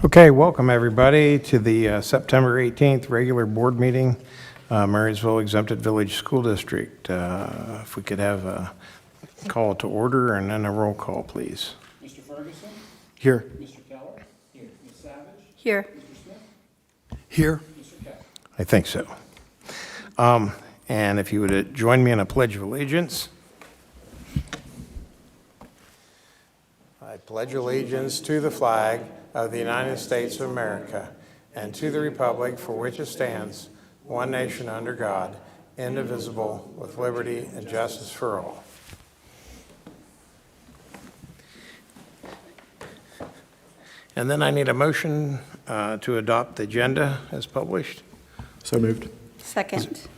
Okay, welcome everybody to the September 18th regular board meeting, Marysville Exempted Village School District. If we could have a call to order and then a roll call, please. Mr. Ferguson? Here. Mr. Keller? Here. Ms. Savage? Here. Mr. Smith? Here. Mr. Keller? I think so. And if you would join me in a pledge of allegiance. I pledge allegiance to the flag of the United States of America and to the republic for which it stands, one nation under God, indivisible, with liberty and justice for all. And then I need a motion to adopt the agenda as published. So moved. Second.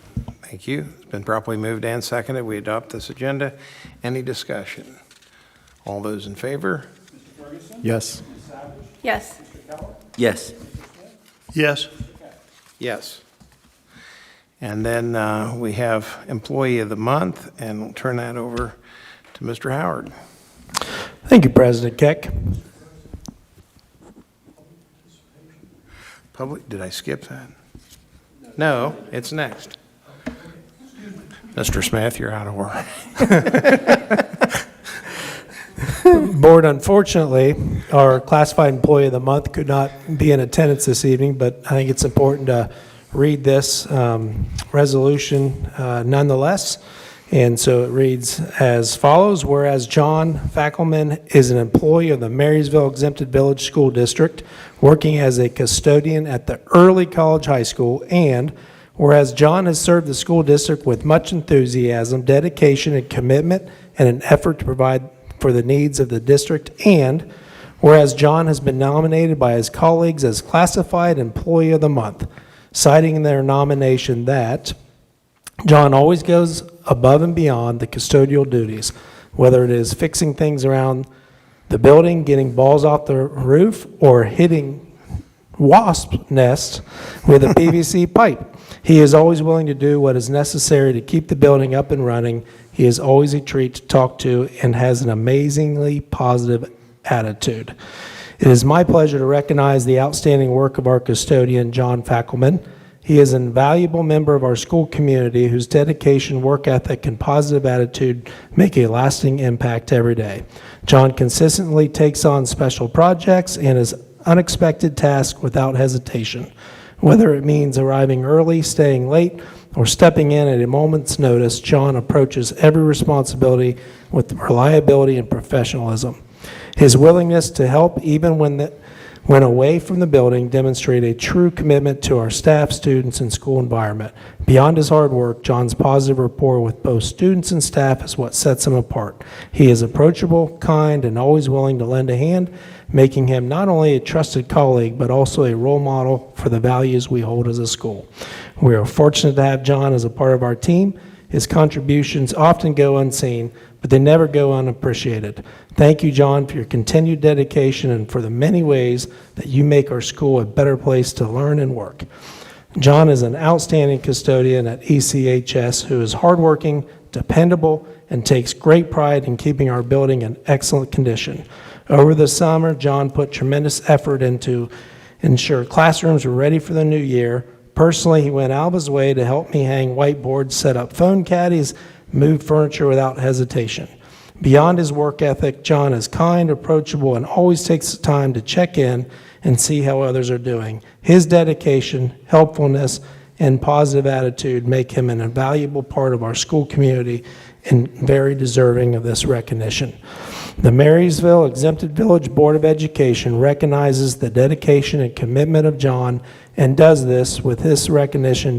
Thank you. It's been properly moved and seconded. We adopt this agenda. Any discussion? All those in favor? Mr. Ferguson? Yes. Ms. Savage? Yes. Mr. Keller? Yes. Mr. Smith? Yes. Mr. Keller? Yes. And then we have Employee of the Month, and we'll turn that over to Mr. Howard. Thank you, President Keck. Public, did I skip that? No, it's next. Mr. Smith, you're out of order. Board, unfortunately, our classified employee of the month could not be in attendance this evening, but I think it's important to read this resolution nonetheless. And so it reads as follows: whereas John Fackelman is an employee of the Marysville Exempted Village School District, working as a custodian at the Early College High School, and whereas John has served the school district with much enthusiasm, dedication, and commitment in an effort to provide for the needs of the district, and whereas John has been nominated by his colleagues as Classified Employee of the Month, citing their nomination that John always goes above and beyond the custodial duties, whether it is fixing things around the building, getting balls off the roof, or hitting wasp nests with a PVC pipe. He is always willing to do what is necessary to keep the building up and running. He is always a treat to talk to and has an amazingly positive attitude. It is my pleasure to recognize the outstanding work of our custodian, John Fackelman. He is an invaluable member of our school community whose dedication, work ethic, and positive attitude make a lasting impact every day. John consistently takes on special projects and his unexpected tasks without hesitation. Whether it means arriving early, staying late, or stepping in at a moment's notice, John approaches every responsibility with reliability and professionalism. His willingness to help, even when away from the building, demonstrate a true commitment to our staff, students, and school environment. Beyond his hard work, John's positive rapport with both students and staff is what sets him apart. He is approachable, kind, and always willing to lend a hand, making him not only a trusted colleague, but also a role model for the values we hold as a school. We are fortunate to have John as a part of our team. His contributions often go unseen, but they never go unappreciated. Thank you, John, for your continued dedication and for the many ways that you make our school a better place to learn and work. John is an outstanding custodian at ECHS who is hardworking, dependable, and takes great pride in keeping our building in excellent condition. Over the summer, John put tremendous effort into ensure classrooms were ready for the new year. Personally, he went out of his way to help me hang whiteboards, set up phone caddies, move furniture without hesitation. Beyond his work ethic, John is kind, approachable, and always takes the time to check in and see how others are doing. His dedication, helpfulness, and positive attitude make him an invaluable part of our school community and very deserving of this recognition. The Marysville Exempted Village Board of Education recognizes the dedication and commitment of John and does this with this recognition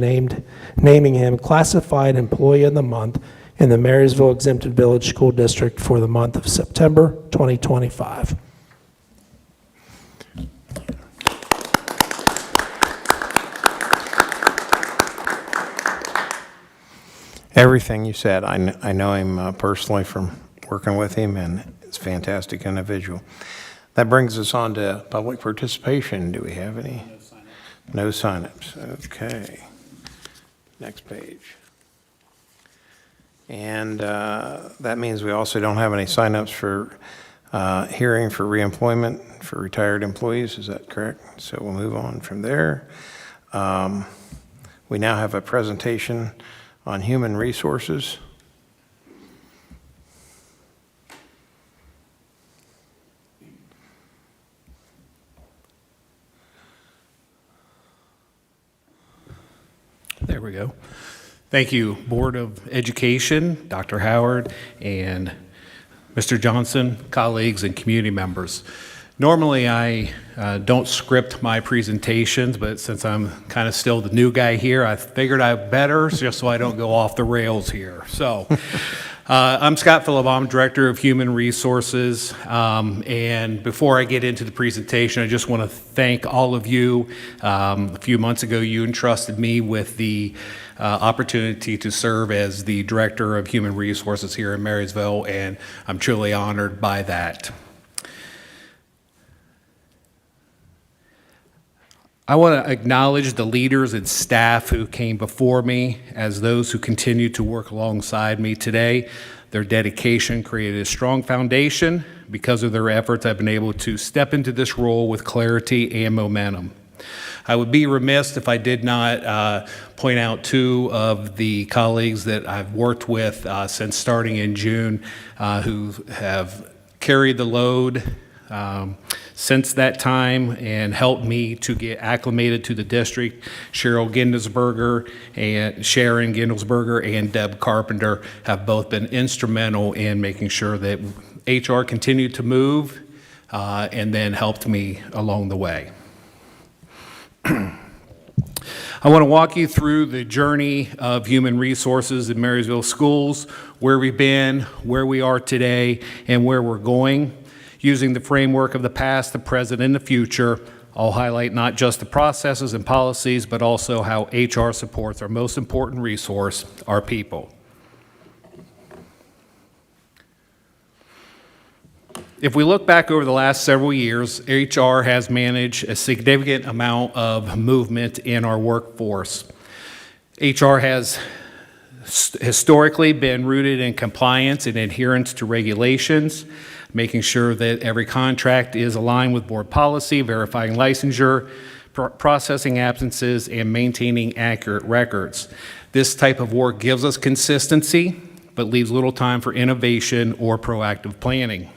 naming him Classified Employee of the Month in the Marysville Exempted Village School District for the month of September 2025. Everything you said, I know him personally from working with him, and it's a fantastic individual. That brings us on to public participation. Do we have any? No signups. Okay. Next page. And that means we also don't have any signups for hearing for reemployment for retired employees. Is that correct? So we'll move on from there. We now have a presentation on human resources. There we go. Thank you, Board of Education, Dr. Howard, and Mr. Johnson, colleagues, and community members. Normally, I don't script my presentations, but since I'm kind of still the new guy here, I figured I better, just so I don't go off the rails here. So, I'm Scott Phillip. I'm Director of Human Resources, and before I get into the presentation, I just want to thank all of you. A few months ago, you entrusted me with the opportunity to serve as the Director of Human Resources here in Marysville, and I'm truly honored by that. I want to acknowledge the leaders and staff who came before me as those who continue to work alongside me today. Their dedication created a strong foundation. Because of their efforts, I've been able to step into this role with clarity and momentum. I would be remiss if I did not point out two of the colleagues that I've worked with since starting in June who have carried the load since that time and helped me to get acclimated to the district. Sharon Gindelsberger and Deb Carpenter have both been instrumental in making sure that HR continued to move and then helped me along the way. I want to walk you through the journey of human resources in Marysville schools, where we've been, where we are today, and where we're going. Using the framework of the past, the present, and the future, I'll highlight not just the processes and policies, but also how HR supports our most important resource, our people. If we look back over the last several years, HR has managed a significant amount of movement in our workforce. HR has historically been rooted in compliance and adherence to regulations, making sure that every contract is aligned with board policy, verifying licensure, processing absences, and maintaining accurate records. This type of work gives us consistency, but leaves little time for innovation or proactive planning.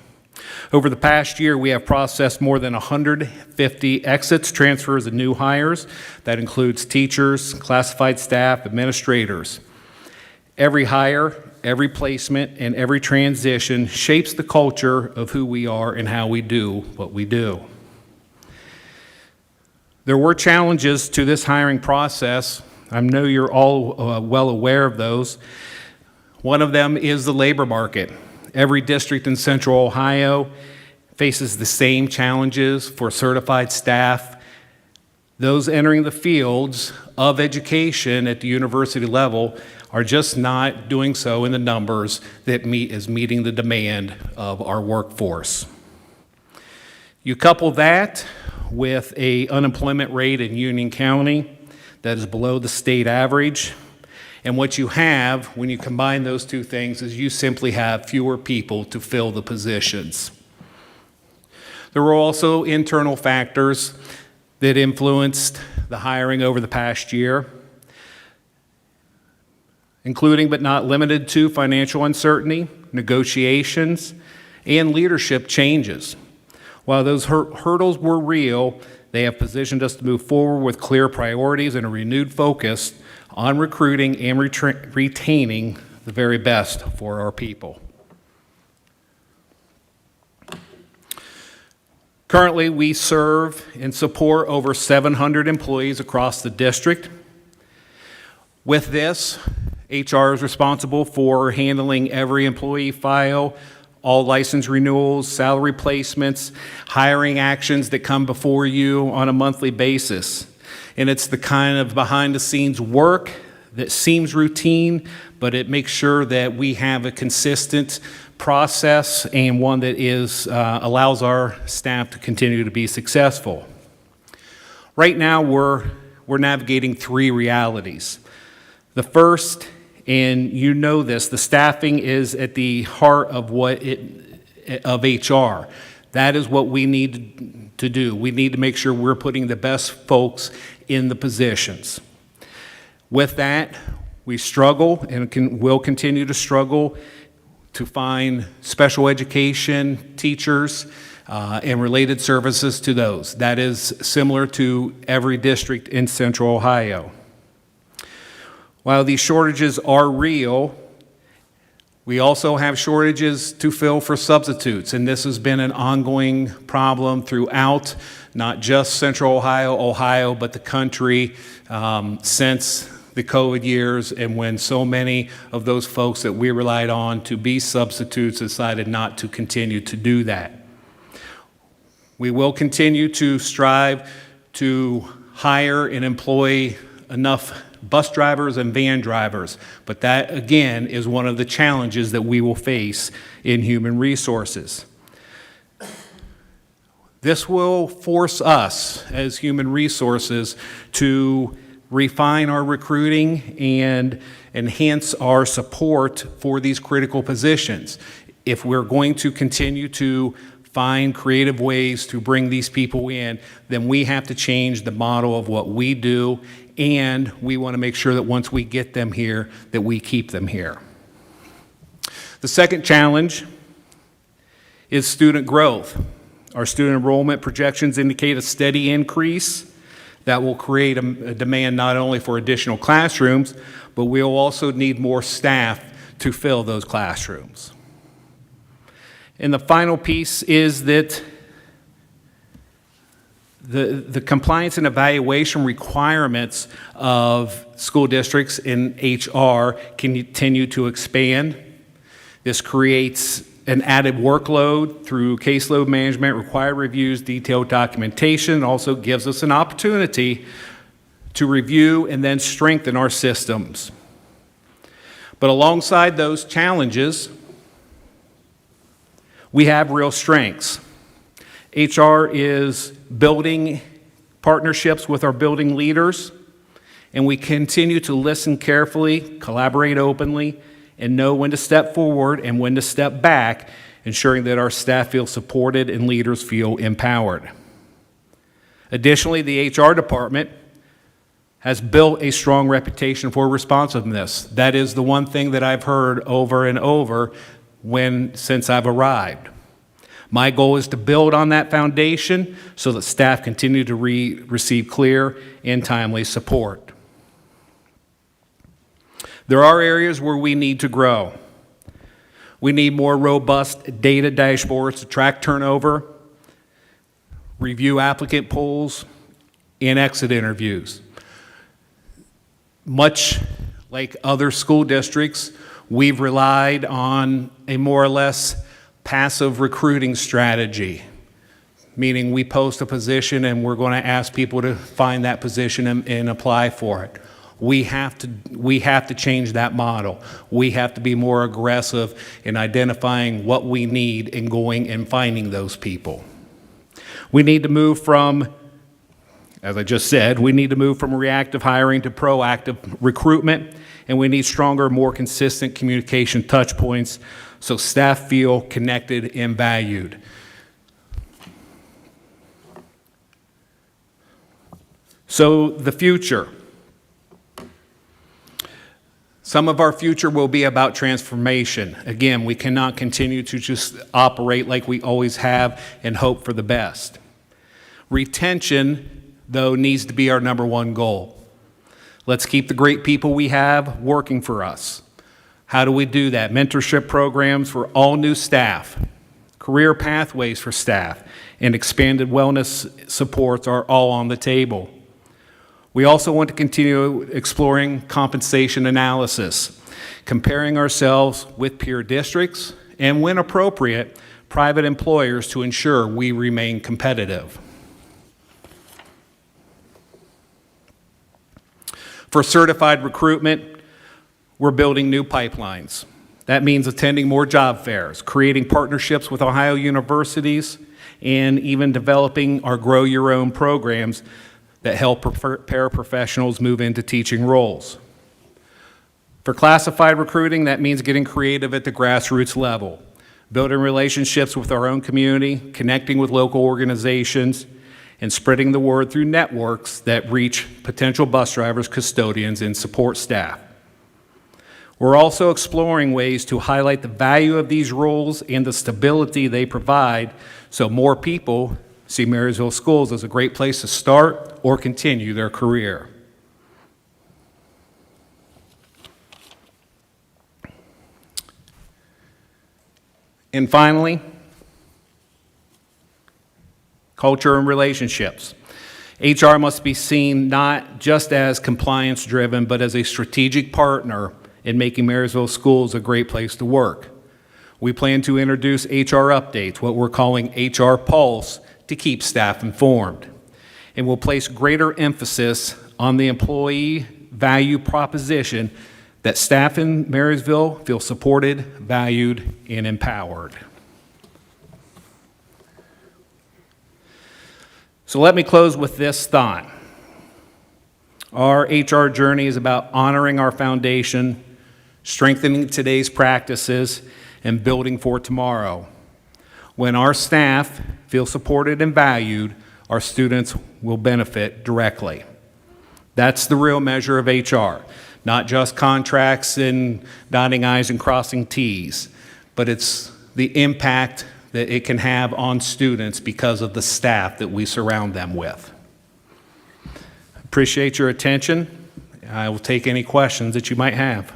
Over the past year, we have processed more than 150 exits, transfers, and new hires. That includes teachers, classified staff, administrators. Every hire, every placement, and every transition shapes the culture of who we are and how we do what we do. There were challenges to this hiring process. I know you're all well aware of those. One of them is the labor market. Every district in Central Ohio faces the same challenges for certified staff. Those entering the fields of education at the university level are just not doing so in the numbers that is meeting the demand of our workforce. You couple that with an unemployment rate in Union County that is below the state average, and what you have when you combine those two things is you simply have fewer people to fill the positions. There were also internal factors that influenced the hiring over the past year, including but not limited to financial uncertainty, negotiations, and leadership changes. While those hurdles were real, they have positioned us to move forward with clear priorities and a renewed focus on recruiting and retaining the very best for our people. Currently, we serve and support over 700 employees across the district. With this, HR is responsible for handling every employee file, all license renewals, salary placements, hiring actions that come before you on a monthly basis. And it's the kind of behind-the-scenes work that seems routine, but it makes sure that we have a consistent process and one that allows our staff to continue to be successful. Right now, we're navigating three realities. The first, and you know this, the staffing is at the heart of what it of HR. That is what we need to do. We need to make sure we're putting the best folks in the positions. With that, we struggle and will continue to struggle to find special education teachers and related services to those. That is similar to every district in Central Ohio. While these shortages are real, we also have shortages to fill for substitutes, and this has been an ongoing problem throughout not just Central Ohio, but the country since the COVID years, and when so many of those folks that we relied on to be substitutes decided not to continue to do that. We will continue to strive to hire and employ enough bus drivers and van drivers, but that, again, is one of the challenges that we will face in human resources. This will force us as human resources to refine our recruiting and enhance our support for these critical positions. If we're going to continue to find creative ways to bring these people in, then we have to change the model of what we do, and we want to make sure that once we get them here, that we keep them here. The second challenge is student growth. Our student enrollment projections indicate a steady increase that will create a demand not only for additional classrooms, but we'll also need more staff to fill those classrooms. And the final piece is that the compliance and evaluation requirements of school districts and HR continue to expand. This creates an added workload through caseload management, required reviews, detailed documentation. Also gives us an opportunity to review and then strengthen our systems. But alongside those challenges, we have real strengths. HR is building partnerships with our building leaders, and we continue to listen carefully, collaborate openly, and know when to step forward and when to step back, ensuring that our staff feel supported and leaders feel empowered. Additionally, the HR department has built a strong reputation for responsiveness. That is the one thing that I've heard over and over since I've arrived. My goal is to build on that foundation so that staff continue to receive clear and timely support. There are areas where we need to grow. We need more robust data dashboards to track turnover, review applicant polls, and exit interviews. Much like other school districts, we've relied on a more or less passive recruiting strategy, meaning we post a position and we're going to ask people to find that position and apply for it. We have to change that model. We have to be more aggressive in identifying what we need and going and finding those people. We need to move from, as I just said, we need to move from reactive hiring to proactive recruitment, and we need stronger, more consistent communication touch points so staff feel connected and valued. So the future. Some of our future will be about transformation. Again, we cannot continue to just operate like we always have and hope for the best. Retention, though, needs to be our number one goal. Let's keep the great people we have working for us. How do we do that? Mentorship programs for all new staff, career pathways for staff, and expanded wellness supports are all on the table. We also want to continue exploring compensation analysis, comparing ourselves with peer districts, and when appropriate, private employers to ensure we remain competitive. For certified recruitment, we're building new pipelines. That means attending more job fairs, creating partnerships with Ohio universities, and even developing our Grow Your Own programs that help paraprofessionals move into teaching roles. For classified recruiting, that means getting creative at the grassroots level, building relationships with our own community, connecting with local organizations, and spreading the word through networks that reach potential bus drivers, custodians, and support staff. We're also exploring ways to highlight the value of these roles and the stability they provide so more people see Marysville Schools as a great place to start or continue their career. And finally, culture and relationships. HR must be seen not just as compliance-driven, but as a strategic partner in making Marysville Schools a great place to work. We plan to introduce HR updates, what we're calling HR Pulse, to keep staff informed. And we'll place greater emphasis on the employee value proposition that staff in Marysville feel supported, valued, and empowered. So let me close with this thought. Our HR journey is about honoring our foundation, strengthening today's practices, and building for tomorrow. When our staff feel supported and valued, our students will benefit directly. That's the real measure of HR, not just contracts and dotting I's and crossing T's, but it's the impact that it can have on students because of the staff that we surround them with. Appreciate your attention. I will take any questions that you might have.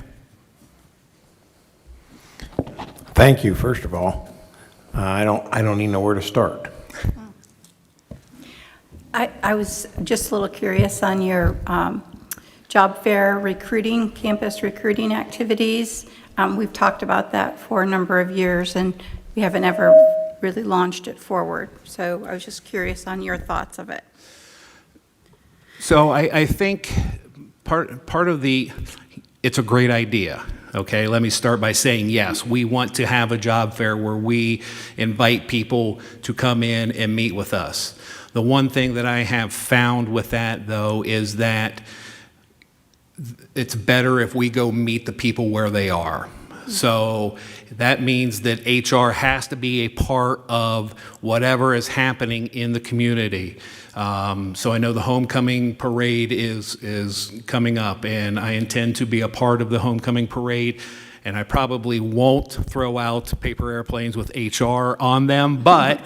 Thank you, first of all. I don't even know where to start. I was just a little curious on your job fair recruiting, campus recruiting activities. We've talked about that for a number of years, and we haven't ever really launched it forward. So I was just curious on your thoughts of it. So I think part of it's a great idea. Okay, let me start by saying, yes, we want to have a job fair where we invite people to come in and meet with us. The one thing that I have found with that, though, is that it's better if we go meet the people where they are. So that means that HR has to be a part of whatever is happening in the community. So I know the homecoming parade is coming up, and I intend to be a part of the homecoming parade. And I probably won't throw out paper airplanes with HR on them, but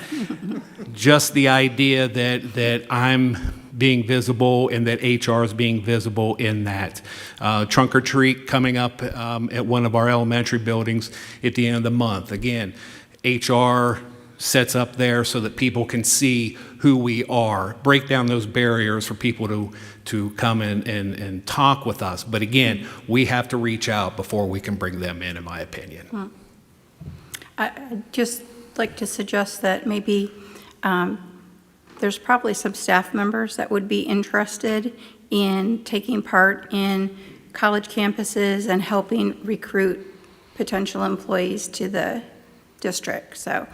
just the idea that I'm being visible and that HR is being visible in that. Trunk or treat coming up at one of our elementary buildings at the end of the month. Again, HR sets up there so that people can see who we are, break down those barriers for people to come in and talk with us. But again, we have to reach out before we can bring them in my opinion. I'd just like to suggest that maybe there's probably some staff members that would be interested in taking part in college campuses and helping recruit potential employees to the district. So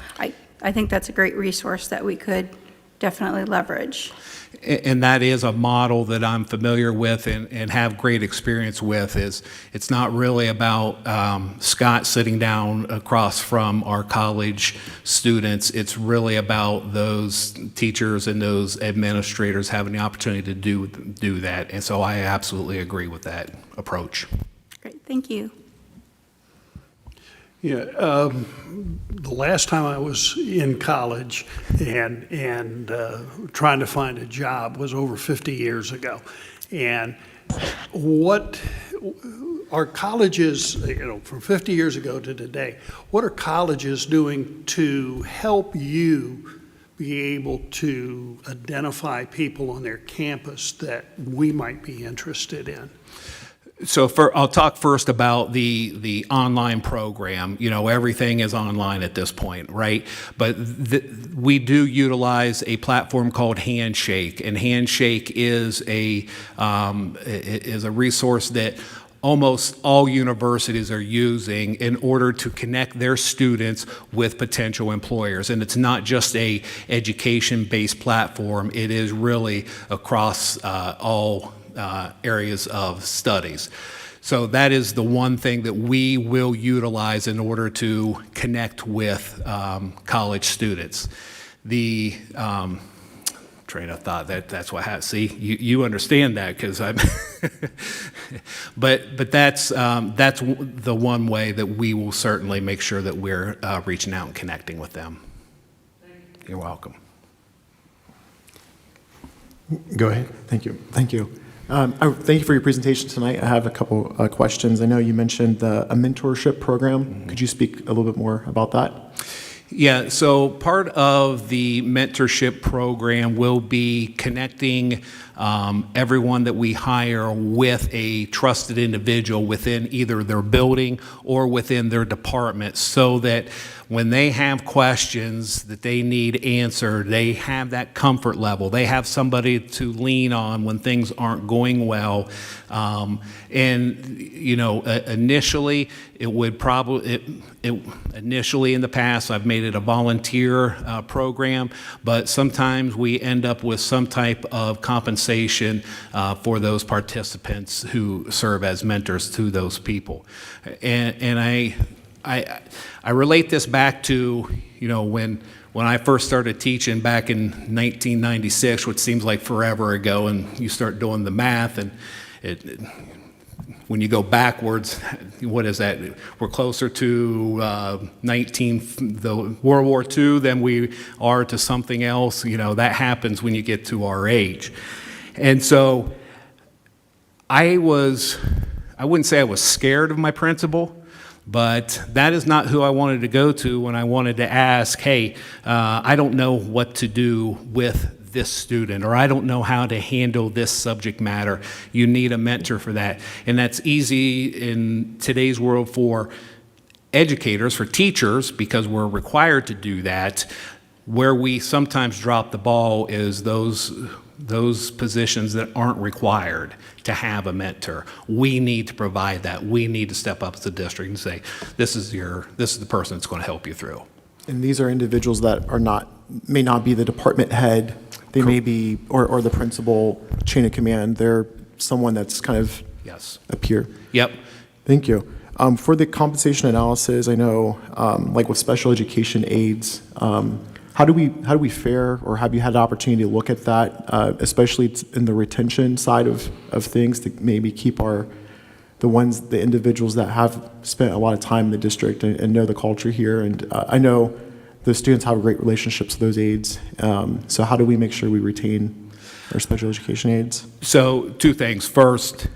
I think that's a great resource that we could definitely leverage. And that is a model that I'm familiar with and have great experience with. Is it's not really about Scott sitting down across from our college students. It's really about those teachers and those administrators having the opportunity to do that. And so I absolutely agree with that approach. Great, thank you. Yeah, the last time I was in college and trying to find a job was over 50 years ago. And what are colleges, from 50 years ago to today, what are colleges doing to help you be able to identify people on their campus that we might be interested in? So I'll talk first about the online program. Everything is online at this point, right? But we do utilize a platform called Handshake, and Handshake is a resource that almost all universities are using in order to connect their students with potential employers. And it's not just a education-based platform. It is really across all areas of studies. So that is the one thing that we will utilize in order to connect with college students. The train of thought, that's what I see. You understand that because I'm, but that's the one way that we will certainly make sure that we're reaching out and connecting with them. You're welcome. Go ahead. Thank you. Thank you. Thank you for your presentation tonight. I have a couple questions. I know you mentioned a mentorship program. Could you speak a little bit more about that? Yeah, so part of the mentorship program will be connecting everyone that we hire with a trusted individual within either their building or within their department, so that when they have questions that they need answered, they have that comfort level. They have somebody to lean on when things aren't going well. And, you know, initially, it would probably, initially in the past, I've made it a volunteer program, but sometimes we end up with some type of compensation for those participants who serve as mentors to those people. And I relate this back to, you know, when I first started teaching back in 1996, which seems like forever ago, and you start doing the math, and when you go backwards, what is that? We're closer to the World War II than we are to something else. You know, that happens when you get to our age. And so I wouldn't say I was scared of my principal, but that is not who I wanted to go to when I wanted to ask, hey, I don't know what to do with this student, or I don't know how to handle this subject matter. You need a mentor for that. And that's easy in today's world for educators, for teachers, because we're required to do that. Where we sometimes drop the ball is those positions that aren't required to have a mentor. We need to provide that. We need to step up as a district and say, this is the person that's going to help you through. And these are individuals that may not be the department head. They may be, or the principal chain of command. They're someone that's kind of Yes. a peer. Yep. Thank you. For the compensation analysis, I know, like with special education aides, how do we fare, or have you had the opportunity to look at that, especially in the retention side of things, to maybe keep the individuals that have spent a lot of time in the district and know the culture here? And I know the students have great relationships with those aides. So how do we make sure we retain our special education aides? So two things. First,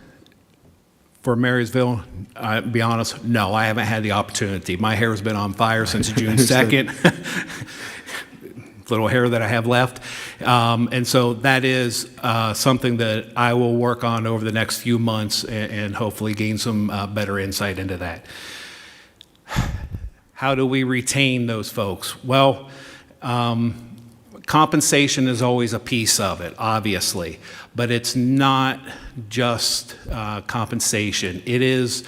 for Marysville, I'll be honest, no, I haven't had the opportunity. My hair has been on fire since June 2nd. Little hair that I have left. And so that is something that I will work on over the next few months and hopefully gain some better insight into that. How do we retain those folks? Well, compensation is always a piece of it, obviously, but it's not just compensation. It is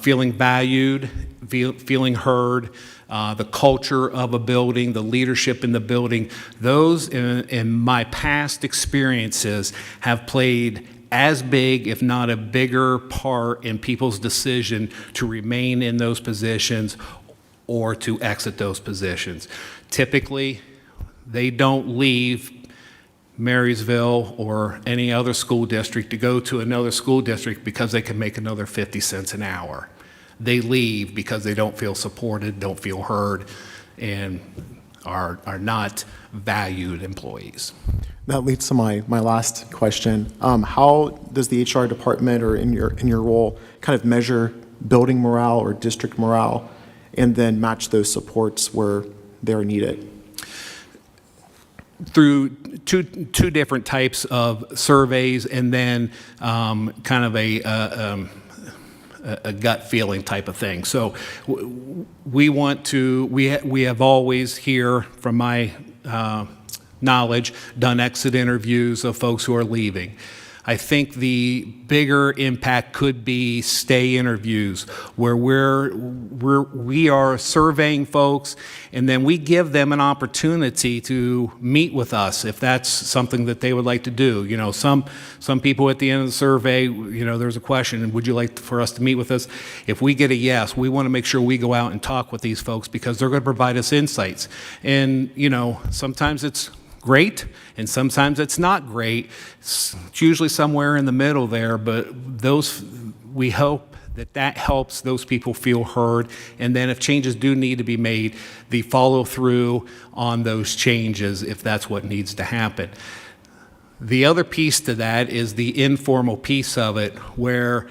feeling valued, feeling heard, the culture of a building, the leadership in the building. Those, in my past experiences, have played as big, if not a bigger part in people's decision to remain in those positions or to exit those positions. Typically, they don't leave Marysville or any other school district to go to another school district because they can make another 50 cents an hour. They leave because they don't feel supported, don't feel heard, and are not valued employees. That leads to my last question. How does the HR department, or in your role, kind of measure building morale or district morale, and then match those supports where they're needed? Through two different types of surveys, and then kind of a gut feeling type of thing. So we have always here, from my knowledge, done exit interviews of folks who are leaving. I think the bigger impact could be stay interviews, where we are surveying folks, and then we give them an opportunity to meet with us if that's something that they would like to do. You know, some people at the end of the survey, you know, there's a question, would you like for us to meet with us? If we get a yes, we want to make sure we go out and talk with these folks because they're going to provide us insights. And, you know, sometimes it's great, and sometimes it's not great. It's usually somewhere in the middle there, but we hope that helps those people feel heard, and then if changes do need to be made, the follow through on those changes if that's what needs to happen. The other piece to that is the informal piece of it, where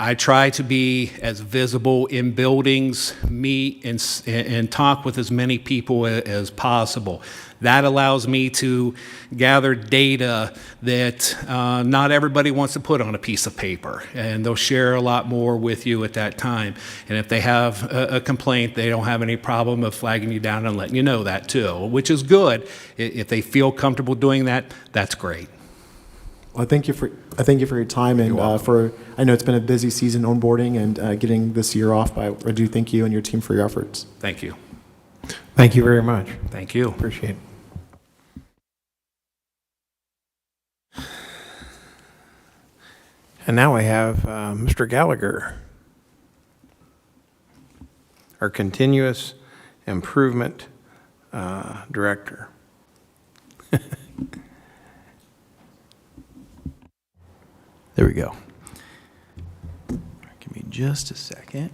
I try to be as visible in buildings, meet and talk with as many people as possible. That allows me to gather data that not everybody wants to put on a piece of paper, and they'll share a lot more with you at that time. And if they have a complaint, they don't have any problem of flagging you down and letting you know that too, which is good. If they feel comfortable doing that, that's great. Well, I thank you for your time and I know it's been a busy season onboarding and getting this year off, but I do thank you and your team for your efforts. Thank you. Thank you very much. Thank you. Appreciate it. And now we have Mr. Gallagher, our Continuous Improvement Director. There we go. Give me just a second.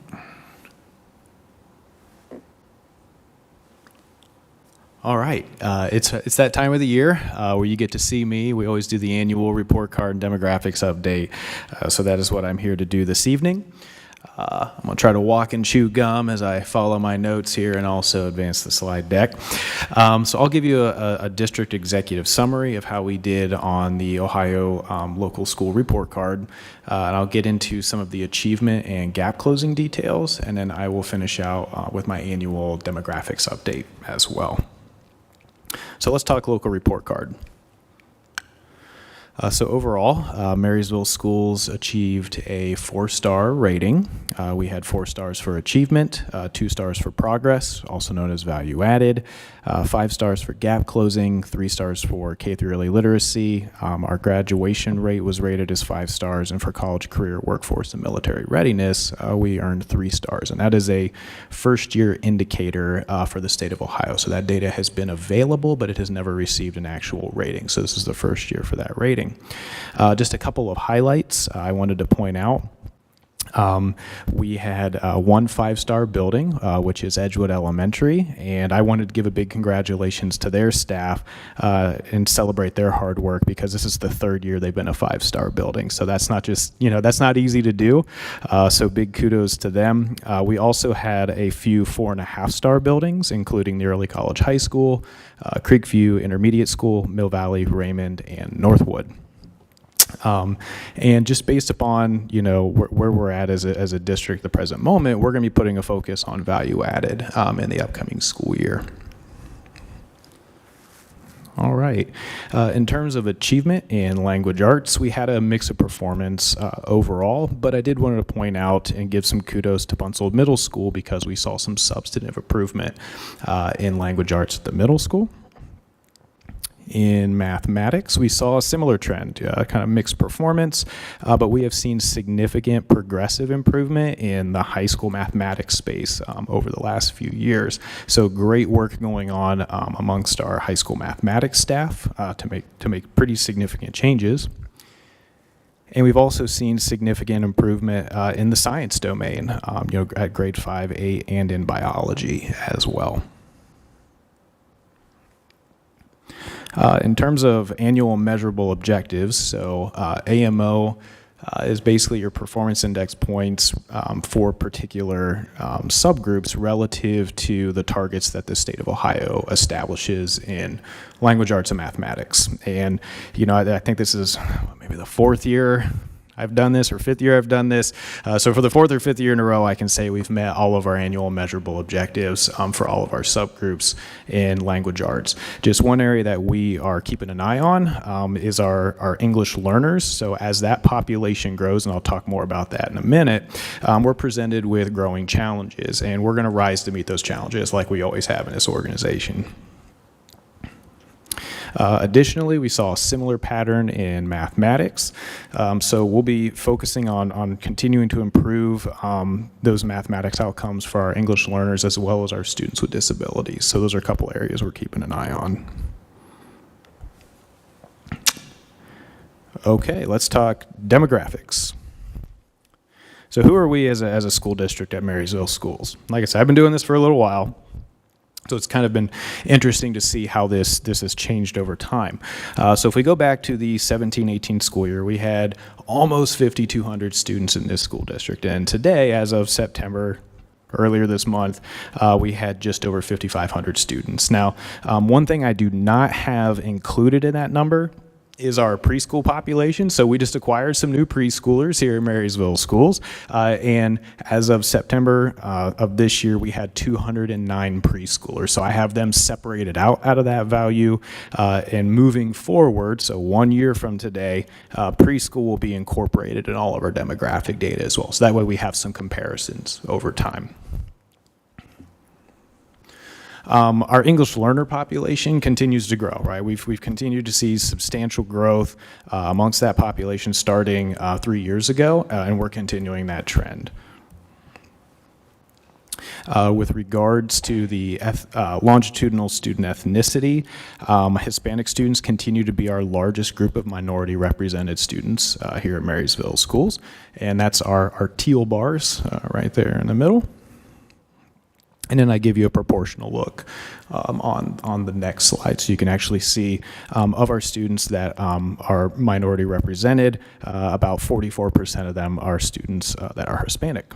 All right, it's that time of the year where you get to see me. We always do the annual report card and demographics update, so that is what I'm here to do this evening. I'm going to try to walk and chew gum as I follow my notes here and also advance the slide deck. So I'll give you a district executive summary of how we did on the Ohio local school report card. And I'll get into some of the achievement and gap closing details, and then I will finish out with my annual demographics update as well. So let's talk local report card. So overall, Marysville schools achieved a 4-star rating. We had 4 stars for achievement, 2 stars for progress, also known as value added, 5 stars for gap closing, 3 stars for K through early literacy. Our graduation rate was rated as 5 stars, and for college, career, workforce, and military readiness, we earned 3 stars. And that is a first-year indicator for the state of Ohio. So that data has been available, but it has never received an actual rating. So this is the first year for that rating. Just a couple of highlights I wanted to point out. We had 1 5-star building, which is Edgewood Elementary, and I wanted to give a big congratulations to their staff and celebrate their hard work, because this is the 3rd year they've been a 5-star building. So that's not just, that's not easy to do. So big kudos to them. We also had a few 4.5-star buildings, including the Early College High School, Creekview Intermediate School, Mill Valley, Raymond, and Northwood. And just based upon, where we're at as a district at the present moment, we're going to be putting a focus on value added in the upcoming school year. All right. In terms of achievement in language arts, we had a mix of performance overall, but I did want to point out and give some kudos to Bunsold Middle School, because we saw some substantive improvement in language arts at the middle school. In mathematics, we saw a similar trend, kind of mixed performance, but we have seen significant progressive improvement in the high school mathematics space over the last few years. So great work going on amongst our high school mathematics staff to make pretty significant changes. And we've also seen significant improvement in the science domain, at grade 5, 8, and in biology as well. In terms of annual measurable objectives, so AMO is basically your performance index points for particular subgroups relative to the targets that the state of Ohio establishes in language arts and mathematics. And, I think this is maybe the 4th year I've done this, or 5th year I've done this. So for the 4th or 5th year in a row, I can say we've met all of our annual measurable objectives for all of our subgroups in language arts. Just one area that we are keeping an eye on is our English learners. So as that population grows, and I'll talk more about that in a minute, we're presented with growing challenges, and we're going to rise to meet those challenges like we always have in this organization. Additionally, we saw a similar pattern in mathematics. So we'll be focusing on continuing to improve those mathematics outcomes for our English learners as well as our students with disabilities. So those are a couple areas we're keeping an eye on. Okay, let's talk demographics. So who are we as a school district at Marysville Schools? Like I said, I've been doing this for a little while. So it's kind of been interesting to see how this has changed over time. So if we go back to the 17-18 school year, we had almost 5,200 students in this school district. And today, as of September, earlier this month, we had just over 5,500 students. Now, one thing I do not have included in that number is our preschool population. So we just acquired some new preschoolers here at Marysville Schools. And as of September of this year, we had 209 preschoolers. So I have them separated out of that value. And moving forward, so 1 year from today, preschool will be incorporated in all of our demographic data as well. So that way we have some comparisons over time. Our English learner population continues to grow, right? We've continued to see substantial growth amongst that population starting 3 years ago, and we're continuing that trend. With regards to the longitudinal student ethnicity, Hispanic students continue to be our largest group of minority represented students here at Marysville Schools, and that's our teal bars right there in the middle. And then I give you a proportional look on the next slide, so you can actually see of our students that are minority represented, about 44% of them are students that are Hispanic.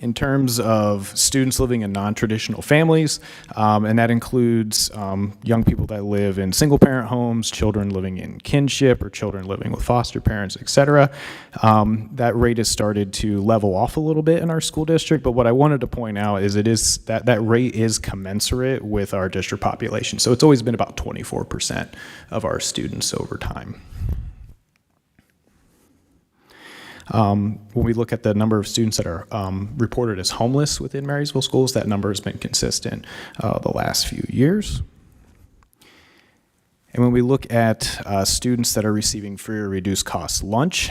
In terms of students living in non-traditional families, and that includes young people that live in single-parent homes, children living in kinship, or children living with foster parents, et cetera, that rate has started to level off a little bit in our school district. But what I wanted to point out is that rate is commensurate with our district population. So it's always been about 24% of our students over time. When we look at the number of students that are reported as homeless within Marysville Schools, that number has been consistent the last few years. And when we look at students that are receiving free or reduced cost lunch,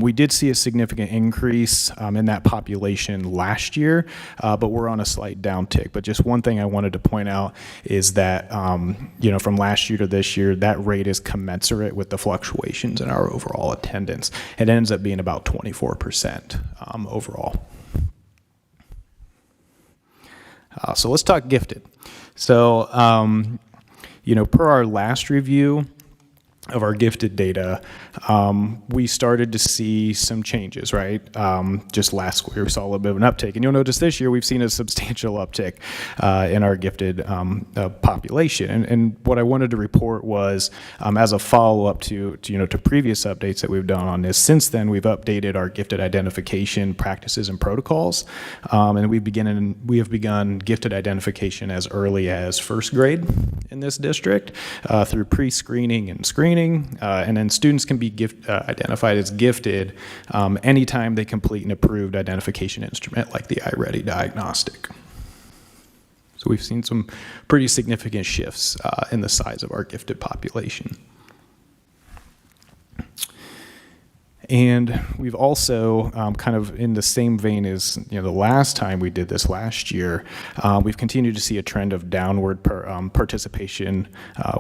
we did see a significant increase in that population last year, but we're on a slight downtick. But just one thing I wanted to point out is that, from last year to this year, that rate is commensurate with the fluctuations in our overall attendance. It ends up being about 24% overall. So let's talk gifted. So, per our last review of our gifted data, we started to see some changes, right? Just last year, we saw a little bit of an uptick. And you'll notice this year, we've seen a substantial uptick in our gifted population. And what I wanted to report was, as a follow-up to previous updates that we've done on this, since then, we've updated our gifted identification practices and protocols. And we have begun gifted identification as early as first grade in this district through pre-screening and screening. And then students can be identified as gifted anytime they complete an approved identification instrument like the iReady diagnostic. So we've seen some pretty significant shifts in the size of our gifted population. And we've also, kind of in the same vein as the last time we did this last year, we've continued to see a trend of downward participation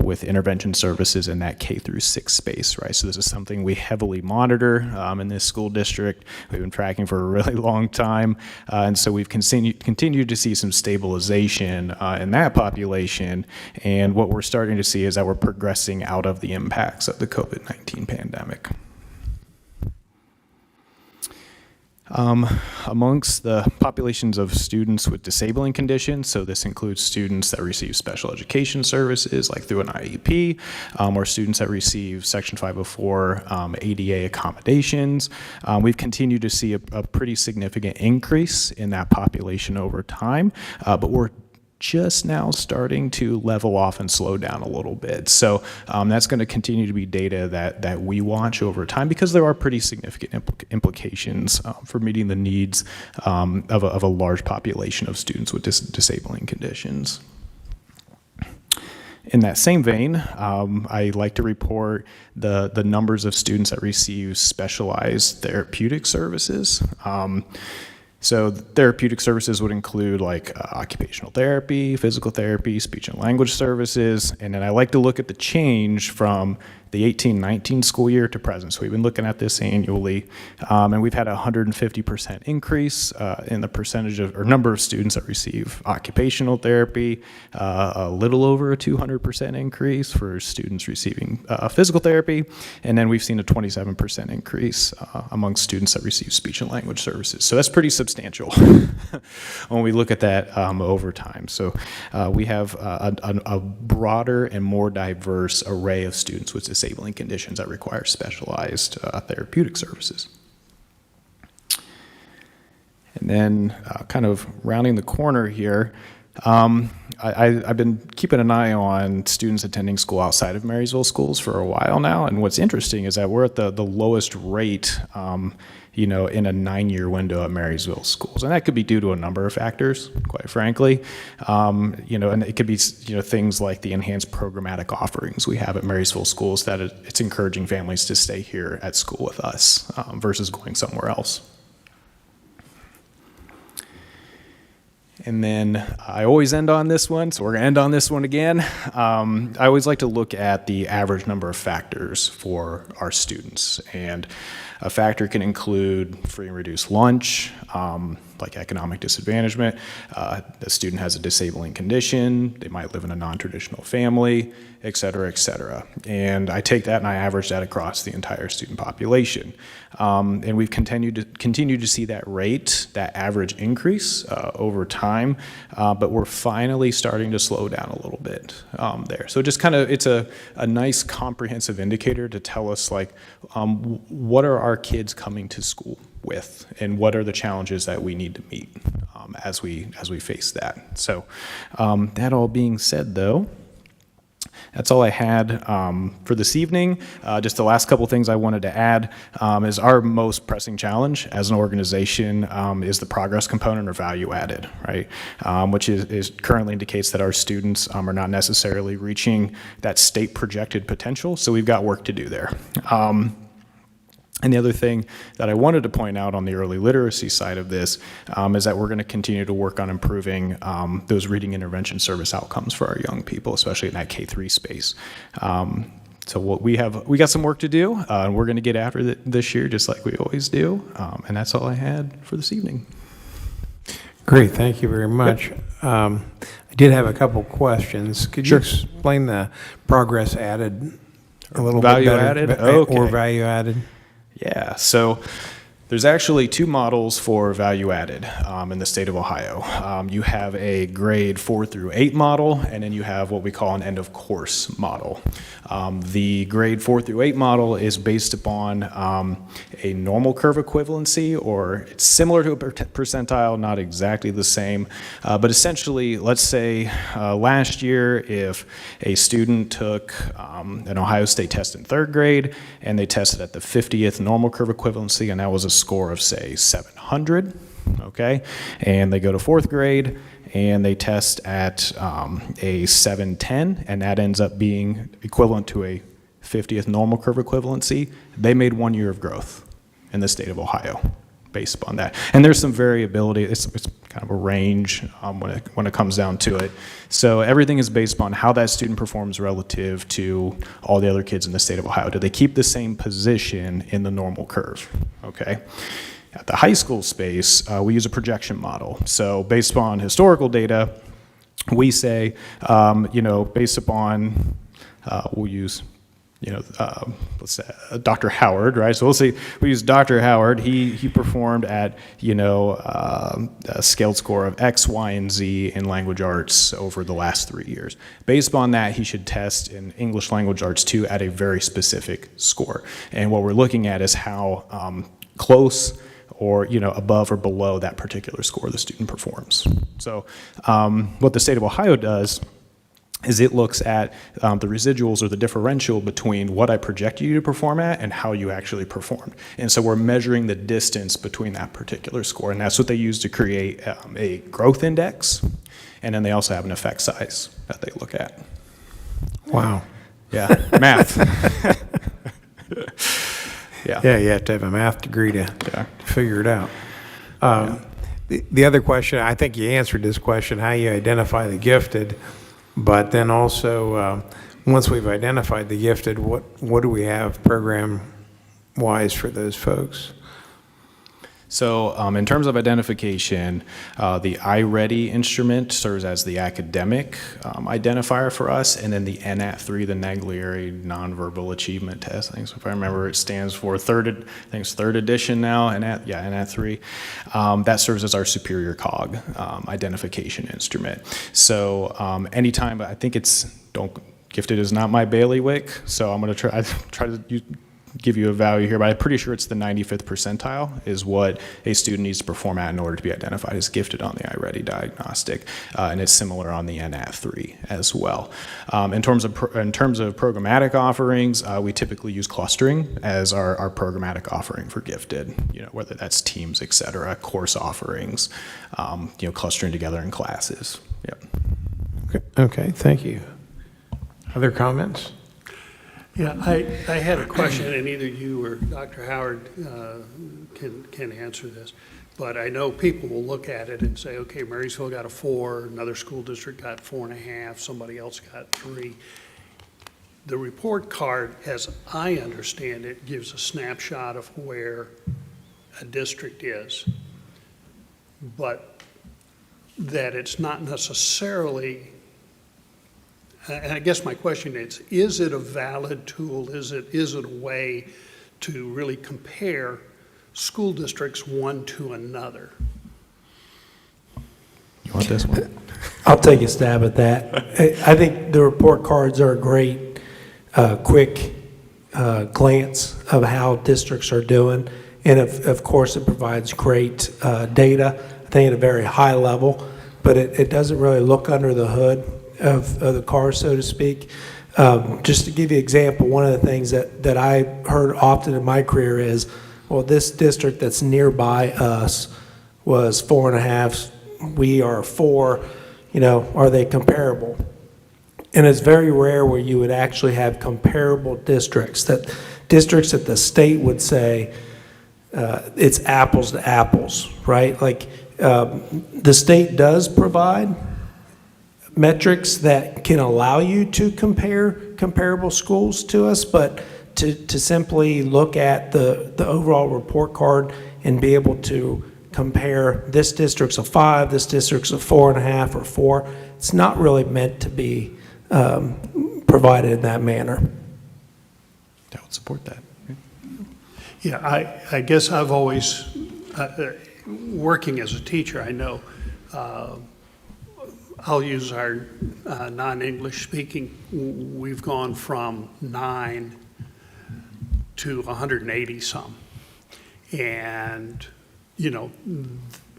with intervention services in that K through 6 space, right? So this is something we heavily monitor in this school district. We've been tracking for a really long time, and so we've continued to see some stabilization in that population. And what we're starting to see is that we're progressing out of the impacts of the COVID-19 pandemic. Amongst the populations of students with disabling conditions, so this includes students that receive special education services like through an IEP, or students that receive Section 504 ADA accommodations, we've continued to see a pretty significant increase in that population over time, but we're just now starting to level off and slow down a little bit. So that's going to continue to be data that we watch over time because there are pretty significant implications for meeting the needs of a large population of students with disabling conditions. In that same vein, I like to report the numbers of students that receive specialized therapeutic services. So therapeutic services would include like occupational therapy, physical therapy, speech and language services, and then I like to look at the change from the 18-19 school year to present. So we've been looking at this annually, and we've had a 150% increase in the percentage of, or number of students that receive occupational therapy, a little over a 200% increase for students receiving physical therapy, and then we've seen a 27% increase among students that receive speech and language services. So that's pretty substantial when we look at that over time. So we have a broader and more diverse array of students with disabling conditions that require specialized therapeutic services. And then kind of rounding the corner here, I've been keeping an eye on students attending school outside of Marysville schools for a while now, and what's interesting is that we're at the lowest rate in a 9-year window at Marysville schools. And that could be due to a number of factors, quite frankly. And it could be, things like the enhanced programmatic offerings we have at Marysville schools that it's encouraging families to stay here at school with us versus going somewhere else. And then I always end on this one, so we're going to end on this one again. I always like to look at the average number of factors for our students. And a factor can include free and reduced lunch, like economic disadvantagement. The student has a disabling condition. They might live in a non-traditional family, et cetera, et cetera. And I take that and I average that across the entire student population. And we've continued to see that rate, that average increase over time, but we're finally starting to slow down a little bit there. So just kind of, it's a nice comprehensive indicator to tell us like, what are our kids coming to school with, and what are the challenges that we need to meet as we face that. So that all being said, though, that's all I had for this evening. Just the last couple things I wanted to add is our most pressing challenge as an organization is the progress component or value added, right? Which is currently indicates that our students are not necessarily reaching that state projected potential. So we've got work to do there. And the other thing that I wanted to point out on the early literacy side of this is that we're going to continue to work on improving those reading intervention service outcomes for our young people, especially in that K-3 space. So we got some work to do, and we're going to get after it this year just like we always do. And that's all I had for this evening. Great, thank you very much. I did have a couple questions. Could you explain the progress added a little value bit better? Added? Okay. Or value added? Yeah, so there's actually two models for value added in the state of Ohio. You have a grade 4 through 8 model, and then you have what we call an end of course model. The grade 4 through 8 model is based upon a normal curve equivalency, or it's similar to a percentile, not exactly the same. But essentially, let's say last year, if a student took an Ohio State test in 3rd grade, and they tested at the 50th normal curve equivalency, and that was a score of, say, 700, okay? And they go to 4th grade, and they test at a 710, and that ends up being equivalent to a 50th normal curve equivalency. They made 1 year of growth in the state of Ohio based upon that. And there's some variability. It's kind of a range when it comes down to it. So everything is based upon how that student performs relative to all the other kids in the state of Ohio. Do they keep the same position in the normal curve? Okay. At the high school space, we use a projection model. So based upon historical data, we say, based upon, we'll use let's say Dr. Howard, right? So we use Dr. Howard. He performed at, a scaled score of X, Y, and Z in language arts over the last 3 years. Based upon that, he should test in English language arts 2 at a very specific score. And what we're looking at is how close or above or below that particular score the student performs. So what the state of Ohio does is it looks at the residuals or the differential between what I project you to perform at and how you actually performed. And so we're measuring the distance between that particular score, and that's what they use to create a growth index, and then they also have an effect size that they look at. Wow. Yeah, math. Yeah. Yeah, you have to have a math degree to figure it out. The other question, I think you answered this question, how you identify the gifted, but then also, once we've identified the gifted, what do we have program-wise for those folks? So in terms of identification, the iReady instrument serves as the academic identifier for us, and then the NAT3, the Naglieri Nonverbal Achievement Test. I think, so if I remember, it stands for third edition now, NAT3. That serves as our superior cog identification instrument. So anytime, I think gifted is not my bailiwick, so I'm going to try to give you a value here, but I'm pretty sure it's the 95th percentile is what a student needs to perform at in order to be identified as gifted on the iReady diagnostic, and it's similar on the NAT3 as well. In terms of programmatic offerings, we typically use clustering as our programmatic offering for gifted, whether that's teams, et cetera, course offerings, clustering together in classes. Yep. Okay, thank you. Other comments? Yeah, I had a question, and either you or Dr. Howard can answer this. But I know people will look at it and say, okay, Marysville got a 4, another school district got 4.5, somebody else got 3. The report card, as I understand it, gives a snapshot of where a district is, but that it's not necessarily. And I guess my question is it a valid tool? Is it a way to really compare school districts one to another? You want this one? I'll take a stab at that. I think the report cards are a great, quick glance of how districts are doing. And of course, it provides great data, I think at a very high level, but it doesn't really look under the hood of the car, so to speak. Just to give you an example, one of the things that I heard often in my career is, well, this district that's nearby us was 4.5, we are 4, are they comparable? And it's very rare where you would actually have comparable districts that the state would say it's apples to apples, right? Like the state does provide metrics that can allow you to compare comparable schools to us, but to simply look at the overall report card and be able to compare this district's a 5, this district's a 4.5 or 4, it's not really meant to be provided in that manner. That would support that. Yeah, I guess I've always, working as a teacher, I know, I'll use our non-English speaking. We've gone from 9 to 180 some. And,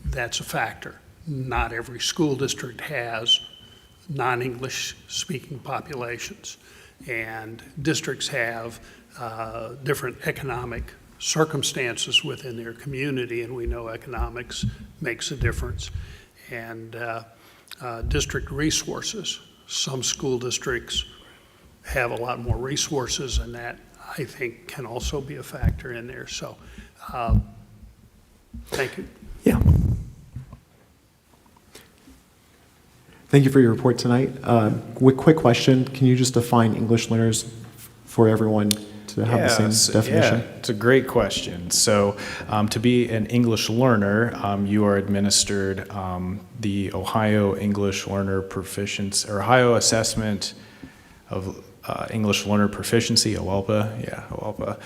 that's a factor. Not every school district has non-English speaking populations. And districts have different economic circumstances within their community, and we know economics makes a difference. And district resources. Some school districts have a lot more resources, and that, I think, can also be a factor in there. So, thank you. Yeah. Thank you for your report tonight. Quick question. Can you just define English learners for everyone to have the same definition? Yeah, it's a great question. So to be an English learner, you are administered the Ohio English Learner Proficiency, or Ohio Assessment of English Learner Proficiency, OELPA, yeah, OELPA.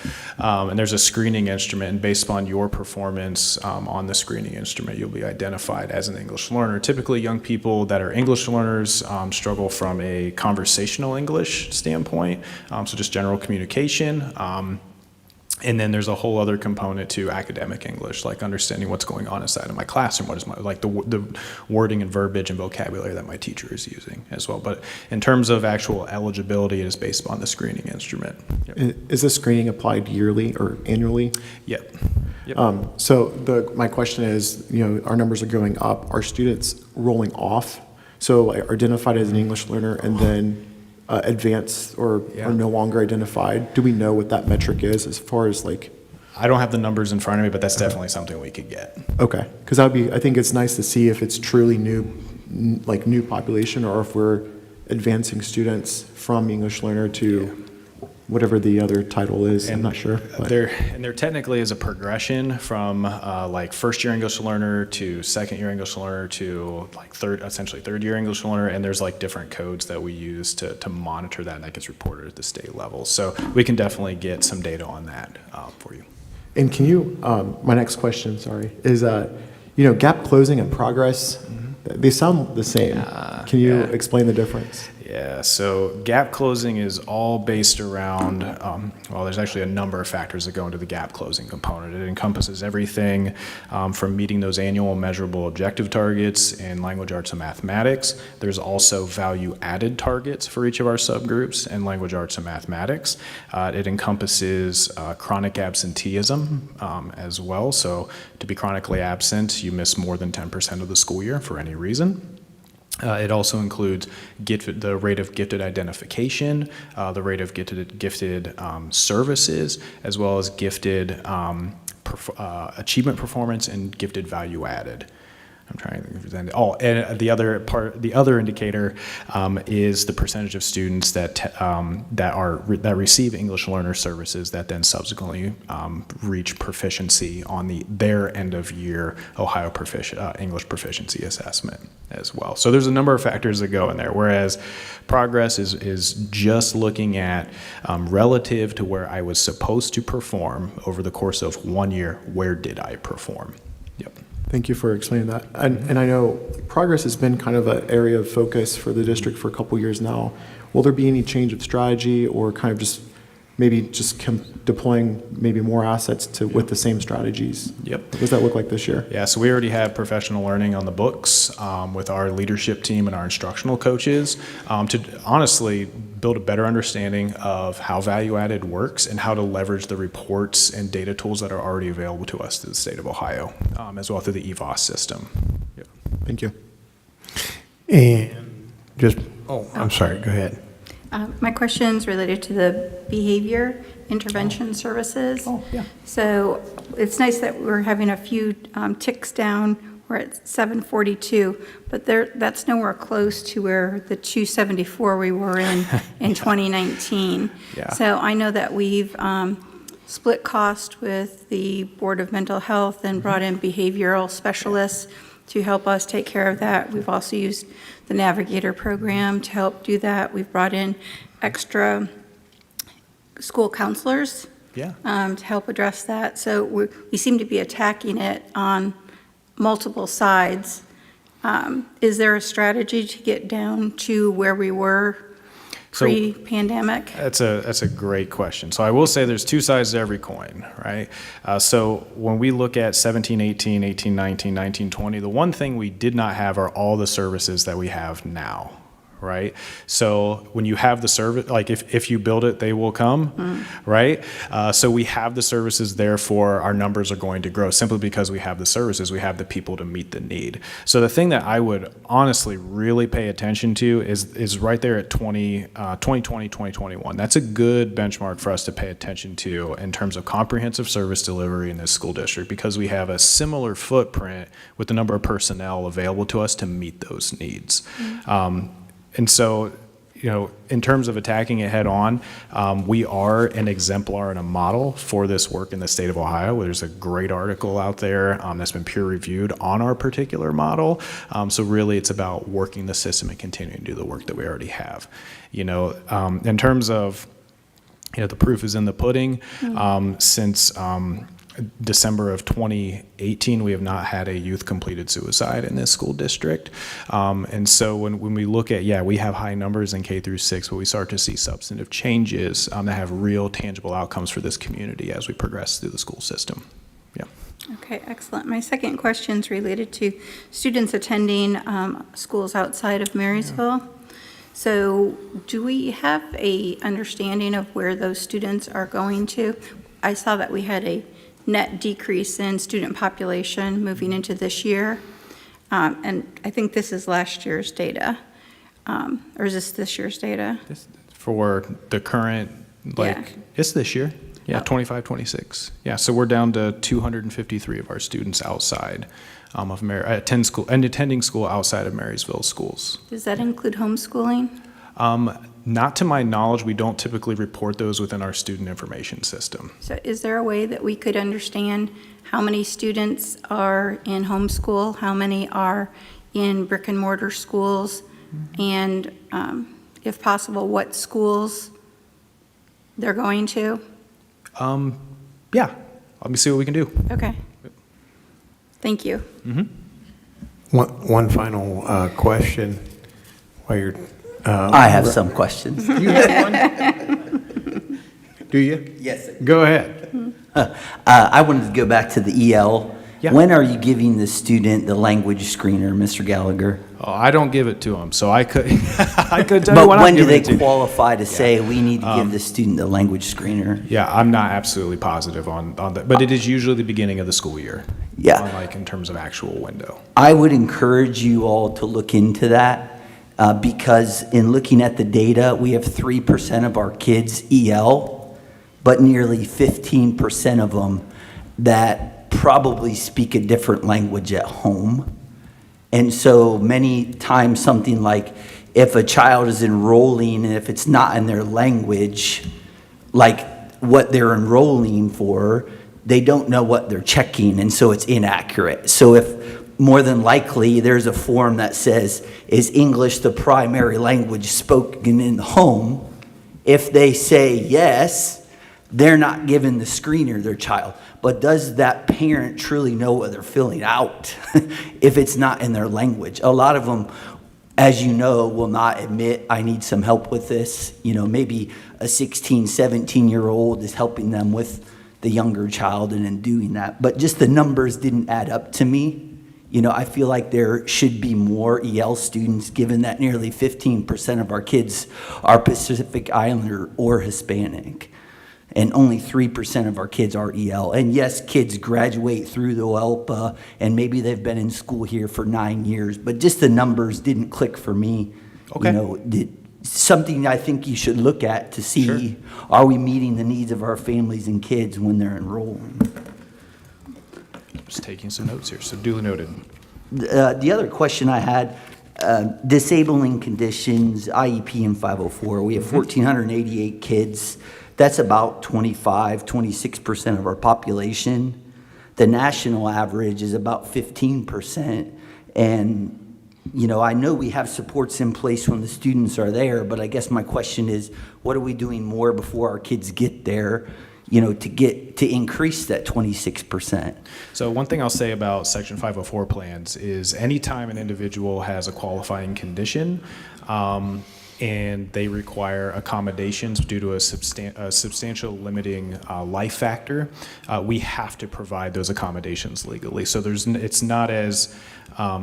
And there's a screening instrument, and based upon your performance on the screening instrument, you'll be identified as an English learner. Typically, young people that are English learners struggle from a conversational English standpoint, so just general communication. And then there's a whole other component to academic English, like understanding what's going on inside of my classroom, what is my, like the wording and verbiage and vocabulary that my teacher is using as well. But in terms of actual eligibility, it is based upon the screening instrument. Yep. Is this screening applied yearly or annually? Yep. So my question is, our numbers are going up. Are students rolling off? So identified as an English learner and then advanced or are no longer identified? Do we know what that metric is as far as like? I don't have the numbers in front of me, but that's definitely something we could get. Okay, because I think it's nice to see if it's truly new population, or if we're advancing students from English learner to whatever the other title is. I'm not sure. But. There technically is a progression from like first year English learner to second year English learner to like essentially third year English learner, and there's like different codes that we use to monitor that, and that gets reported at the state level. So we can definitely get some data on that for you. And can you, my next question, sorry, is, gap closing and progress, they sound the same. Can you explain the difference? Yeah, so gap closing is all based around, well, there's actually a number of factors that go into the gap closing component. It encompasses everything from meeting those annual measurable objective targets in language arts and mathematics. There's also value added targets for each of our subgroups in language arts and mathematics. It encompasses chronic absenteeism as well. So to be chronically absent, you miss more than 10% of the school year for any reason. It also includes the rate of gifted identification, the rate of gifted services, as well as gifted achievement performance and gifted value added. I'm trying to think if there's any. Oh, and the other indicator is the percentage of students that receive English learner services that then subsequently reach proficiency on their end of year Ohio English proficiency assessment as well. So there's a number of factors that go in there. Whereas progress is just looking at relative to where I was supposed to perform over the course of 1 year. Where did I perform? Yep. Thank you for explaining that. And I know progress has been kind of an area of focus for the district for a couple years now. Will there be any change of strategy, or kind of just maybe deploying maybe more assets with the same strategies? Yep. What does that look like this year? Yeah, so we already have professional learning on the books with our leadership team and our instructional coaches to honestly build a better understanding of how value added works and how to leverage the reports and data tools that are already available to us through the state of Ohio, as well through the EVOS system. Yep. Thank you. And I'm sorry, go ahead. My question's related to the behavior intervention services. Oh, yeah. So it's nice that we're having a few ticks down. We're at 742, but that's nowhere close to where the 274 we were in 2019. Yeah. So I know that we've split cost with the Board of Mental Health and brought in behavioral specialists to help us take care of that. We've also used the Navigator program to help do that. We've brought in extra school counselors to help address that. So we seem to be attacking it on multiple sides. Is there a strategy to get down to where we were pre-pandemic? That's a great question. So I will say there's two sides to every coin, right? So when we look at 17, 18, 18, 19, 19, 20, the one thing we did not have are all the services that we have now, right? So when you have the service, like if you build it, they will come, right? So we have the services, therefore our numbers are going to grow simply because we have the services, we have the people to meet the need. So the thing that I would honestly really pay attention to is right there at 2020, 2021. That's a good benchmark for us to pay attention to in terms of comprehensive service delivery in this school district, because we have a similar footprint with the number of personnel available to us to meet those needs. And so, in terms of attacking it head on, we are an exemplar and a model for this work in the state of Ohio. There's a great article out there that's been peer reviewed on our particular model. So really it's about working the system and continuing to do the work that we already have. In terms of, the proof is in the pudding. Since December of 2018, we have not had a youth completed suicide in this school district. And so when we look at, we have high numbers in K through 6, but we start to see substantive changes that have real tangible outcomes for this community as we progress through the school system. Yeah. Okay, excellent. My second question is related to students attending schools outside of Marysville. So do we have a understanding of where those students are going to? I saw that we had a net decrease in student population moving into this year. And I think this is last year's data. Or is this year's data? For the current, it's this year. Yeah, 25, 26. Yeah, so we're down to 253 of our students outside of attending school outside of Marysville schools. Does that include homeschooling? Not to my knowledge. We don't typically report those within our student information system. So is there a way that we could understand how many students are in homeschool, how many are in brick and mortar schools, and if possible, what schools they're going to? Yeah, let me see what we can do. Okay. Thank you. One final question while you're. I have some questions. You have one? Do you? Yes. Go ahead. I wanted to go back to the EL. Yeah. When are you giving the student the language screener, Mr. Gallagher? Oh, I don't give it to them, so I could I could tell But you when when I'm do they giving it to. qualify to say we need to give the student the language screener? Yeah, I'm not absolutely positive on that, but it is usually the beginning of the school year. Yeah. Unlike in terms of actual window. I would encourage you all to look into that because in looking at the data, we have 3% of our kids EL, but nearly 15% of them that probably speak a different language at home. And so many times something like if a child is enrolling and if it's not in their language, like what they're enrolling for, they don't know what they're checking, and so it's inaccurate. So if more than likely there's a form that says, is English the primary language spoken in the home? If they say yes, they're not giving the screener their child. But does that parent truly know what they're filling out if it's not in their language? A lot of them, as you know, will not admit, I need some help with this. Maybe a 16, 17-year-old is helping them with the younger child and in doing that. But just the numbers didn't add up to me. I feel like there should be more EL students given that nearly 15% of our kids are Pacific Islander or Hispanic. And only 3% of our kids are EL. And yes, kids graduate through the OELPA, and maybe they've been in school here for 9 years, but just the numbers didn't click for me. Okay. Something I think you should look at to see, are we meeting the needs of our families and kids when they're enrolling? Just taking some notes here, so duly noted. The other question I had, disabling conditions, IEP and 504, we have 1,488 kids. That's about 26% of our population. The national average is about 15%. And, I know we have supports in place when the students are there, but I guess my question is, what are we doing more before our kids get there, to increase that 26%? So one thing I'll say about Section 504 plans is anytime an individual has a qualifying condition, and they require accommodations due to a substantial limiting life factor, we have to provide those accommodations legally. So it's not as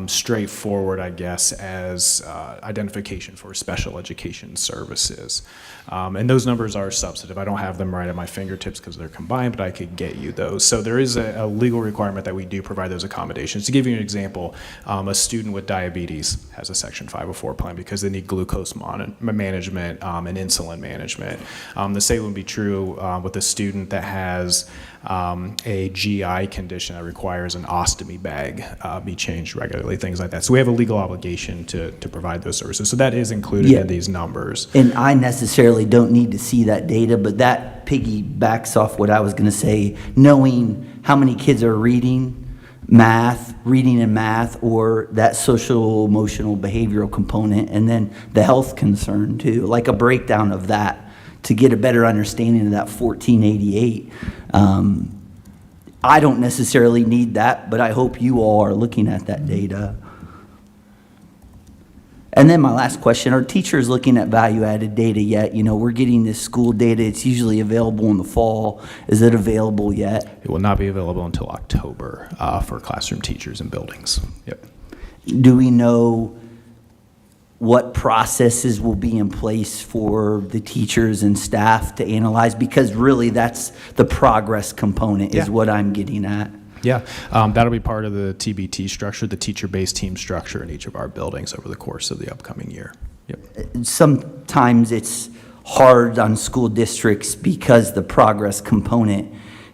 straightforward, I guess, as identification for special education services. And those numbers are substantive. I don't have them right at my fingertips because they're combined, but I could get you those. So there is a legal requirement that we do provide those accommodations. To give you an example, a student with diabetes has a Section 504 plan because they need glucose management and insulin management. The same would be true with a student that has a GI condition that requires an ostomy bag be changed regularly, things like that. So we have a legal obligation to provide those services. So that is included Yeah. in these numbers. And I necessarily don't need to see that data, but that piggybacks off what I was going to say, knowing how many kids are reading and math, or that social, emotional, behavioral component, and then the health concern too, like a breakdown of that to get a better understanding of that 1488. I don't necessarily need that, but I hope you all are looking at that data. And then my last question, are teachers looking at value-added data yet? You know, we're getting this school data. It's usually available in the fall. Is it available yet? It will not be available until October for classroom teachers and buildings. Yep. Do we know what processes will be in place for the teachers and staff to analyze? Because really, that's the progress component is Yeah. what I'm getting at. Yeah, that'll be part of the TBT structure, the teacher-based team structure in each of our buildings over the course of the upcoming year. Yep. Sometimes it's hard on school districts because the progress component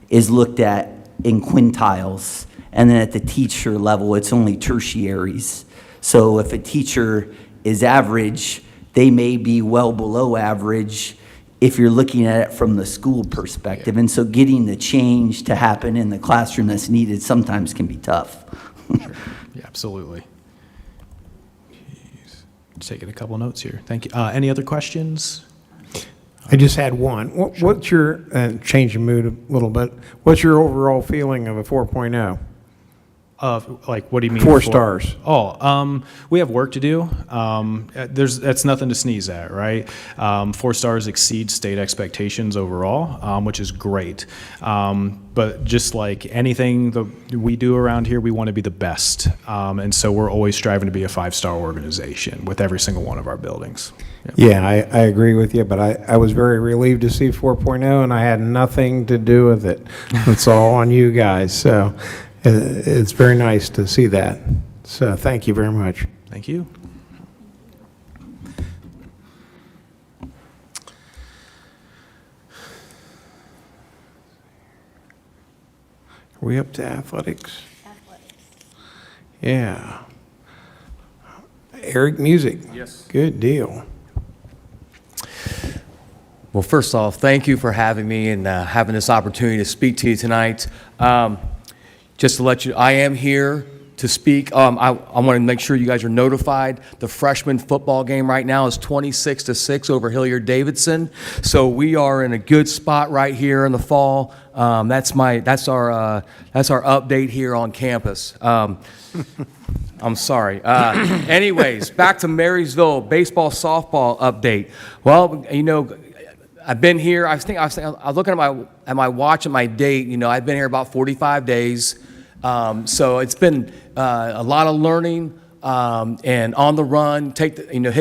is looked at in quintiles, and then at the teacher level, it's only tertiaries. So if a teacher is average, they may be well below average if you're looking at it from the school perspective. And so getting the change to happen in the classroom that's needed sometimes can be tough. Sure. Yeah, absolutely. Jeez. Just taking a couple notes here. Thank you. Any other questions? I just had one. What's your, change the mood a little bit, what's your overall feeling of a 4.0? Like, what do you mean? 4 stars. We have work to do. That's nothing to sneeze at, right? 4 stars exceed state expectations overall, which is great. But just like anything that we do around here, we want to be the best. And so we're always striving to be a 5-star organization with every single one of our buildings. Yeah, I agree with you, but I was very relieved to see 4.0, and I had nothing to do with it. It's all on you guys, so it's very nice to see that. So thank you very much. Thank you. Are we up to athletics? Yeah. Eric, music. Yes. Good deal. Well, first off, thank you for having me and having this opportunity to speak to you tonight. Just to let you, I am here to speak. I want to make sure you guys are notified. The freshman football game right now is 26-6 over Hilliard-Davidson. So we are in a good spot right here in the fall. That's our update here on campus. I'm sorry. Anyways, back to Marysville baseball softball update. Well, you know, I've been here. I was looking at my watch and my date. You know, I've been here about 45 days. So it's been a lot of learning and on the run. Hit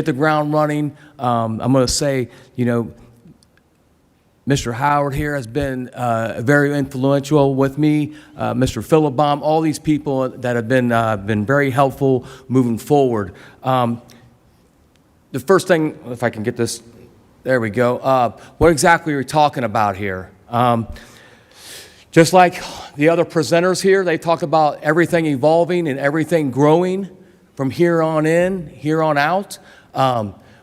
the ground running. I'm going to say, you know, Mr. Howard here has been very influential with me. Mr. Philibom, all these people that have been very helpful moving forward. The first thing, if I can get this. There we go. What exactly are we talking about here? Just like the other presenters here, they talk about everything evolving and everything growing from here on out.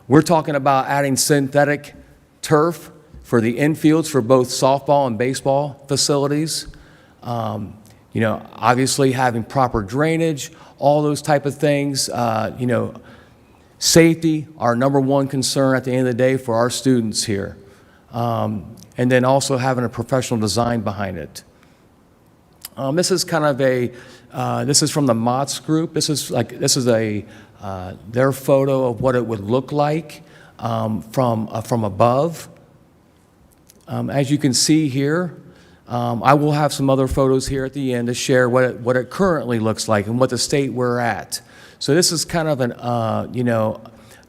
We're talking about adding synthetic turf for the infields for both softball and baseball facilities. You know, obviously having proper drainage, all those type of things, you know, safety, our number one concern at the end of the day for our students here. And then also having a professional design behind it. This is kind of this is from the MOTS group. This is their photo of what it would look like from above. As you can see here, I will have some other photos here at the end to share what it currently looks like and what the state we're at. So this is kind of an, you know,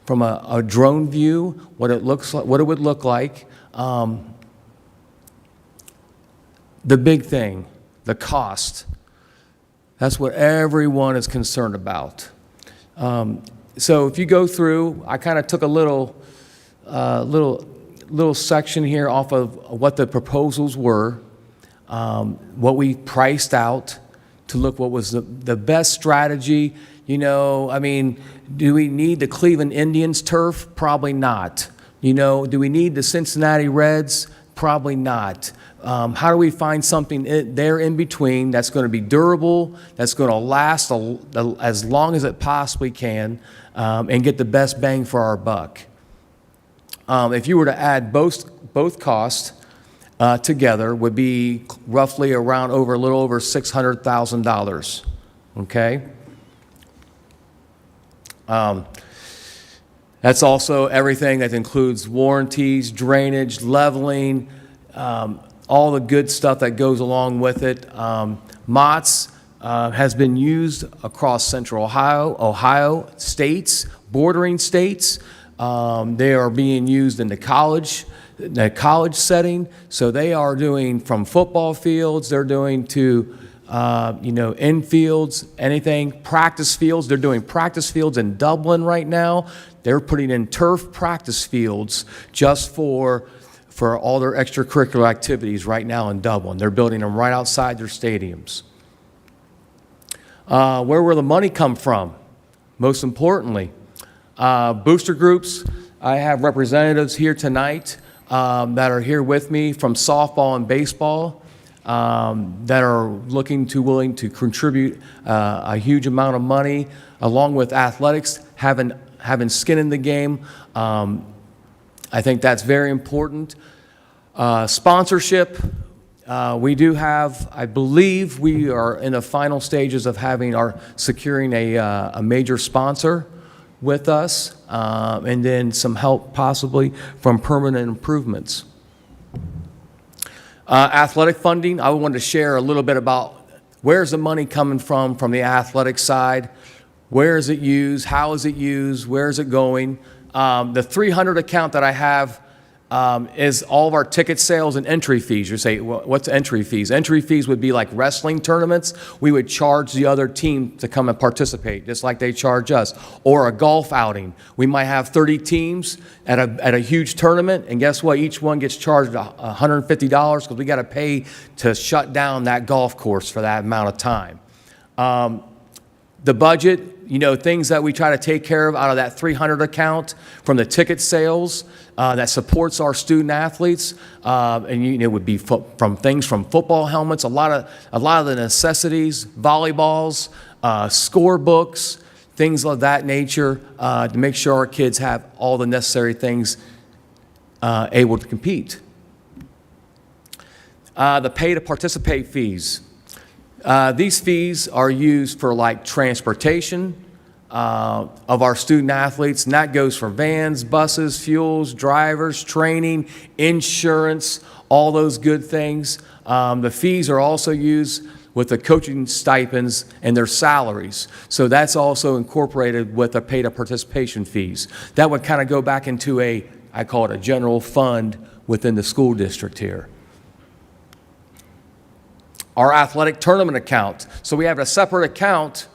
from a drone view, what it would look like. The big thing, the cost. That's what everyone is concerned about. So if you go through, I kind of took a little section here off of what the proposals were, what we priced out to look what was the best strategy. You know, I mean, do we need the Cleveland Indians turf? Probably not. You know, do we need the Cincinnati Reds? Probably not. How do we find something there in between that's going to be durable, that's going to last as long as it possibly can, and get the best bang for our buck? If you were to add both costs together, would be roughly around a little over $600,000. Okay. That's also everything that includes warranties, drainage, leveling, all the good stuff that goes along with it. MOTS has been used across central Ohio states, bordering states. They are being used in the college setting. So they are doing from football fields, they're doing to infields, anything, practice fields. They're doing practice fields in Dublin right now. They're putting in turf practice fields just for all their extracurricular activities right now in Dublin. They're building them right outside their stadiums. Where will the money come from? Most importantly, booster groups. I have representatives here tonight that are here with me from softball and baseball that are willing to contribute a huge amount of money, along with athletics, having skin in the game. I think that's very important. Sponsorship, we do have, I believe we are in the final stages of securing a major sponsor with us, and then some help possibly from permanent improvements. Athletic funding, I wanted to share a little bit about where's the money coming from the athletic side, where is it used, how is it used, where is it going. The 300 account that I have is all of our ticket sales and entry fees. You say, well, what's entry fees? Entry fees would be like wrestling tournaments. We would charge the other team to come and participate, just like they charge us. Or a golf outing. We might have 30 teams at a huge tournament, and guess what? Each one gets charged $150 because we got to pay to shut down that golf course for that amount of time. The budget, things that we try to take care of out of that 300 account from the ticket sales that supports our student athletes, and it would be from things from football helmets, a lot of the necessities, volleyballs, score books, things of that nature, to make sure our kids have all the necessary things able to compete. The pay to participate fees. These fees are used for like transportation of our student athletes, and that goes for vans, buses, fuels, drivers, training, insurance, all those good things. The fees are also used with the coaching stipends and their salaries. So that's also incorporated with the pay to participation fees. That would kind of go back into I call it a general fund within the school district here. Our athletic tournament account. So we have a separate account.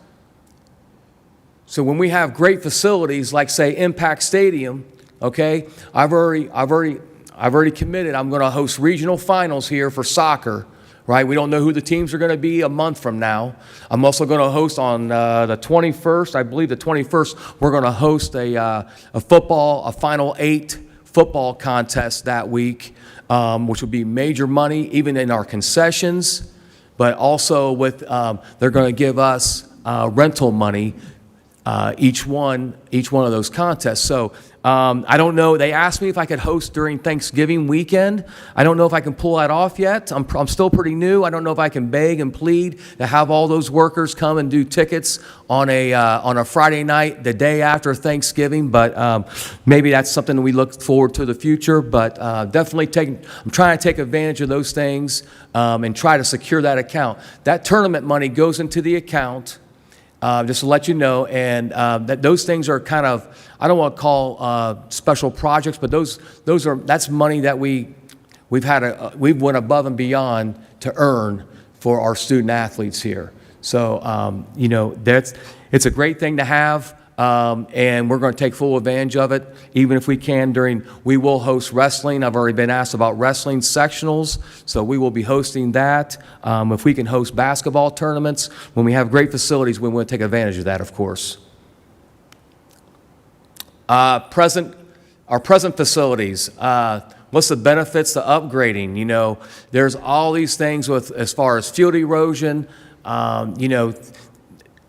So when we have great facilities like, say, Impact Stadium, okay, I've already committed. I'm going to host regional finals here for soccer, right? We don't know who the teams are going to be a month from now. I'm also going to host on the 21st. I believe the 21st we're going to host a Final 8 football contest that week, which will be major money, even in our concessions. But also they're going to give us rental money each one of those contests. So I don't know. They asked me if I could host during Thanksgiving weekend. I don't know if I can pull that off yet. I'm still pretty new. I don't know if I can beg and plead to have all those workers come and do tickets on a Friday night, the day after Thanksgiving. But maybe that's something we look forward to the future. But definitely I'm trying to take advantage of those things and try to secure that account. That tournament money goes into the account. Just to let you know, and that those things are kind of, I don't want to call special projects, but that's money that we've went above and beyond to earn for our student athletes here. So it's a great thing to have. and we're going to take full advantage of it, even if we can we will host wrestling. I've already been asked about wrestling sectionals, so we will be hosting that. If we can host basketball tournaments, when we have great facilities, we want to take advantage of that, of course. Our present facilities, what's the benefits to upgrading? You know, there's all these things with as far as field erosion. You know,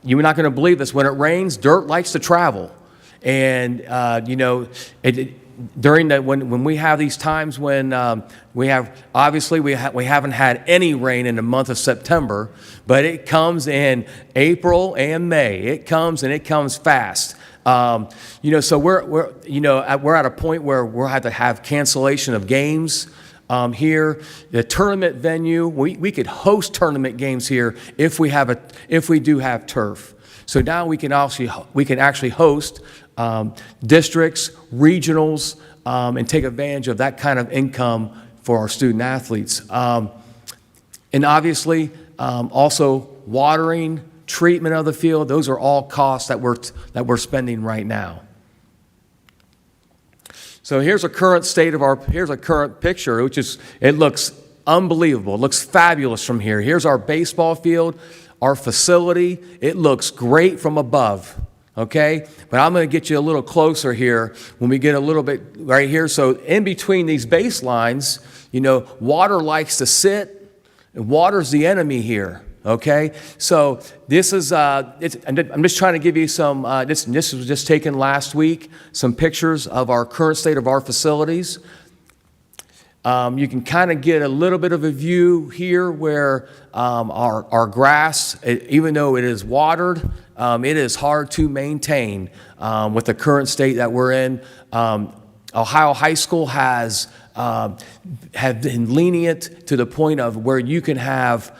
you're not going to believe this. When it rains, dirt likes to travel, and you know, when we have these times when we haven't had any rain in the month of September, but it comes in April and May. It comes and it comes fast. You know, so we're at a point where we'll have to have cancellation of games here. The tournament venue, we could host tournament games here if we do have turf. So now we can actually host districts, regionals, and take advantage of that kind of income for our student athletes. And obviously, also watering, treatment of the field, those are all costs that we're spending right now. So here's a current picture, it looks unbelievable. It looks fabulous from here. Here's our baseball field, our facility. It looks great from above, okay? But I'm going to get you a little closer here when we get a little bit right here. So in between these baselines, you know, water likes to sit, and water's the enemy here. Okay, so this is, I'm just trying to give you some, this was just taken last week, some pictures of our current state of our facilities. You can kind of get a little bit of a view here where our grass, even though it is watered, it is hard to maintain with the current state that we're in. Ohio High School have been lenient to the point of where you can have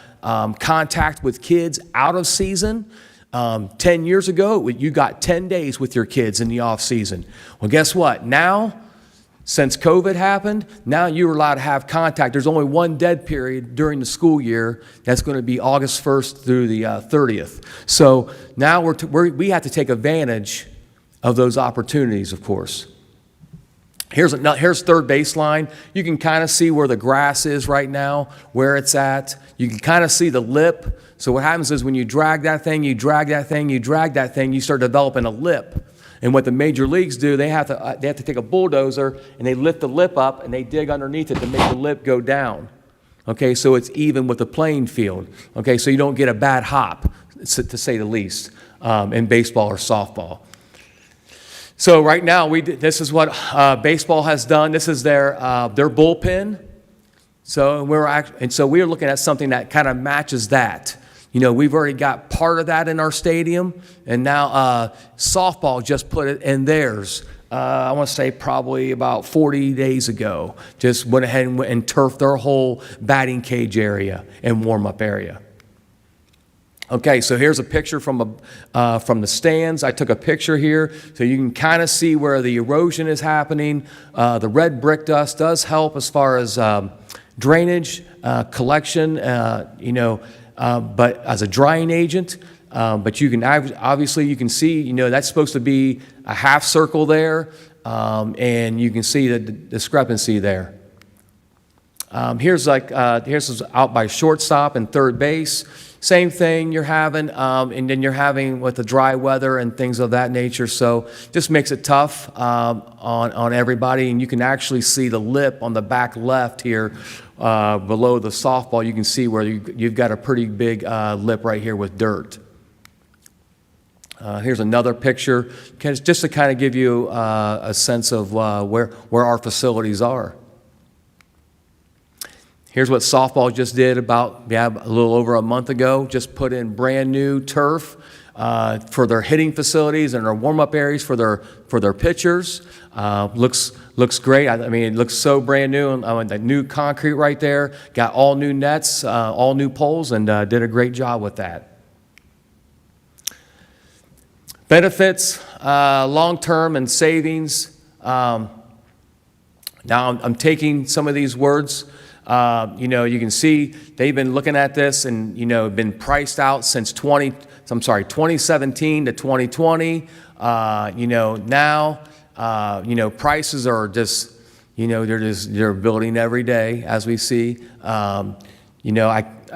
contact with kids out of season. 10 years ago, you got 10 days with your kids in the off season. Well, guess what? Now, since COVID happened, now you're allowed to have contact. There's only one dead period during the school year. That's going to be August 1st through the 30th. So now we have to take advantage of those opportunities, of course. Here's third baseline. You can kind of see where the grass is right now, where it's at. You can kind of see the lip. So what happens is when you drag that thing, you start developing a lip. And what the major leagues do, they have to take a bulldozer and they lift the lip up and they dig underneath it to make the lip go down. Okay, so it's even with the playing field. Okay, so you don't get a bad hop, to say the least, in baseball or softball. So right now, this is what baseball has done. This is their bullpen. So we're looking at something that kind of matches that. You know, we've already got part of that in our stadium, and now softball just put it in theirs. I want to say probably about 40 days ago. Just went ahead and turfed their whole batting cage area and warm-up area. Okay, so here's a picture from the stands. I took a picture here so you can kind of see where the erosion is happening. The red brick dust does help as far as drainage, collection, but as a drying agent. But you can obviously you can see, you know, that's supposed to be a half circle there, and you can see the discrepancy there. Here's out by shortstop and third base. Same thing you're having, and then you're having with the dry weather and things of that nature. So just makes it tough on everybody. And you can actually see the lip on the back left here below the softball. You can see where you've got a pretty big lip right here with dirt. Here's another picture, just to kind of give you a sense of where our facilities are. Here's what softball just did about a little over a month ago. Just put in brand new turf for their hitting facilities and their warm-up areas for their pitchers. Looks great. I mean, it looks so brand new. The new concrete right there. Got all new nets, all new poles, and did a great job with that. Benefits, long-term and savings. Now I'm taking some of these words. You can see they've been looking at this and, been priced out since 2017 to 2020. Now, prices are just, they're building every day, as we see. I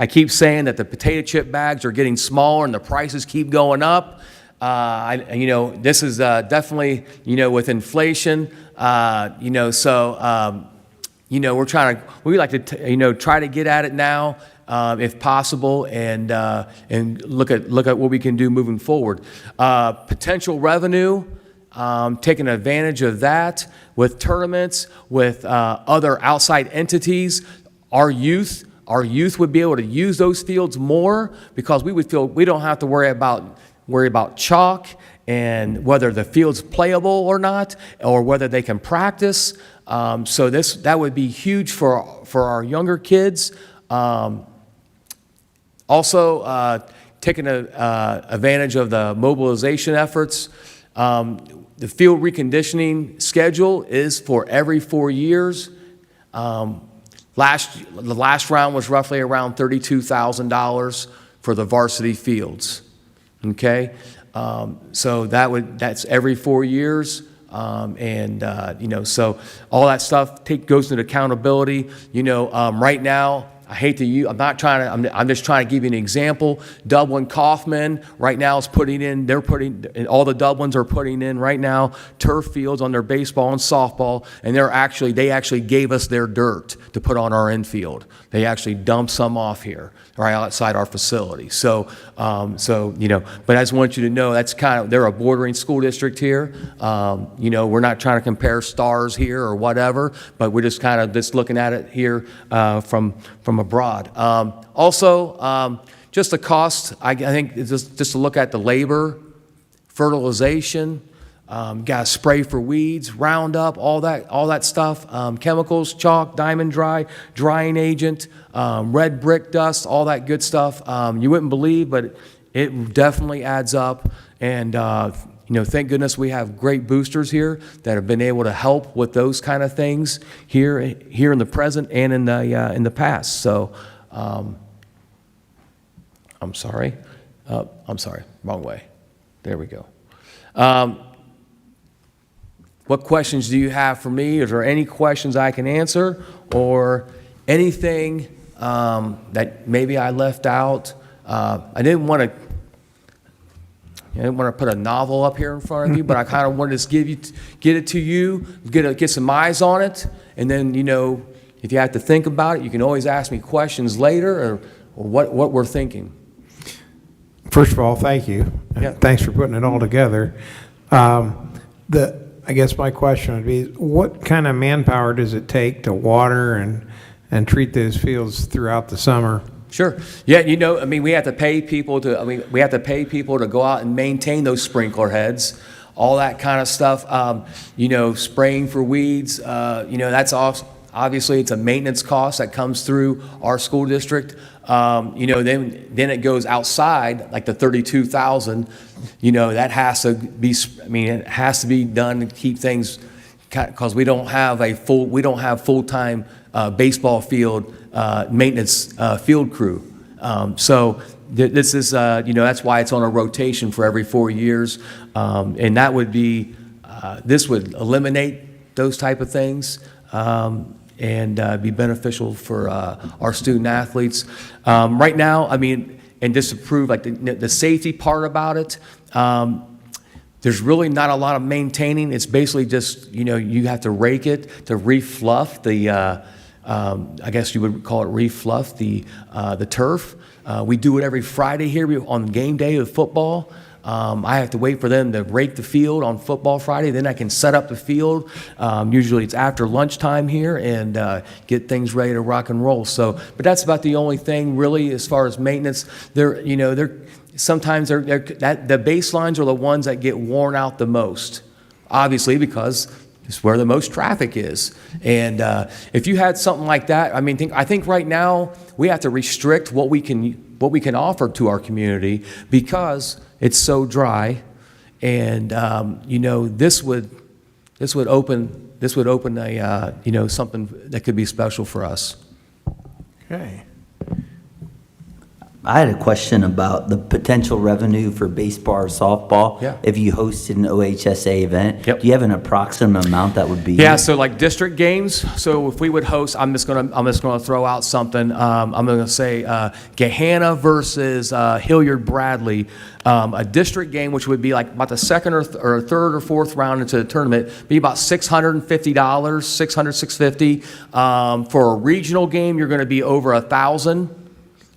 keep saying that the potato chip bags are getting smaller and the prices keep going up. This is definitely, with inflation, we like to, try to get at it now, if possible, and look at what we can do moving forward. Potential revenue, taking advantage of that with tournaments, with other outside entities. Our youth would be able to use those fields more because we would feel we don't have to worry about chalk and whether the field's playable or not, or whether they can practice. So that would be huge for our younger kids. Also, taking advantage of the mobilization efforts. The field reconditioning schedule is for every 4 years. The last round was roughly around $32,000 for the varsity fields. Okay, so that's every 4 years. So all that stuff goes into accountability. Right now, I hate to use, I'm just trying to give you an example. Dublin Kaufman right now is all the Dublins are putting in right now turf fields on their baseball and softball, and they actually gave us their dirt to put on our infield. They actually dumped some off here, right outside our facility. So, but I just want you to know they're a bordering school district here. We're not trying to compare stars here or whatever, but we're just looking at it here from abroad. Also, just the cost, I think just to look at the labor, fertilization, got to spray for weeds, Roundup, all that stuff, chemicals, chalk, diamond drying agent, red brick dust, all that good stuff. You wouldn't believe, but it definitely adds up. And thank goodness we have great boosters here that have been able to help with those kind of things here in the present and in the past. So, I'm sorry, wrong way. There we go. What questions do you have for me? Is there any questions I can answer, or anything that maybe I left out? I didn't want to put a novel up here in front of you, but I kind of wanted to get it to you, get some eyes on it, and then if you have to think about it, you can always ask me questions later, or what we're thinking. First of all, thank you. Yeah. Thanks for putting it all together. I guess my question would be, what kind of manpower does it take to water and treat those fields throughout the summer? Sure. Yeah, we have to pay people to go out and maintain those sprinkler heads, all that kind of stuff. Spraying for weeds, that's obviously it's a maintenance cost that comes through our school district. Then it goes outside, like the 32,000. That has to be. It has to be done to keep things, because we don't have full-time baseball field maintenance field crew. So this is that's why it's on a rotation for every 4 years, and that would be this would eliminate those type of things. And be beneficial for our student athletes. Right now, and just to prove like the safety part about it, there's really not a lot of maintaining. It's basically just, you have to rake it to refluff I guess you would call it refluff the turf. We do it every Friday here on game day of football. I have to wait for them to rake the field on football Friday. Then I can set up the field. Usually it's after lunchtime here, and get things ready to rock and roll. So, but that's about the only thing really as far as maintenance. Sometimes the baselines are the ones that get worn out the most, obviously, because it's where the most traffic is. And if you had something like that, I think right now we have to restrict what we can offer to our community because it's so dry, and this would open a something that could be special for us. Okay. I had a question about the potential revenue for baseball or softball. Yeah. If you hosted an OHSA event. Yep. Do you have an approximate amount that would be? Yeah, so like district games, so if we would host, I'm just gonna throw out something. I'm gonna say Gahanna versus Hilliard Bradley. A district game, which would be like about the second or third or fourth round into the tournament, be about $650, $650. For a regional game, you're gonna be over $1,000.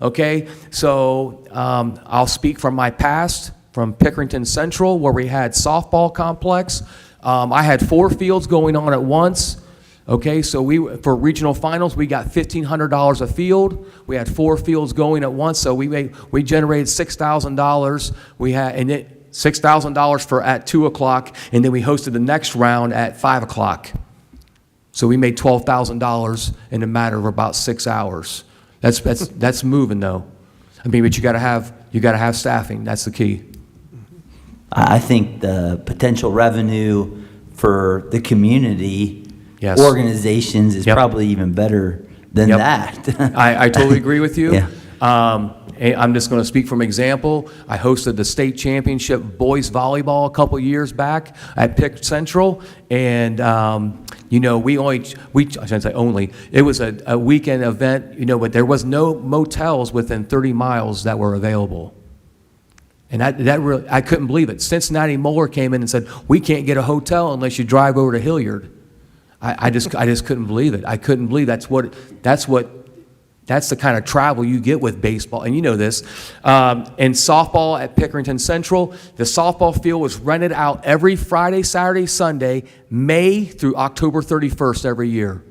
Okay, so I'll speak from my past, from Pickerington Central, where we had softball complex. I had 4 fields going on at once. Okay, so for regional finals, we got $1,500 a field. We had 4 fields going at once, so we generated $6,000. We had $6,000 for at 2 o'clock, and then we hosted the next round at 5 o'clock. So we made $12,000 in a matter of about 6 hours. That's moving though. I mean, but you got to have staffing. That's the key. I think the potential revenue for the community Yes. organizations is Yep. probably even better than Yep. that. I totally agree with you. Yeah. And I'm just going to speak from example. I hosted the state championship boys volleyball a couple years back at Pick Central, and I shouldn't say only. It was a weekend event, but there was no motels within 30 miles that were available. And that really, I couldn't believe it. Cincinnati Moeller came in and said, "We can't get a hotel unless you drive over to Hilliard." I just couldn't believe it. I couldn't believe that's the kind of travel you get with baseball, and you know this. In softball at Pickerington Central, the softball field was rented out every Friday, Saturday, Sunday, May through October 31st every year.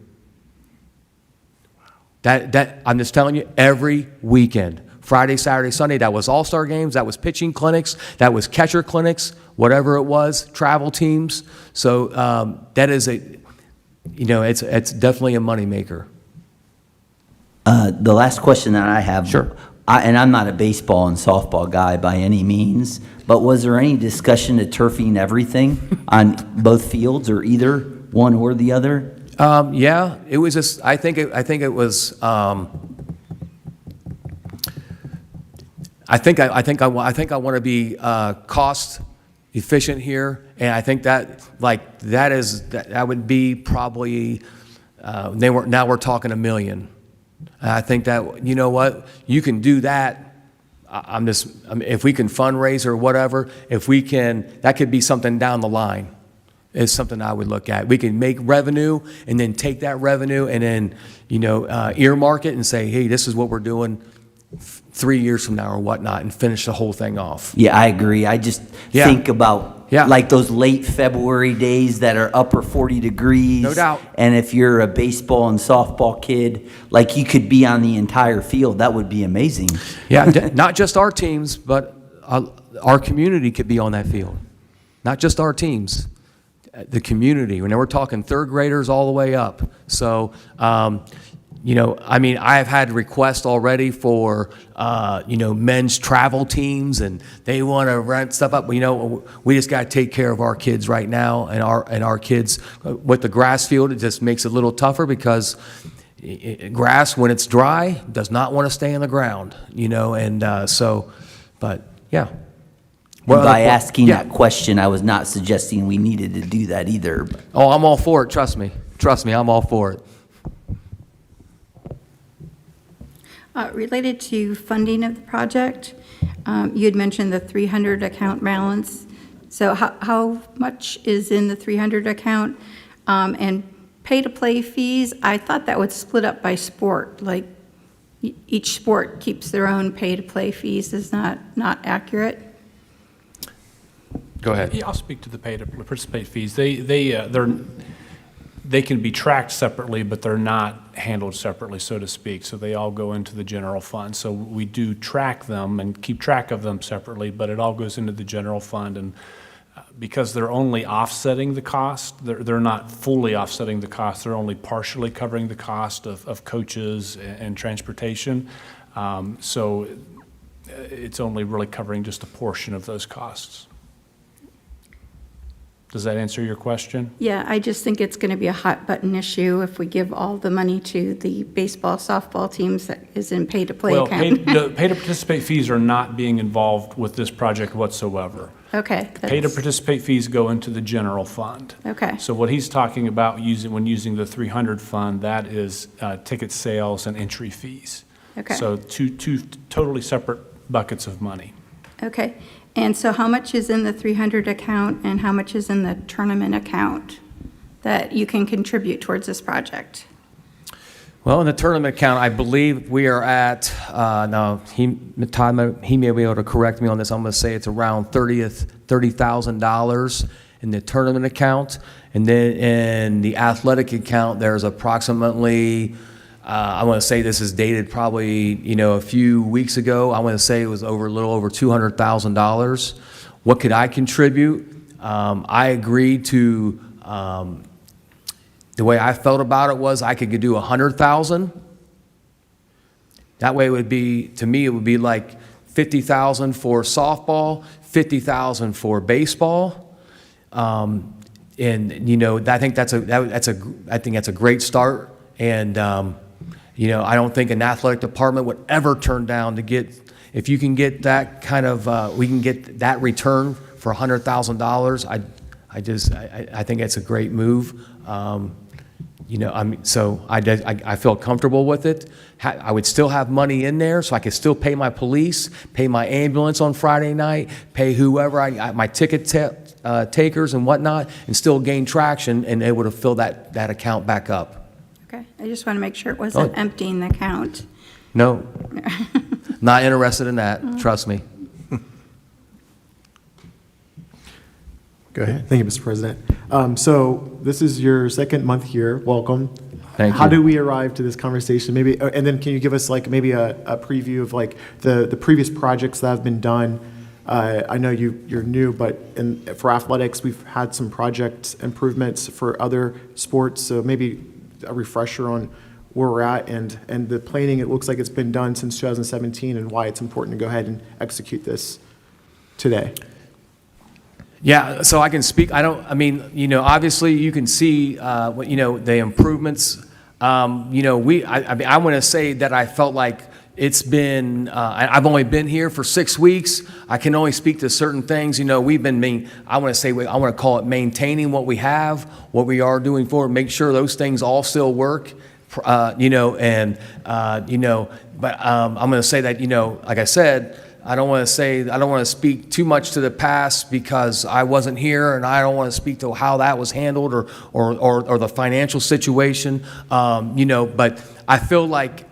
That I'm just telling you, every weekend. Friday, Saturday, Sunday, that was all-star games, that was pitching clinics, that was catcher clinics, whatever it was, travel teams. So that is it's definitely a moneymaker. The last question that I have. Sure. And I'm not a baseball and softball guy by any means, but was there any discussion of turfing everything on both fields or either one or the other? Yeah, it was just, I think it was, I think I want to be cost efficient here, and I think that would be probably now we're talking $1 million. And I think that, you know what, you can do that. If we can fundraise or whatever, that could be something down the line. Is something I would look at. We can make revenue and then take that revenue and then, earmark it and say, hey, this is what we're doing 3 years from now or whatnot, and finish the whole thing off. Yeah, I agree. I just think about like those late February days that are upper 40 degrees. No doubt. And if you're a baseball and softball kid, like you could be on the entire field. That would be amazing. Yeah, not just our teams, but our community could be on that field. Not just our teams. The community. We're talking third graders all the way up. So, I have had requests already for, men's travel teams, and they want to rent stuff up. We just got to take care of our kids right now, and our kids with the grass field. It just makes it a little tougher because grass, when it's dry, does not want to stay in the ground. But yeah. And by asking that question, I was not suggesting we needed to do that either. Oh, I'm all for it. Trust me. I'm all for it. Related to funding of the project, you had mentioned the 300 account balance. So how much is in the 300 account? And pay-to-play fees, I thought that would split up by sport. Like each sport keeps their own pay-to-play fees. Is not accurate? Go ahead. Yeah, I'll speak to the pay to participate fees. They can be tracked separately, but they're not handled separately, so to speak. So they all go into the general fund. So we do track them and keep track of them separately, but it all goes into the general fund. And because they're only offsetting the cost, they're not fully offsetting the cost. They're only partially covering the cost of coaches and transportation. So it's only really covering just a portion of those costs. Does that answer your question? Yeah, I just think it's going to be a hot button issue if we give all the money to the baseball, softball teams that is in pay-to-play Well, account. the pay-to-participate fees are not being involved with this project whatsoever. Okay. that's- Pay-to-participate fees go into the general fund. Okay. So what he's talking about when using the 300 fund, that is ticket sales and entry fees. Okay. So two totally separate buckets of money. Okay. And so how much is in the 300 account and how much is in the tournament account that you can contribute towards this project? Well, in the tournament account, I believe we are at, now, Todd, he may be able to correct me on this, I'm going to say it's around $30,000 in the tournament account. And then in the athletic account, there's approximately, I want to say this is dated probably, a few weeks ago. I want to say it was a little over $200,000. What could I contribute? I agreed to, the way I felt about it was I could do 100,000. That way it would be, to me, it would be like 50,000 for softball, 50,000 for baseball. And I think that's a great start. And I don't think an athletic department would ever turn down to get, if you can get that kind of, we can get that return for $100,000. I think it's a great move. So I feel comfortable with it. I would still have money in there, so I could still pay my police, pay my ambulance on Friday night, pay whoever, my ticket takers and whatnot, and still gain traction and able to fill that account back up. Okay. I just want to make sure it wasn't emptying the account. No, not interested in that, trust me. Go ahead. Thank you, Mr. President. So this is your second month here. Welcome. Thank you. How did we arrive to this conversation? Maybe, and then can you give us maybe a preview of the previous projects that have been done? I know you're new, but for athletics, we've had some project improvements for other sports. So maybe a refresher on where we're at and the planning. It looks like it's been done since 2017 and why it's important to go ahead and execute this today. Yeah, so I can speak, obviously you can see, the improvements. I want to say that I felt like it's been, I've only been here for 6 weeks. I can only speak to certain things. We've been, I want to call it maintaining what we have, what we are doing forward, make sure those things all still work, but I'm going to say that, like I said, I don't want to speak too much to the past because I wasn't here, and I don't want to speak to how that was handled or the financial situation, but I feel like,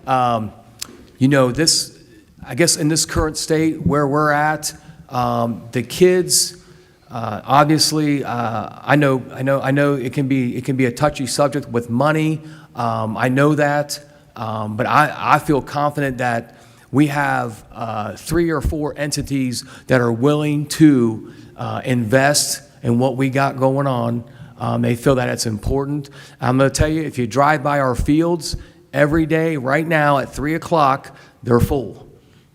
this, I guess in this current state where we're at, the kids, obviously, I know it can be a touchy subject with money. I know that, but I feel confident that we have 3 or 4 entities that are willing to invest in what we got going on. They feel that it's important. I'm going to tell you, if you drive by our fields every day, right now at 3 o'clock, they're full,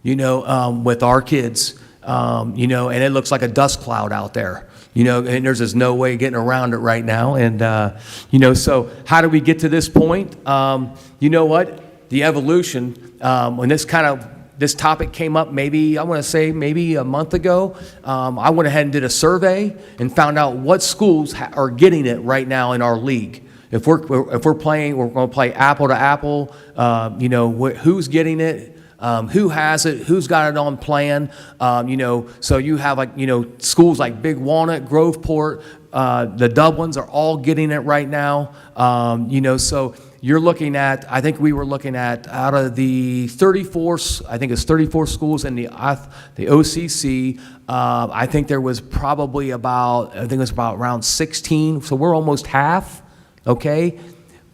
with our kids, and it looks like a dust cloud out there. And there's just no way getting around it right now. And, so how do we get to this point? You know what? The evolution, when this topic came up maybe a month ago, I went ahead and did a survey and found out what schools are getting it right now in our league. If we're playing, we're going to play apple to apple, who's getting it, who has it, who's got it on plan, so you have schools like Big Walnut, Groveport, the Dublins are all getting it right now, so you're looking at, I think we were looking at out of the 34 schools in the OCC, I think there was probably about around 16, so we're almost half, okay?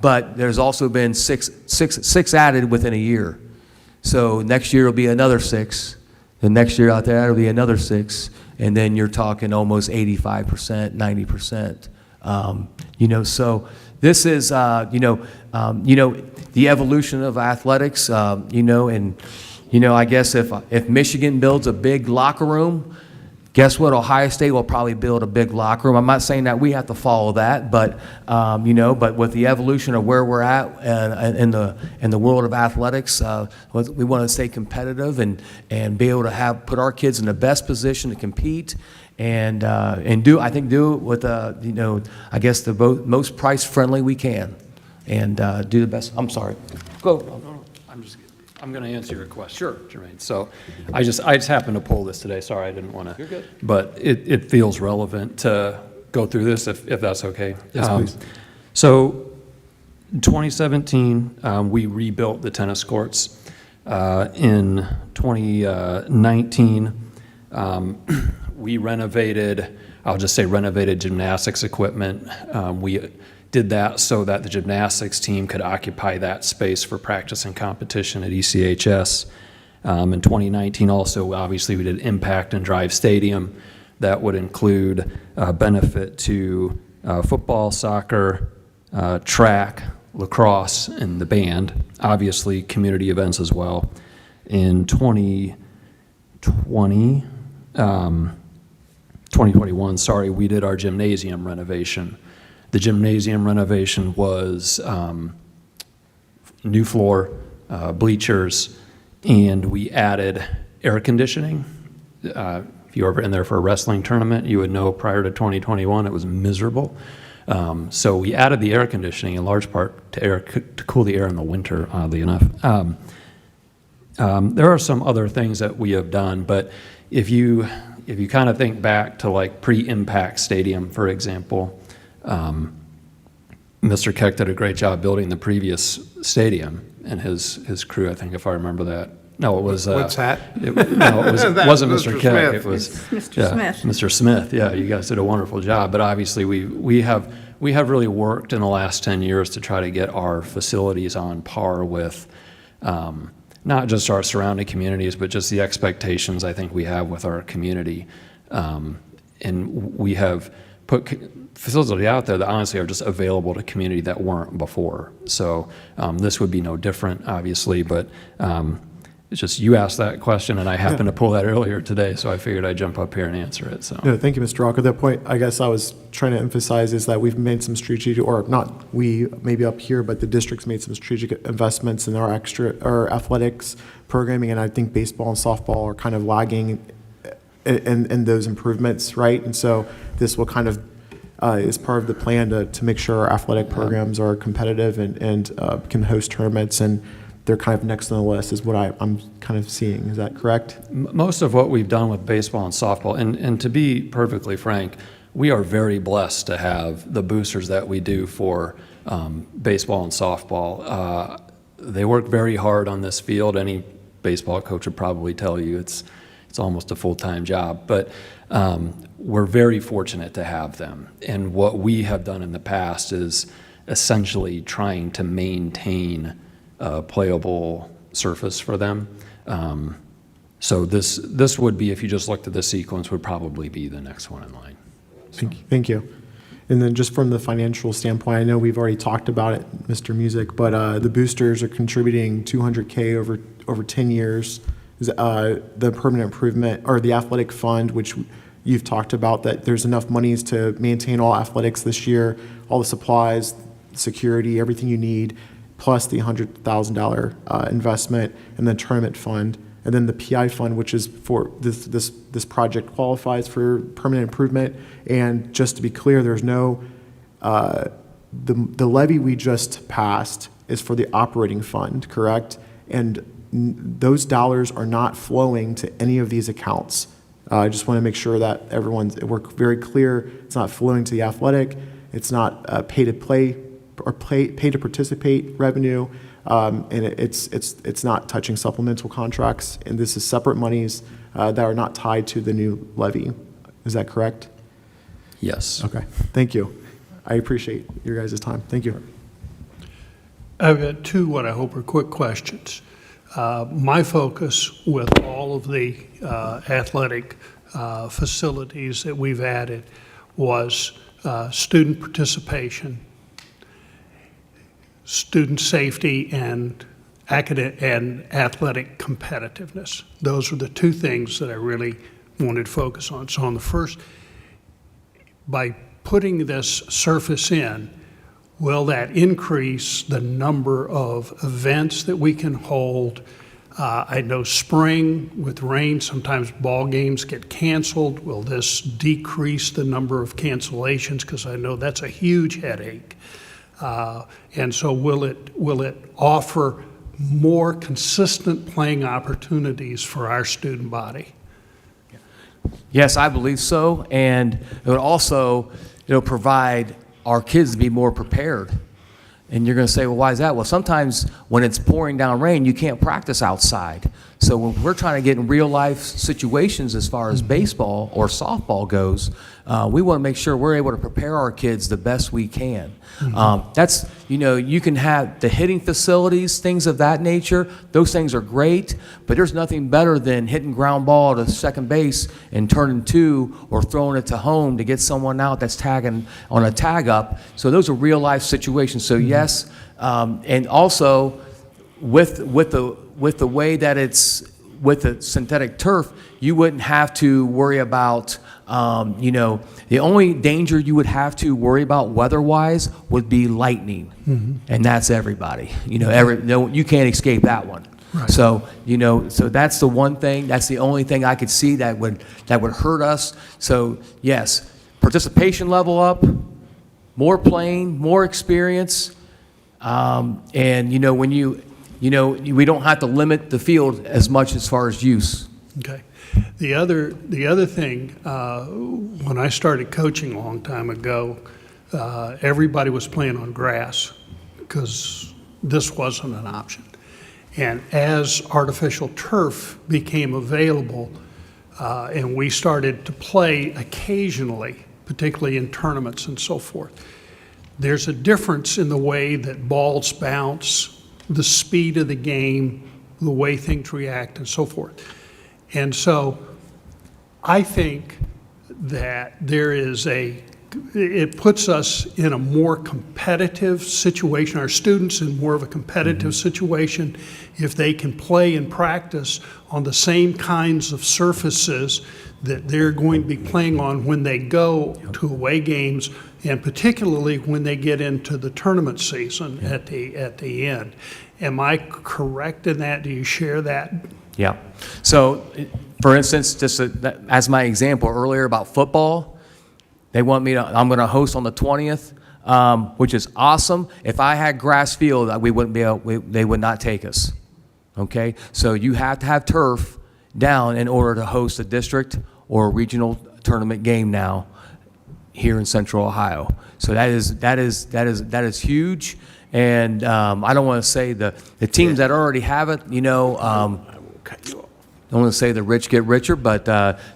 But there's also been six added within a year. So next year will be another 6. The next year out there, it'll be another 6. And then you're talking almost 85%, 90%. So this is, the evolution of athletics, and, I guess if Michigan builds a big locker room, Guess what? Ohio State will probably build a big locker room. I'm not saying that we have to follow that, but but with the evolution of where we're at in the world of athletics, we want to stay competitive and be able to put our kids in the best position to compete and do it with I guess the most price friendly we can, and do the best. I'm sorry. Go. I'm going to answer your question. Sure, Jermaine. So I just happened to pull this today. Sorry, I didn't want to. You're good. But it feels relevant to go through this if that's okay. Yes, please. So in 2017, we rebuilt the tennis courts. In 2019, we renovated, I'll just say renovated gymnastics equipment. We did that so that the gymnastics team could occupy that space for practice and competition at ECHS. In 2019 also, obviously, we did Impact and Drive Stadium. That would include benefit to football, soccer, track, lacrosse, and the band. Obviously, community events as well. In 2021, we did our gymnasium renovation. The gymnasium renovation was new floor, bleachers, and we added air conditioning. If you were ever in there for a wrestling tournament, you would know prior to 2021 it was miserable. So we added the air conditioning in large part to cool the air in the winter, oddly enough. There are some other things that we have done, but if you kind of think back to like pre-Impact Stadium, for example, Mr. Keck did a great job building the previous stadium, and his crew, I think, if I remember that. No, it was. What's that? It wasn't Mr. Keck. Smith. It was Mr. Smith. Mr. Smith. Yeah, you guys did a wonderful job. But obviously, we have really worked in the last 10 years to try to get our facilities on par with not just our surrounding communities, but just the expectations I think we have with our community. And we have put facilities out there that honestly are just available to community that weren't before. So this would be no different, obviously, but it's just you asked that question, and I happened to pull that earlier today, so I figured I'd jump up here and answer it. So No, thank you, Mr. Rocco. The point I guess I was trying to emphasize is that we've made some strategic, or not we, maybe up here, but the district's made some strategic investments in our athletics programming, and I think baseball and softball are kind of lagging in those improvements, right? And so this will kind of is part of the plan to make sure our athletic programs are competitive and can host tournaments, and they're kind of next on the list is what I'm kind of seeing. Is that correct? most of what we've done with baseball and softball, and to be perfectly frank, we are very blessed to have the boosters that we do for baseball and softball. They work very hard on this field. Any baseball coach would probably tell you it's almost a full-time job, but we're very fortunate to have them. And what we have done in the past is essentially trying to maintain a playable surface for them. So this would be, if you just looked at the sequence, would probably be the next one in line. So. Thank you. And then just from the financial standpoint, I know we've already talked about it, Mr. Music, but the boosters are contributing $200K over 10 years. The permanent improvement, or the athletic fund, which you've talked about, that there's enough monies to maintain all athletics this year, all the supplies, security, everything you need, plus the $100,000 investment, and then tournament fund, and then the PI fund, which is for this project qualifies for permanent improvement. And just to be clear, there's no the levy we just passed is for the operating fund, correct? And those dollars are not flowing to any of these accounts. I just want to make sure that we're very clear. It's not flowing to the athletic. It's not pay to play or pay to participate revenue, and it's not touching supplemental contracts. And this is separate monies that are not tied to the new levy. Is that correct? Yes. Okay. Thank you. I appreciate your guys' time. Thank you. I've got two what I hope are quick questions. My focus with all of the athletic facilities that we've added was student participation, student safety, and academic and athletic competitiveness. Those were the two things that I really wanted to focus on. So on the first, by putting this surface in, will that increase the number of events that we can hold? I know spring with rain, sometimes ball games get canceled. Will this decrease the number of cancellations? Because I know that's a huge headache. And so will it offer more consistent playing opportunities for our student body? Yes, I believe so, and it would also, provide our kids to be more prepared. And you're going to say, well, why is that? Well, sometimes when it's pouring down rain, you can't practice outside. So when we're trying to get in real life situations as far as baseball or softball goes, we want to make sure we're able to prepare our kids the best we can. That's, you can have the hitting facilities, things of that nature. Those things are great, but there's nothing better than hitting ground ball to second base and turning two or throwing it to home to get someone out that's tagging on a tag up. So those are real life situations. So yes, and also with the way that it's with the synthetic turf, you wouldn't have to worry about, the only danger you would have to worry about weather-wise would be lightning, and that's everybody. You can't escape that one. Right. So, so that's the one thing. That's the only thing I could see that would hurt us. So yes, participation level up, more playing, more experience, and when we don't have to limit the field as much as far as use. Okay. The other thing, when I started coaching a long time ago, everybody was playing on grass because this wasn't an option. And as artificial turf became available, and we started to play occasionally, particularly in tournaments and so forth, there's a difference in the way that balls bounce, the speed of the game, the way things react, and so forth. And so I think that it puts us in a more competitive situation, our students in more of a competitive situation, if they can play and practice on the same kinds of surfaces that they're going to be playing on when they go to away games, and particularly when they get into the tournament season at the end. Am I correct in that? Do you share that? Yeah. So, for instance, just as my example earlier about football, I'm going to host on the 20th, which is awesome. If I had grass field, they would not take us. Okay? So you have to have turf down in order to host a district or a regional tournament game now here in Central Ohio. So that is huge. And I don't want to say the teams that already have it, I don't want to say the rich get richer, but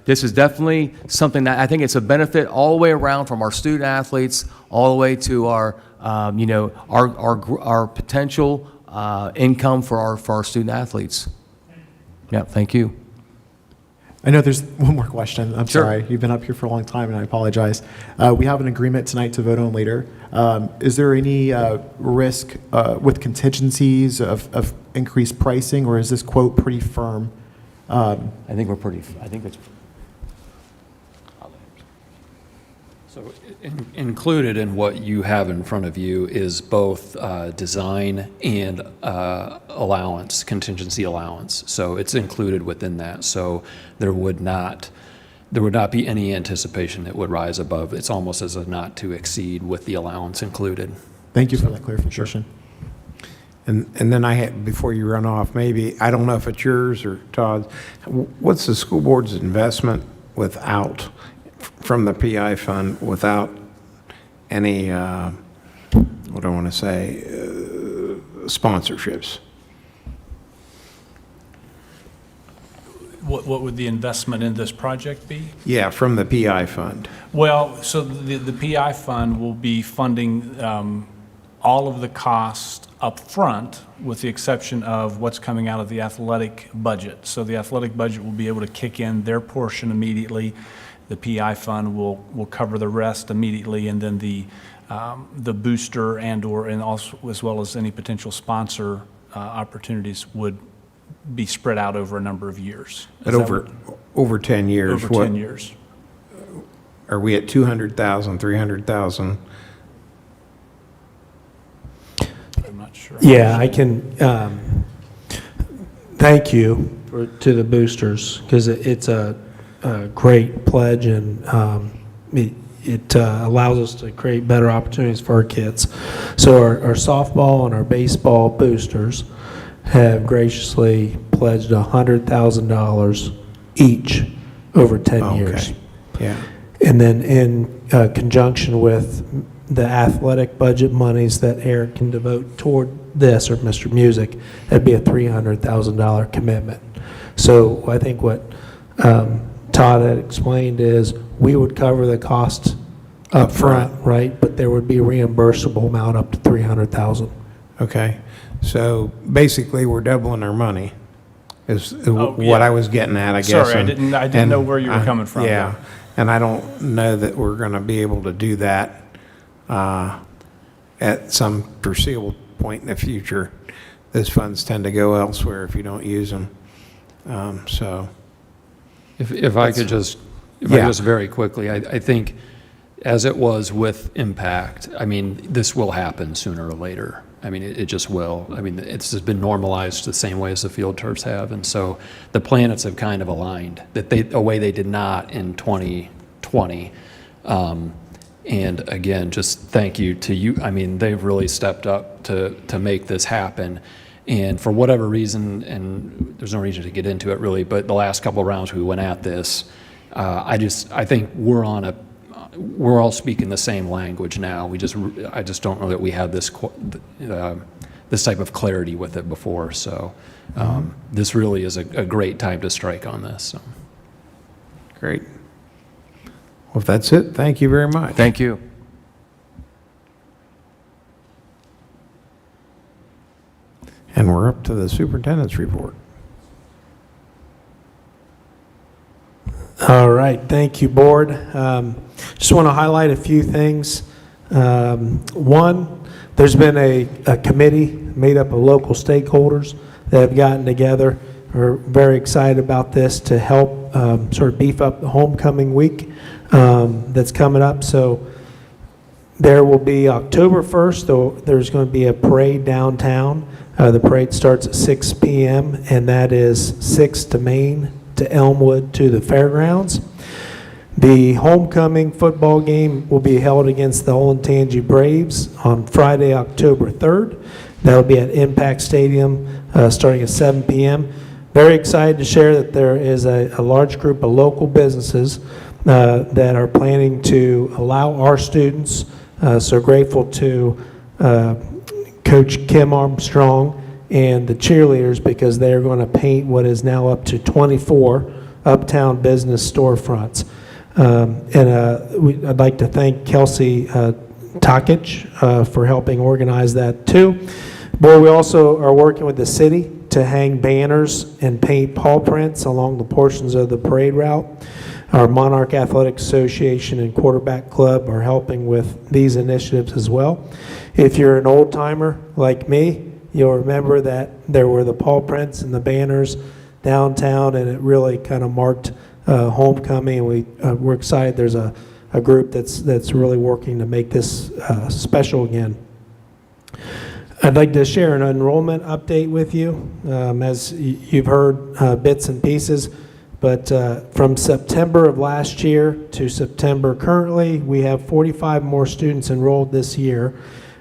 this is definitely something that I think it's a benefit all the way around, from our student athletes all the way to our, our potential income for our student athletes. Yeah, thank you. I know there's one more question. I'm Sure. sorry. You've been up here for a long time, and I apologize. We have an agreement tonight to vote on later. Is there any risk with contingencies of increased pricing, or is this quote pretty firm? I think it's. So included in what you have in front of you is both design and allowance, contingency allowance. So it's included within that. So there would not be any anticipation it would rise above. It's almost as a not to exceed with the allowance included. Thank you for that clarification. And then I had, before you run off, maybe, I don't know if it's yours or Todd's, what's the school board's investment from the PI fund, without any, what do I want to say, sponsorships? What would the investment in this project be? Yeah, from the PI fund. Well, so the PI fund will be funding all of the costs up front, with the exception of what's coming out of the athletic budget. So the athletic budget will be able to kick in their portion immediately. The PI fund will cover the rest immediately, and then the booster and also, as well as any potential sponsor opportunities, would be spread out over a number of years. But over 10 years. over what 10 years. Are we at 200,000, 300,000? I'm not sure. Yeah, I can, thank you to the boosters, because it's a great pledge, and it allows us to create better opportunities for our kids. So our softball and our baseball boosters have graciously pledged $100,000 each over 10 years. Okay, yeah. And then in conjunction with the athletic budget monies that Eric can devote toward this, or Mr. Music, that'd be a $300,000 commitment. So I think what Todd had explained is we would cover the cost up front, right? But there would be a reimbursable amount up to $300,000. Okay, so basically, we're doubling our money, is what yeah. I was getting at, I guess. Sorry, I didn't know where you were coming from. Yeah, and I don't know that we're going to be able to do that at some foreseeable point in the future. Those funds tend to go elsewhere if you don't use them, so. If I could just, very quickly, I think as it was with Impact, I mean, this will happen sooner or later. I mean, it just will. I mean, it's just been normalized the same way as the field turfs have. And so the planets have kind of aligned a way they did not in 2020. And again, just thank you to you. I mean, they've really stepped up to make this happen. And for whatever reason, and there's no reason to get into it really, but the last couple of rounds we went at this, I think we're all speaking the same language now. I just don't know that we had this type of clarity with it before. So this really is a great time to strike on this. So. Great. Well, if that's it, thank you very much. Thank you. And we're up to the superintendent's report. All right, thank you, board. Just want to highlight a few things. One, there's been a committee made up of local stakeholders that have gotten together. We're very excited about this to help sort of beef up the homecoming week that's coming up. So there will be October 1st, there's going to be a parade downtown. The parade starts at 6 p.m., and that is 6th to Main to Elmwood to the fairgrounds. The homecoming football game will be held against the Olentangy Braves on Friday, October 3rd. That'll be at Impact Stadium starting at 7 p.m. Very excited to share that there is a large group of local businesses that are planning to allow our students, so grateful to Coach Kim Armstrong and the cheerleaders, because they're going to paint what is now up to 24 uptown business storefronts. I'd like to thank Kelsey Takich for helping organize that too. Boy, we also are working with the city to hang banners and paint paw prints along the portions of the parade route. Our Monarch Athletic Association and Quarterback Club are helping with these initiatives as well. If you're an old timer like me, you'll remember that there were the paw prints and the banners downtown, and it really kind of marked homecoming. And we're excited. There's a group that's really working to make this special again. I'd like to share an enrollment update with you. As you've heard bits and pieces, but from September of last year to September currently, we have 45 more students enrolled this year.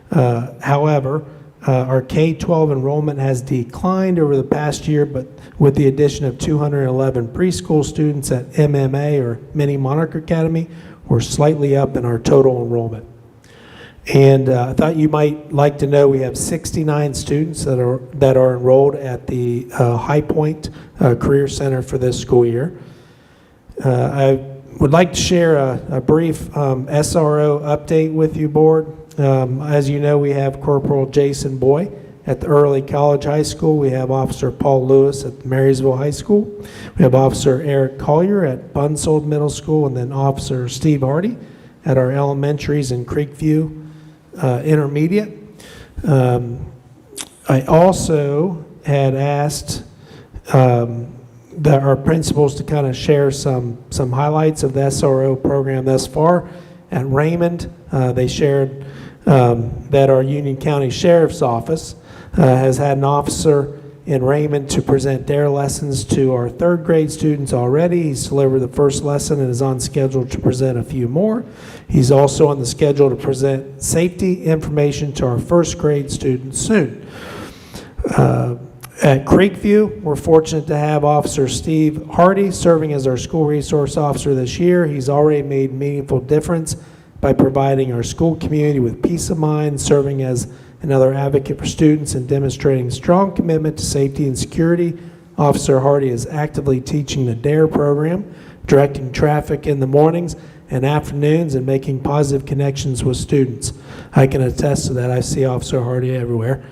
However, our K-12 enrollment has declined over the past year, but with the addition of 211 preschool students at MMA, or Mini Monarch Academy, we're slightly up in our total enrollment. And I thought you might like to know we have 69 students that are enrolled at the High Point Career Center for this school year. I would like to share a brief SRO update with you, board. As you know, we have Corporal Jason Boy at the Early College High School. We have Officer Paul Lewis at Marysville High School. We have Officer Eric Collier at Bunsold Middle School, and then Officer Steve Hardy at our elementaries in Creekview Intermediate. I also had asked our principals to kind of share some highlights of the SRO program thus far. At Raymond, they shared that our Union County Sheriff's Office has had an officer in Raymond to present their lessons to our third grade students already. He's delivered the first lesson and is on schedule to present a few more. He's also on the schedule to present safety information to our first grade students soon. At Creekview, we're fortunate to have Officer Steve Hardy serving as our school resource officer this year. He's already made meaningful difference by providing our school community with peace of mind, serving as another advocate for students, and demonstrating strong commitment to safety and security. Officer Hardy is actively teaching the DARE program, directing traffic in the mornings and afternoons, and making positive connections with students. I can attest to that. I see Officer Hardy everywhere.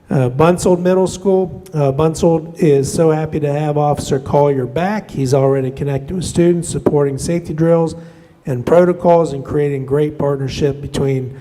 Bunsold Middle School. Bunsold is so happy to have Officer Collier back. He's already connected with students, supporting safety drills and protocols, and creating great partnership between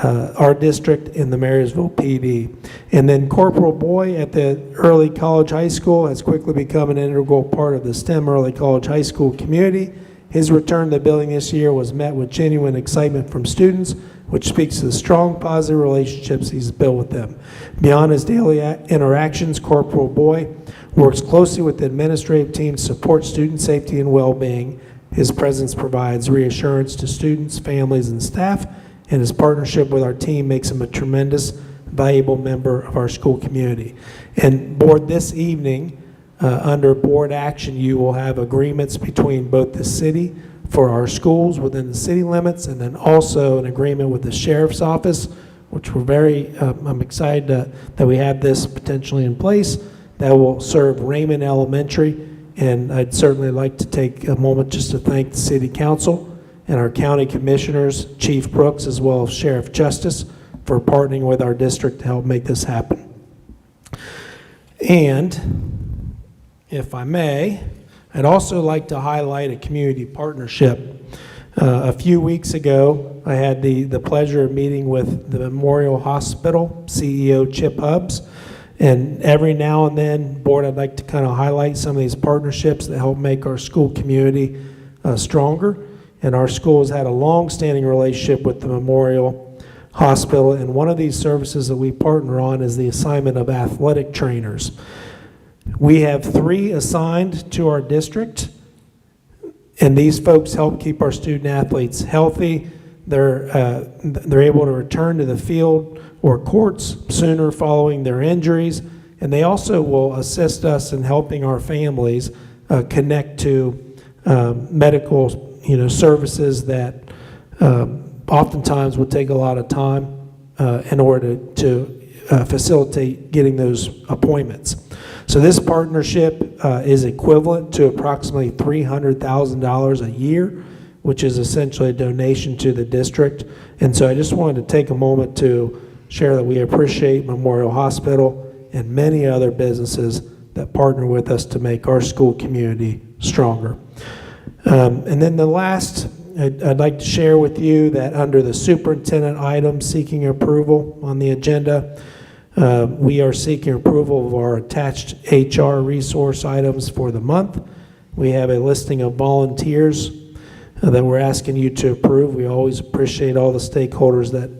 our district and the Marysville PD. And then Corporal Boy at the Early College High School has quickly become an integral part of the STEM Early College High School community. His return to the building this year was met with genuine excitement from students, which speaks to the strong, positive relationships he's built with them. Beyond his daily interactions, Corporal Boy works closely with the administrative team to support student safety and well-being. His presence provides reassurance to students, families, and staff, and his partnership with our team makes him a tremendous, valuable member of our school community. And board, this evening, under board action, you will have agreements between both the city for our schools within the city limits, and then also an agreement with the sheriff's office, which I'm excited that we have this potentially in place, that will serve Raymond Elementary. And I'd certainly like to take a moment just to thank the city council and our county commissioners, Chief Brooks, as well as Sheriff Justice, for partnering with our district to help make this happen. And if I may, I'd also like to highlight a community partnership. A few weeks ago, I had the pleasure of meeting with the Memorial Hospital CEO, Chip Hubbs. And every now and then, board, I'd like to kind of highlight some of these partnerships that help make our school community stronger. And our school has had a long-standing relationship with the Memorial Hospital, and one of these services that we partner on is the assignment of athletic trainers. We have 3 assigned to our district, and these folks help keep our student athletes healthy. They're able to return to the field or courts sooner following their injuries, and they also will assist us in helping our families connect to medical services that oftentimes would take a lot of time in order to facilitate getting those appointments. So this partnership is equivalent to approximately $300,000 a year, which is essentially a donation to the district. And so I just wanted to take a moment to share that we appreciate Memorial Hospital and many other businesses that partner with us to make our school community stronger. And then the last, I'd like to share with you that under the superintendent item seeking approval on the agenda, we are seeking approval of our attached HR resource items for the month. We have a listing of volunteers that we're asking you to approve. We always appreciate all the stakeholders that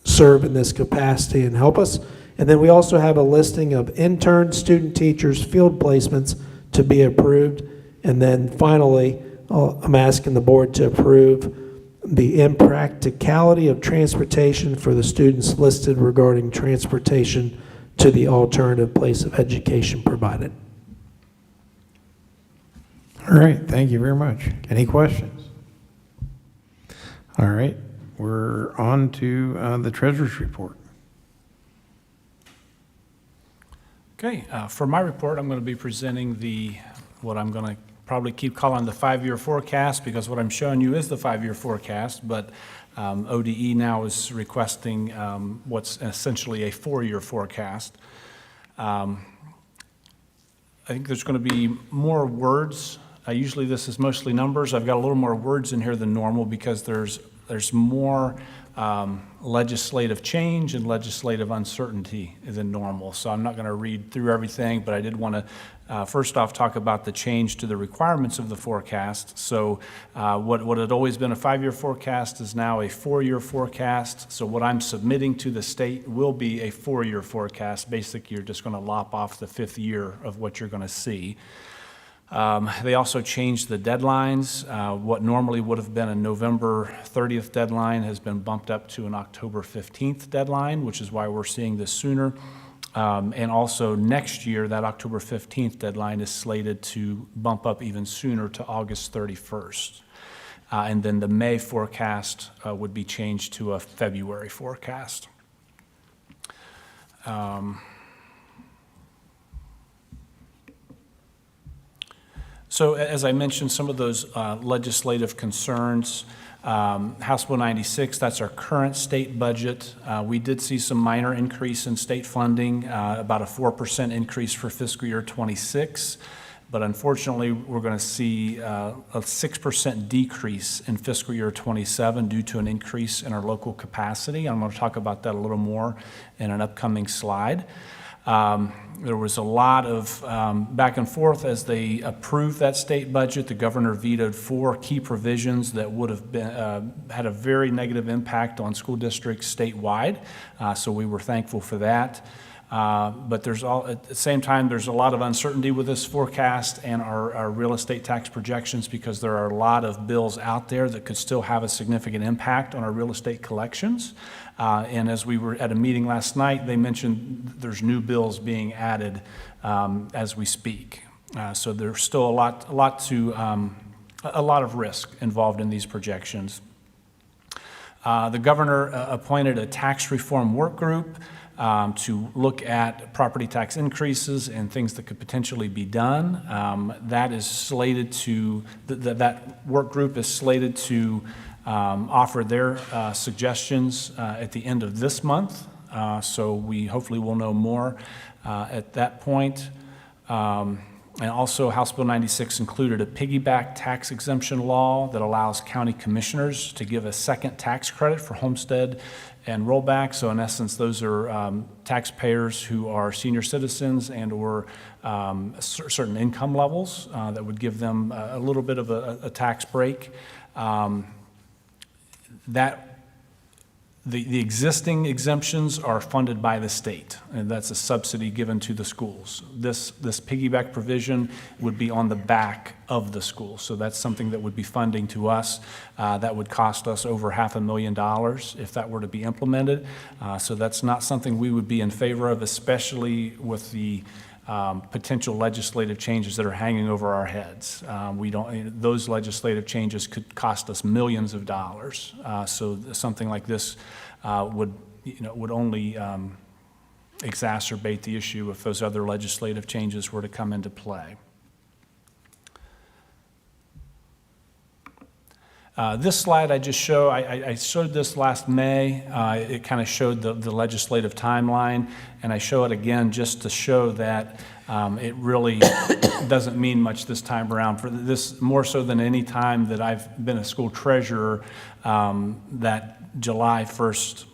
serve in this capacity and help us. And then we also have a listing of interns, student teachers, field placements to be approved. And then finally, I'm asking the board to approve the impracticality of transportation for the students listed regarding transportation to the alternative place of education provided. All right, thank you very much. Any questions? All right, we're on to the treasurer's report. Okay, for my report, I'm going to be presenting what I'm going to probably keep calling the 5-year forecast, because what I'm showing you is the 5-year forecast, but ODE now is requesting what's essentially a 4-year forecast. I think there's going to be more words. Usually this is mostly numbers. I've got a little more words in here than normal because there's there's more legislative change and legislative uncertainty than normal. So I'm not going to read through everything, but I did want to first off talk about the change to the requirements of the forecast. So what had always been a 5-year forecast is now a 4-year forecast. So what I'm submitting to the state will be a 4-year forecast. Basically, you're just going to lop off the 5th year of what you're going to see. They also changed the deadlines. What normally would have been a November 30th deadline has been bumped up to an October 15th deadline, which is why we're seeing this sooner. And also next year, that October 15th deadline is slated to bump up even sooner to August 31st. And then the May forecast would be changed to a February forecast. So as I mentioned, some of those legislative concerns, House Bill 96, that's our current state budget. We did see some minor increase in state funding, about a 4% increase for fiscal year 26. But unfortunately, we're going to see a 6% decrease in fiscal year 27 due to an increase in our local capacity. I'm going to talk about that a little more in an upcoming slide. There was a lot of back and forth as they approved that state budget. The governor vetoed 4 key provisions that would have been, had a very negative impact on school districts statewide, so we were thankful for that. But at the same time, there's a lot of uncertainty with this forecast and our real estate tax projections, because there are a lot of bills out there that could still have a significant impact on our real estate collections. And as we were at a meeting last night, they mentioned there's new bills being added as we speak. So there's still a lot of risk involved in these projections. The governor appointed a tax reform work group to look at property tax increases and things that could potentially be done. That is slated to, that work group is slated to offer their suggestions at the end of this month. So we hopefully will know more at that point. And also, House Bill 96 included a piggyback tax exemption law that allows county commissioners to give a second tax credit for homestead and rollback. So in essence, those are taxpayers who are senior citizens and or certain income levels that would give them a little bit of a tax break. The existing exemptions are funded by the state, and that's a subsidy given to the schools. This piggyback provision would be on the back of the school, so that's something that would be funding to us. That would cost us over $500,000 if that were to be implemented. So that's not something we would be in favor of, especially with the potential legislative changes that are hanging over our heads. Those legislative changes could cost us millions of dollars. So something like this would only exacerbate the issue if those other legislative changes were to come into play. This slide I just show, I showed this last May. It kind of showed the legislative timeline, and I show it again just to show that it really doesn't mean much this time around. For this, more so than any time that I've been a school treasurer, that July 1st,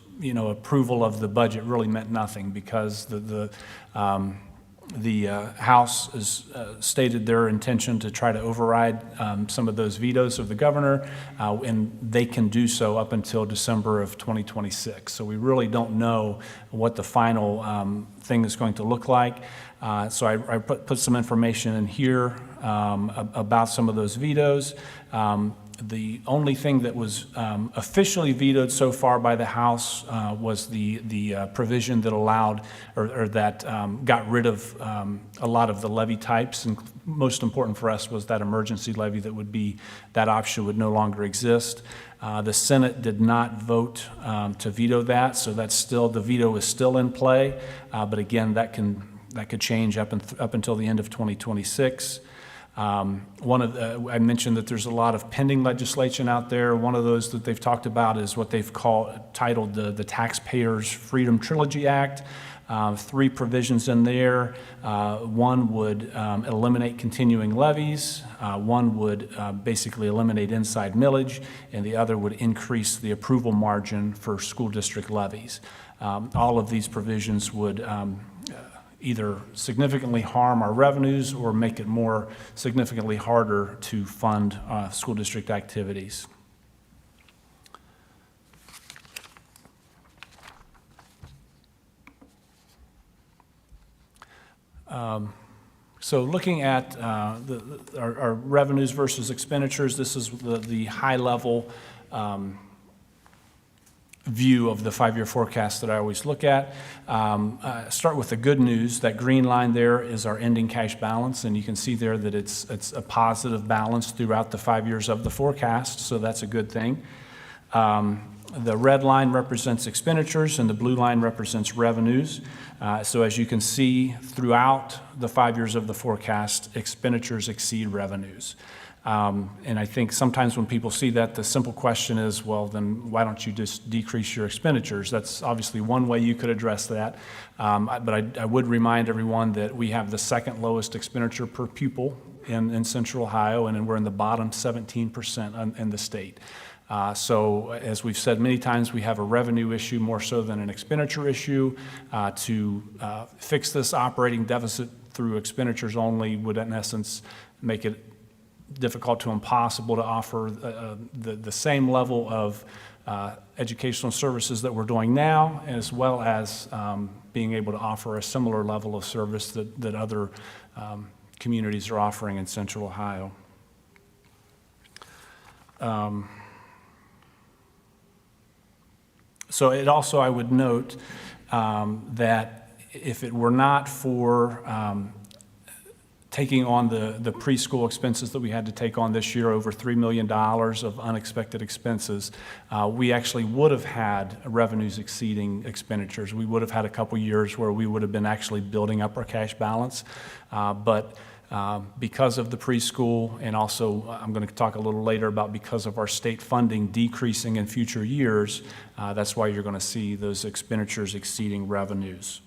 approval of the budget really meant nothing, because the House has stated their intention to try to override some of those vetoes of the governor, and they can do so up until December of 2026. So we really don't know what the final thing is going to look like. So I put some information in here about some of those vetoes. The only thing that was officially vetoed so far by the House was the provision that allowed or that got rid of a lot of the levy types. And most important for us was that emergency levy that option would no longer exist. The Senate did not vote to veto that, so the veto is still in play. But again, that could change up until the end of 2026. I mentioned that there's a lot of pending legislation out there. One of those that they've talked about is what they've titled the Taxpayers Freedom Trilogy Act. Three provisions in there. One would eliminate continuing levies, one would basically eliminate inside millage, and the other would increase the approval margin for school district levies. All of these provisions would either significantly harm our revenues or make it more significantly harder to fund school district activities. So looking at our revenues versus expenditures, this is the high-level view of the five-year forecast that I always look at. Start with the good news. That green line there is our ending cash balance, and you can see there that it's a positive balance throughout the 5 years of the forecast, so that's a good thing. The red line represents expenditures, and the blue line represents revenues. So as you can see, throughout the 5 years of the forecast, expenditures exceed revenues. And I think sometimes when people see that, the simple question is, well, then why don't you just decrease your expenditures? That's obviously one way you could address that. But I would remind everyone that we have the second lowest expenditure per pupil in Central Ohio, and we're in the bottom 17% in the state. So as we've said many times, we have a revenue issue more so than an expenditure issue. To fix this operating deficit through expenditures only would in essence make it difficult to impossible to offer the same level of educational services that we're doing now, as well as being able to offer a similar level of service that other communities are offering in Central Ohio. So it also, I would note that if it were not for taking on the preschool expenses that we had to take on this year, over $3 million of unexpected expenses, we actually would have had revenues exceeding expenditures. We would have had a couple years where we would have been actually building up our cash balance. But because of the preschool, and also I'm going to talk a little later about because of our state funding decreasing in future years, that's why you're going to see those expenditures exceeding revenues.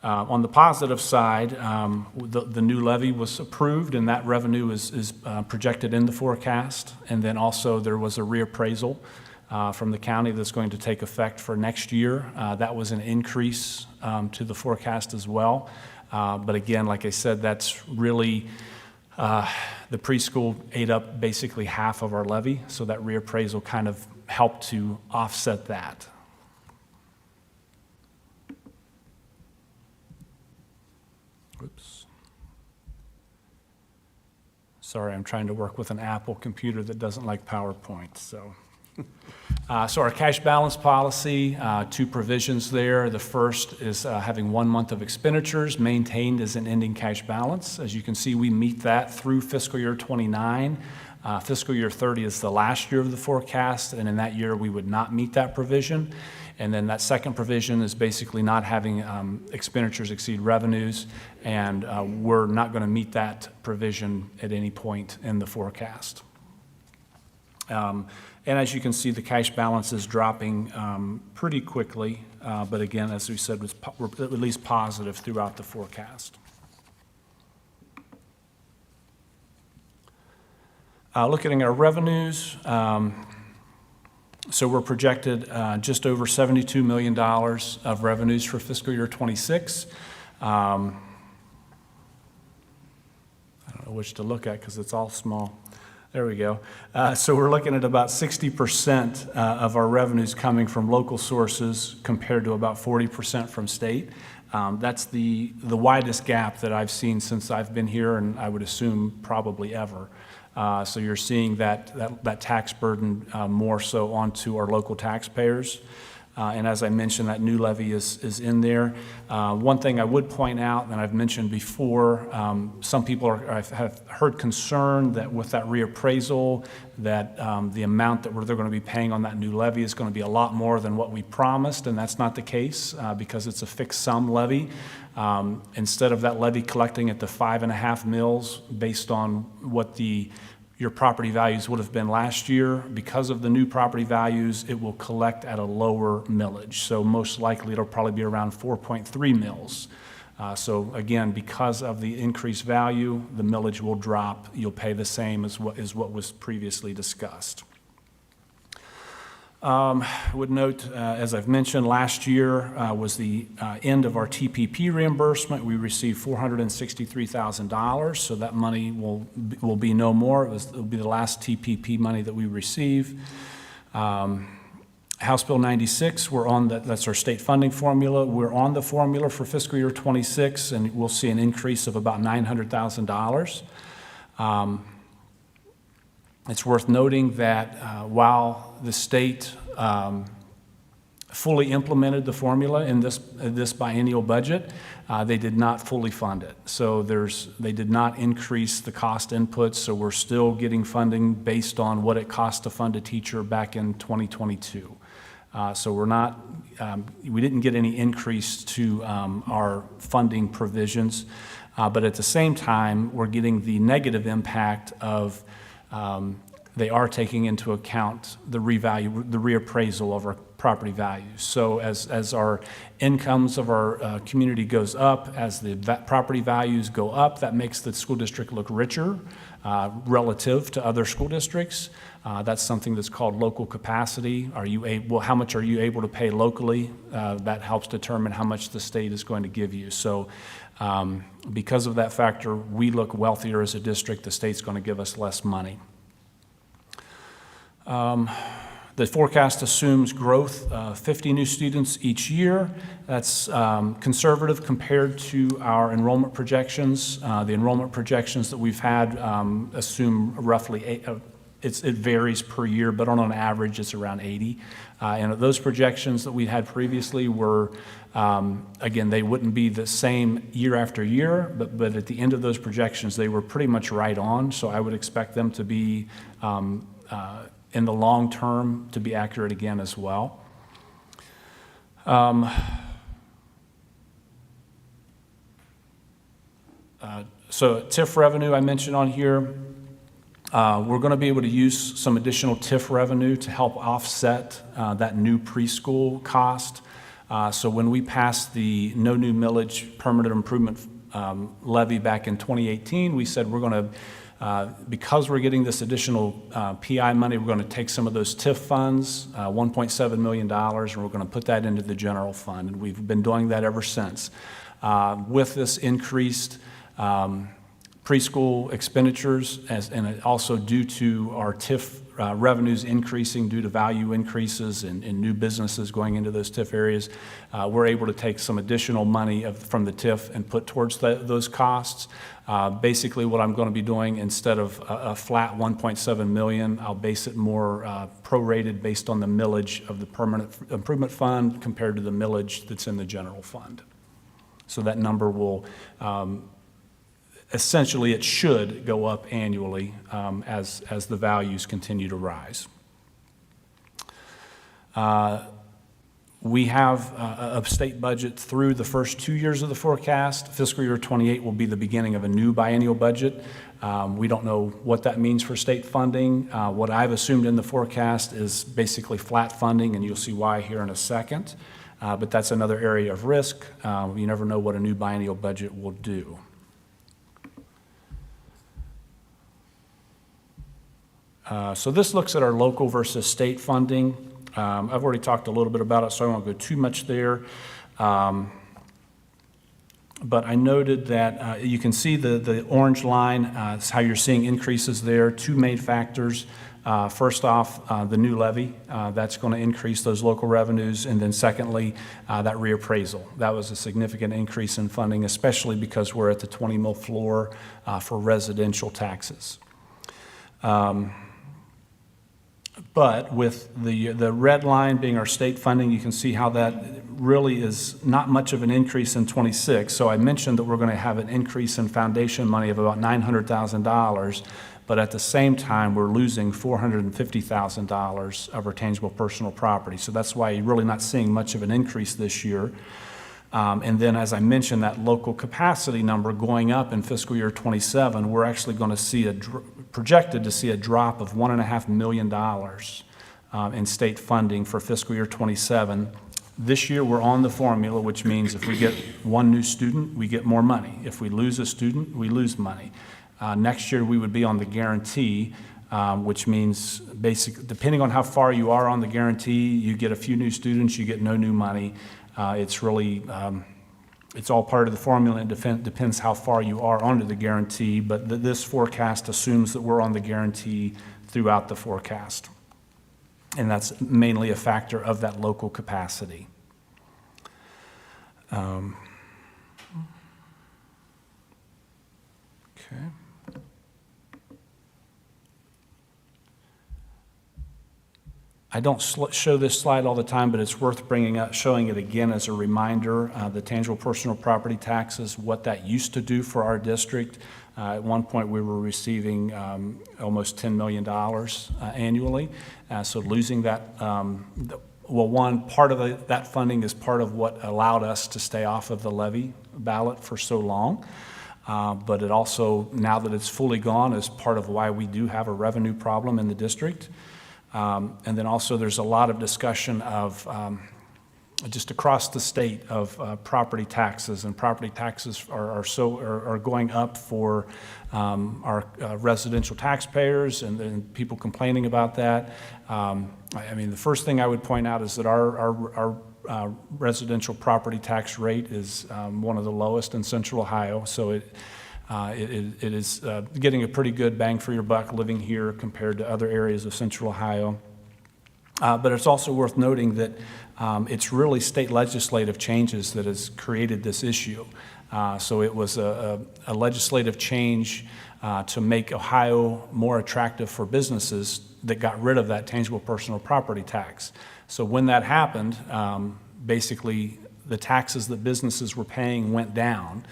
On the positive side, the new levy was approved, and that revenue is projected in the forecast. And then also there was a reappraisal from the county that's going to take effect for next year. That was an increase to the forecast as well. But again, like I said, that's really, the preschool ate up basically half of our levy, so that reappraisal kind of helped to offset that. Oops. Sorry, I'm trying to work with an Apple computer that doesn't like PowerPoint, so. So our cash balance policy, two provisions there. The first is having 1 month of expenditures maintained as an ending cash balance. As you can see, we meet that through fiscal year 29. Fiscal year 30 is the last year of the forecast, and in that year we would not meet that provision. And then that second provision is basically not having expenditures exceed revenues, and we're not going to meet that provision at any point in the forecast. And as you can see, the cash balance is dropping pretty quickly, but again, as we said, we're at least positive throughout the forecast. Looking at our revenues, so we're projected just over $72 million of revenues for fiscal year 26. I don't know which to look at because it's all small. There we go. So we're looking at about 60% of our revenues coming from local sources compared to about 40% from state. That's the widest gap that I've seen since I've been here, and I would assume probably ever. So you're seeing that tax burden more so onto our local taxpayers. And as I mentioned, that new levy is in there. One thing I would point out, and I've mentioned before, some people have heard concern that with that reappraisal, that the amount that they're going to be paying on that new levy is going to be a lot more than what we promised, and that's not the case because it's a fixed sum levy. Instead of that levy collecting at the 5.5 mills based on what the your property values would have been last year. Because of the new property values, it will collect at a lower millage. So most likely, it'll probably be around 4.3 mils. So again, because of the increased value, the millage will drop. You'll pay the same as what was previously discussed. I would note, as I've mentioned, last year was the end of our TPP reimbursement. We received $463,000, so that money will be no more. It'll be the last TPP money that we receive. House Bill 96, that's our state funding formula. We're on the formula for fiscal year 26, and we'll see an increase of about $900,000. It's worth noting that while the state fully implemented the formula in this biennial budget, they did not fully fund it. So they did not increase the cost inputs, so we're still getting funding based on what it cost to fund a teacher back in 2022. So we didn't get any increase to our funding provisions, but at the same time, we're getting the negative impact of they are taking into account the reappraisal of our property values. So as our incomes of our community goes up, as the property values go up, that makes the school district look richer relative to other school districts. That's something that's called local capacity. How much are you able to pay locally? That helps determine how much the state is going to give you. So because of that factor, we look wealthier as a district. The state's going to give us less money. The forecast assumes growth of 50 new students each year. That's conservative compared to our enrollment projections. The enrollment projections that we've had assume roughly it varies per year, but on an average, it's around 80. And those projections that we had previously were, again, they wouldn't be the same year after year, but at the end of those projections, they were pretty much right on. So I would expect them to be in the long term to be accurate again as well. So TIF revenue I mentioned on here. We're going to be able to use some additional TIF revenue to help offset that new preschool cost. So when we passed the no new millage permanent improvement levy back in 2018, we said we're going to because we're getting this additional PI money, we're going to take some of those TIF funds, $1.7 million, and we're going to put that into the general fund. And we've been doing that ever since. With this increased preschool expenditures, and also due to our TIF revenues increasing due to value increases and new businesses going into those TIF areas, we're able to take some additional money from the TIF and put towards those costs. Basically, what I'm going to be doing, instead of a flat 1.7 million, I'll base it more prorated based on the millage of the permanent improvement fund compared to the millage that's in the general fund. So that number will, essentially, it should go up annually as the values continue to rise. We have a state budget through the first 2 years of the forecast. Fiscal year 28 will be the beginning of a new biennial budget. We don't know what that means for state funding. What I've assumed in the forecast is basically flat funding, and you'll see why here in a second. But that's another area of risk. You never know what a new biennial budget will do. So this looks at our local versus state funding. I've already talked a little bit about it, so I won't go too much there. But I noted that you can see the orange line, is how you're seeing increases there. Two main factors. First off, the new levy, that's going to increase those local revenues. And then secondly, that reappraisal. That was a significant increase in funding, especially because we're at the 20 mil floor for residential taxes. But with the red line being our state funding, you can see how that really is not much of an increase in 26. So I mentioned that we're going to have an increase in foundation money of about $900,000, but at the same time, we're losing $450,000 of our tangible personal property. So that's why you're really not seeing much of an increase this year. And then, as I mentioned, that local capacity number going up in fiscal year 27, we're actually going to see a projected to see a drop of $1.5 million in state funding for fiscal year '27. This year, we're on the formula, which means if we get one new student, we get more money. If we lose a student, we lose money. Next year, we would be on the guarantee, which means basically, depending on how far you are on the guarantee, you get a few new students, you get no new money. It's really, it's all part of the formula, and depends how far you are onto the guarantee, but this forecast assumes that we're on the guarantee throughout the forecast. And that's mainly a factor of that local capacity. Okay. I don't show this slide all the time, but it's worth bringing up, showing it again as a reminder. The tangible personal property taxes, what that used to do for our district. At one point, we were receiving almost $10 million annually. So losing that, well, one, part of that funding is part of what allowed us to stay off of the levy ballot for so long. But it also, now that it's fully gone, is part of why we do have a revenue problem in the district. And then also there's a lot of discussion of just across the state of property taxes, and property taxes are going up for our residential taxpayers, and people complaining about that. I mean, the first thing I would point out is that our residential property tax rate is one of the lowest in Central Ohio, so it is getting a pretty good bang for your buck living here compared to other areas of Central Ohio. But it's also worth noting that it's really state legislative changes that has created this issue. So it was a legislative change to make Ohio more attractive for businesses that got rid of that tangible personal property tax. So when that happened, basically the taxes that businesses were paying went down.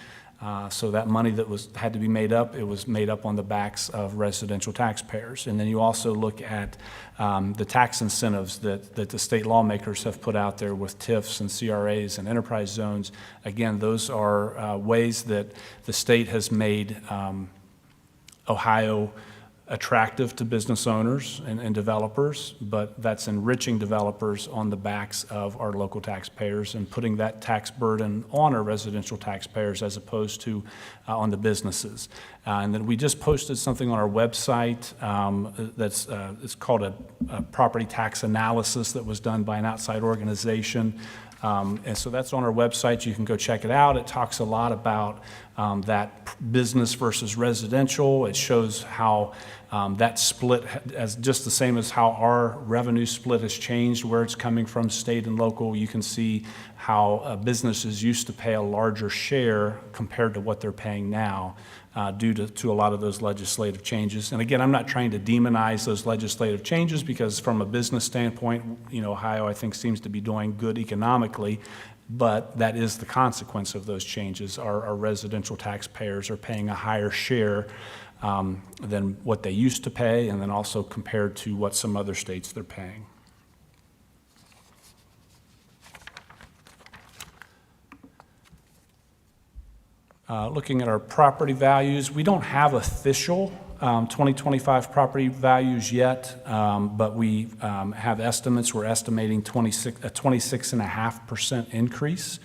So that money that had to be made up, it was made up on the backs of residential taxpayers. And then you also look at the tax incentives that the state lawmakers have put out there with TIFs and CRAs and enterprise zones. Again, those are ways that the state has made Ohio attractive to business owners and developers, but that's enriching developers on the backs of our local taxpayers and putting that tax burden on our residential taxpayers as opposed to on the businesses. And then we just posted something on our website that's it's called a property tax analysis that was done by an outside organization. And so that's on our website. You can go check it out. It talks a lot about that business versus residential. It shows how that split, as just the same as how our revenue split has changed, where it's coming from, state and local. You can see how businesses used to pay a larger share compared to what they're paying now due to a lot of those legislative changes. And again, I'm not trying to demonize those legislative changes because from a business standpoint, you know, Ohio, I think, seems to be doing good economically. But that is the consequence of those changes. Our residential taxpayers are paying a higher share than what they used to pay, and then also compared to what some other states they're paying. Looking at our property values, we don't have official 2025 property values yet, but we have estimates. We're estimating a 26.5% increase.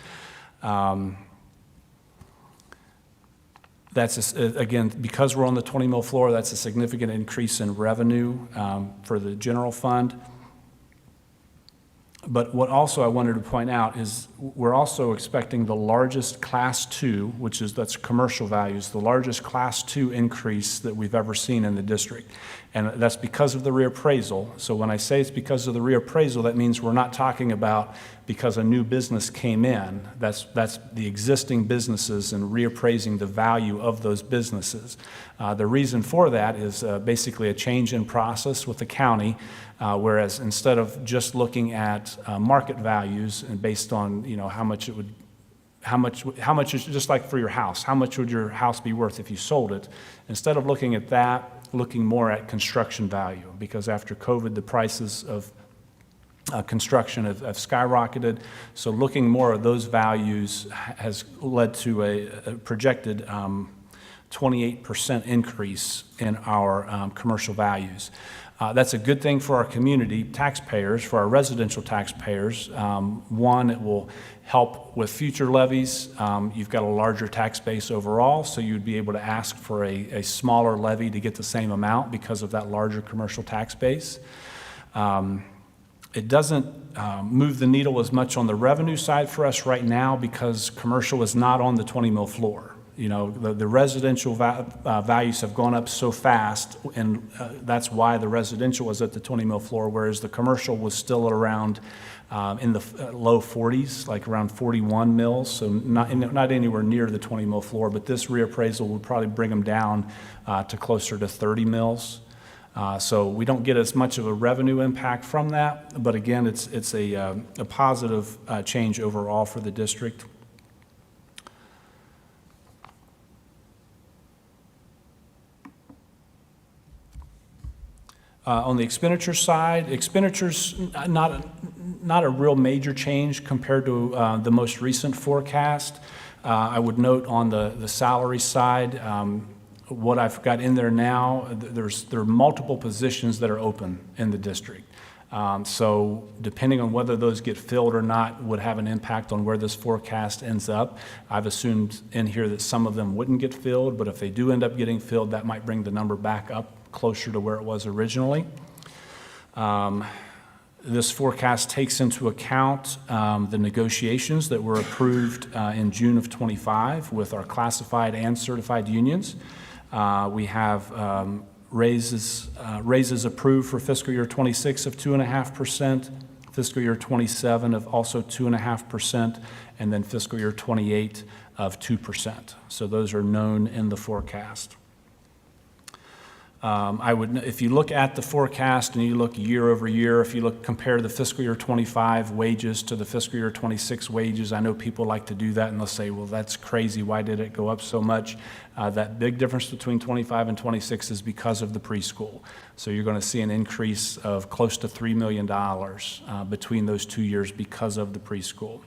That's, again, because we're on the 20 mil floor, that's a significant increase in revenue for the general fund. But what also I wanted to point out is we're also expecting the largest Class 2, that's commercial values, the largest Class 2 increase that we've ever seen in the district. And that's because of the reappraisal. So when I say it's because of the reappraisal, that means we're not talking about because a new business came in. That's the existing businesses and reappraising the value of those businesses. The reason for that is basically a change in process with the county, whereas instead of just looking at market values and based on, you know, how much is, just like for your house, how much would your house be worth if you sold it? Instead of looking at that, looking more at construction value, because after COVID, the prices of construction have skyrocketed. So looking more at those values has led to a projected 28% increase in our commercial values. That's a good thing for our community taxpayers, for our residential taxpayers. One, it will help with future levies. You've got a larger tax base overall, so you'd be able to ask for a smaller levy to get the same amount because of that larger commercial tax base. It doesn't move the needle as much on the revenue side for us right now because commercial is not on the 20 mil floor. You know, the residential values have gone up so fast, and that's why the residential was at the 20 mil floor, whereas the commercial was still around in the low 40s, like around 41 mils, so not anywhere near the 20 mil floor, but this reappraisal would probably bring them down to closer to 30 mils. So we don't get as much of a revenue impact from that, but again, it's a positive change overall for the district. On the expenditure side, expenditures not a real major change compared to the most recent forecast. I would note on the salary side, what I've got in there now, there are multiple positions that are open in the district. So depending on whether those get filled or not would have an impact on where this forecast ends up. I've assumed in here that some of them wouldn't get filled, but if they do end up getting filled, that might bring the number back up closer to where it was originally. This forecast takes into account the negotiations that were approved in June of '25 with our classified and certified unions. We have raises approved for fiscal year '26 of 2.5%, fiscal year '27 of also 2.5%, and then fiscal year '28 of 2%. So those are known in the forecast. If you look at the forecast and you look year over year, if you compare the fiscal year '25 wages to the fiscal year '26 wages, I know people like to do that and they'll say, well, that's crazy. Why did it go up so much? That big difference between '25 and '26 is because of the preschool. So you're going to see an increase of close to $3 million between those 2 years because of the preschool.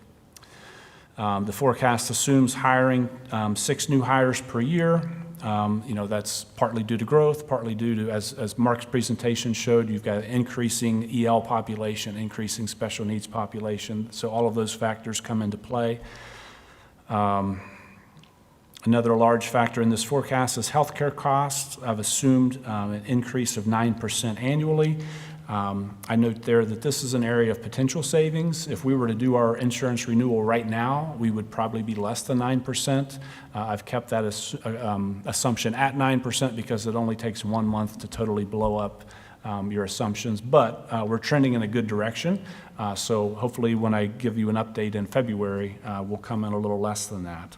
The forecast assumes hiring 6 new hires per year. That's partly due to growth, partly due to, as Mark's presentation showed, you've got an increasing EL population, increasing special needs population. So all of those factors come into play. Another large factor in this forecast is healthcare costs. I've assumed an increase of 9% annually. I note there that this is an area of potential savings. If we were to do our insurance renewal right now, we would probably be less than 9%. I've kept that assumption at 9% because it only takes 1 month to totally blow up your assumptions, but we're trending in a good direction. So hopefully when I give you an update in February, we'll come in a little less than that.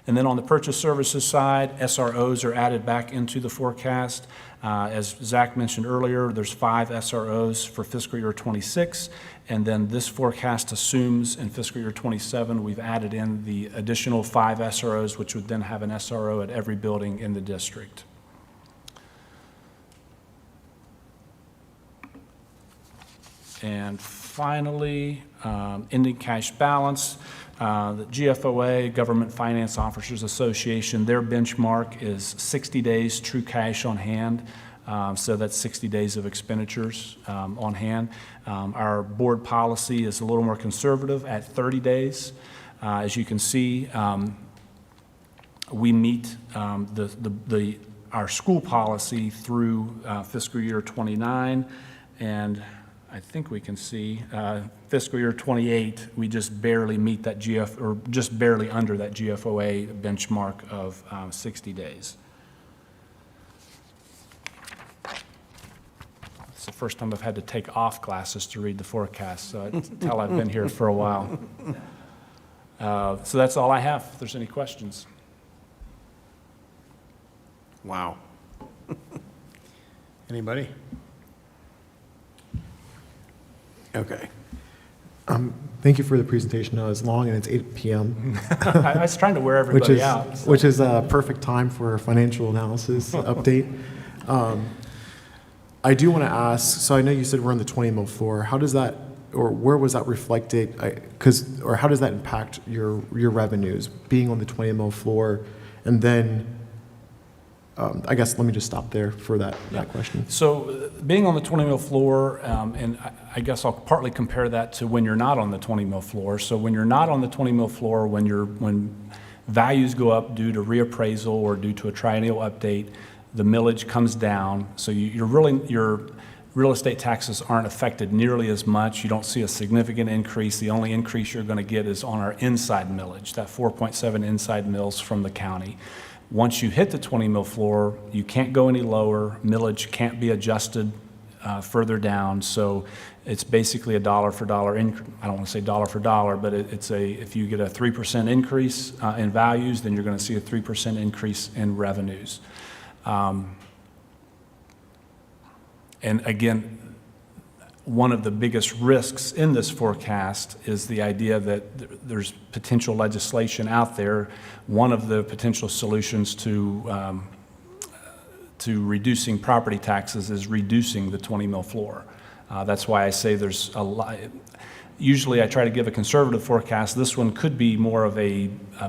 And then on the purchase services side, SROs are added back into the forecast. As Zach mentioned earlier, there's 5 SROs for fiscal year '26, and then this forecast assumes in fiscal year '27 we've added in the additional 5 SROs, which would then have an SRO at every building in the district. And finally, ending cash balance. The GFOA, Government Finance Officers Association, their benchmark is 60 days true cash on hand. So that's 60 days of expenditures on hand. Our board policy is a little more conservative at 30 days. As you can see, we meet our school policy through fiscal year '29, and I think we can see fiscal year '28, we just barely meet that just barely under that GFOA benchmark of 60 days. It's the first time I've had to take off glasses to read the forecast, so I can tell I've been here for a while. So that's all I have, if there's any questions. Wow. Anybody? Okay. Thank you for the presentation. It was long and it's 8 p.m. I was trying to wear everybody out. So. Which is a perfect time for a financial analysis update. I do want to ask, so I know you said we're on the 20 mil floor. How does that, or where was that reflected? Or how does that impact your revenues, being on the 20 mil floor? And then, I guess, let me just stop there for that question. So being on the 20 mil floor, and I guess I'll partly compare that to when you're not on the 20 mil floor. So when you're not on the 20 mil floor, when values go up due to reappraisal or due to a triennial update, the millage comes down. So your real estate taxes aren't affected nearly as much. You don't see a significant increase. The only increase you're going to get is on our inside millage, that 4.7 inside mills from the county. Once you hit the 20 mil floor, you can't go any lower. Millage can't be adjusted further down. So it's basically a dollar for dollar I don't want to say dollar for dollar, but if you get a 3% increase in values, then you're going to see a 3% increase in revenues. And again, one of the biggest risks in this forecast is the idea that there's potential legislation out there. One of the potential solutions to reducing property taxes is reducing the 20 mil floor. That's why I say there's a lot. Usually I try to give a conservative forecast. This one could be more of a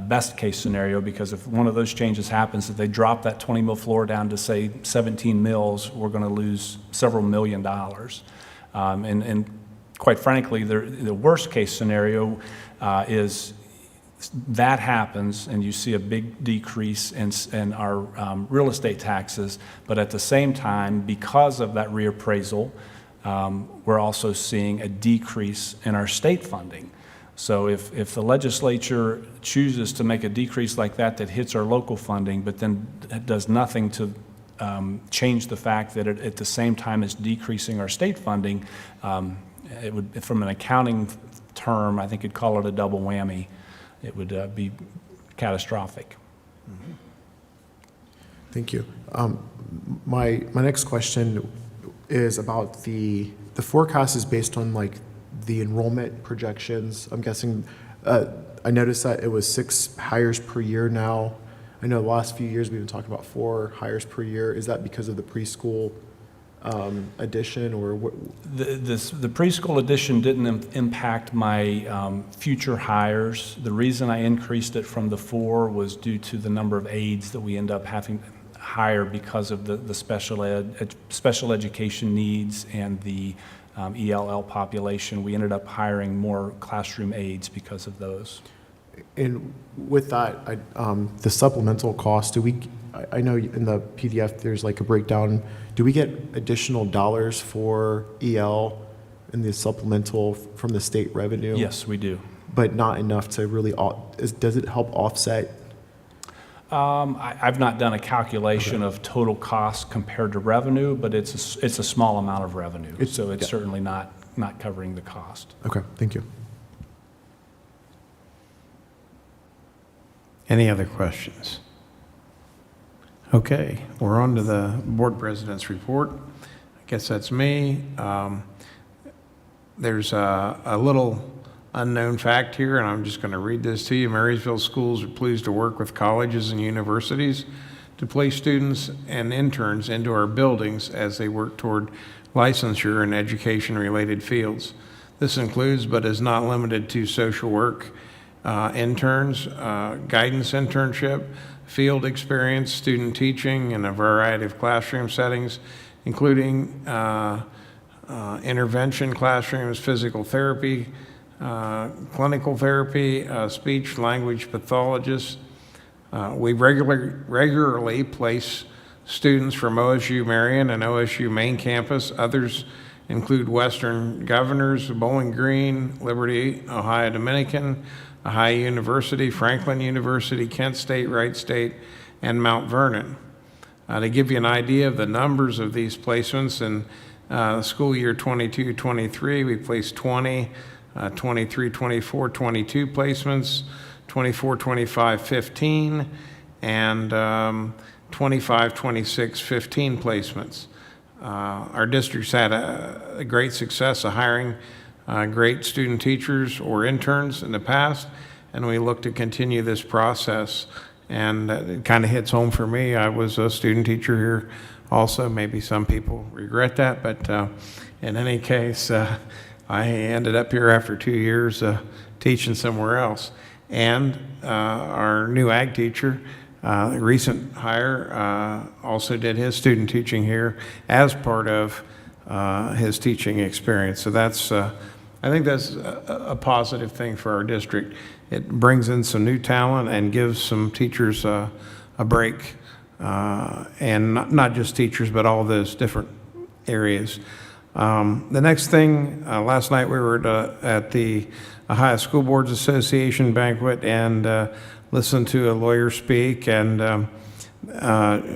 best case scenario, because if one of those changes happens, if they drop that 20 mil floor down to say 17 mils, we're going to lose several $1 million. And quite frankly, the worst case scenario is that happens and you see a big decrease in our real estate taxes, but at the same time, because of that reappraisal, we're also seeing a decrease in our state funding. So if the legislature chooses to make a decrease like that hits our local funding, but then it does nothing to change the fact that at the same time as decreasing our state funding, it would, from an accounting term, I think you'd call it a double whammy. It would be catastrophic. Thank you. My next question is about the forecast is based on like the enrollment projections. I'm guessing, I noticed that it was 6 hires per year now. I know the last few years we've been talking about 4 hires per year. Is that because of the preschool addition, or what? The preschool addition didn't impact my future hires. The reason I increased it from the 4 was due to the number of aides that we end up having to hire because of the special education needs and the ELL population. We ended up hiring more classroom aides because of those. And with that, the supplemental cost, I know in the PDF there's like a breakdown. Do we get additional dollars for EL in the supplemental from the state revenue? Yes, we do. But not enough to really, does it help offset? I've not done a calculation of total cost compared to revenue, but it's a small amount of revenue. So it's certainly not covering the cost. Okay, thank you. Any other questions? Okay, we're on to the board president's report. I guess that's me. There's a little unknown fact here, and I'm just going to read this to you. Marysville schools are pleased to work with colleges and universities to place students and interns into our buildings as they work toward licensure in education-related fields. This includes, but is not limited to, social work interns, guidance internship, field experience, student teaching in a variety of classroom settings, including intervention classrooms, physical therapy, clinical therapy, speech language pathologists. We regularly place students from OSU Marion and OSU main campus. Others include Western Governors, Bowling Green, Liberty, Ohio Dominican, Ohio University, Franklin University, Kent State, Wright State, and Mount Vernon. To give you an idea of the numbers of these placements, in school year 22-23, we placed 20, 23-24, 22 placements, 24-25, 15, and 25-26, 15 placements. Our district's had a great success of hiring great student teachers or interns in the past, and we look to continue this process. And it kind of hits home for me. I was a student teacher here also. Maybe some people regret that, but in any case, I ended up here after 2 years teaching somewhere else. And our new ag teacher Recent hire also did his student teaching here as part of his teaching experience. So that's, I think that's a positive thing for our district. It brings in some new talent and gives some teachers a break, and not just teachers, but all those different areas. The next thing, last night we were at the Ohio School Boards Association banquet and listened to a lawyer speak, and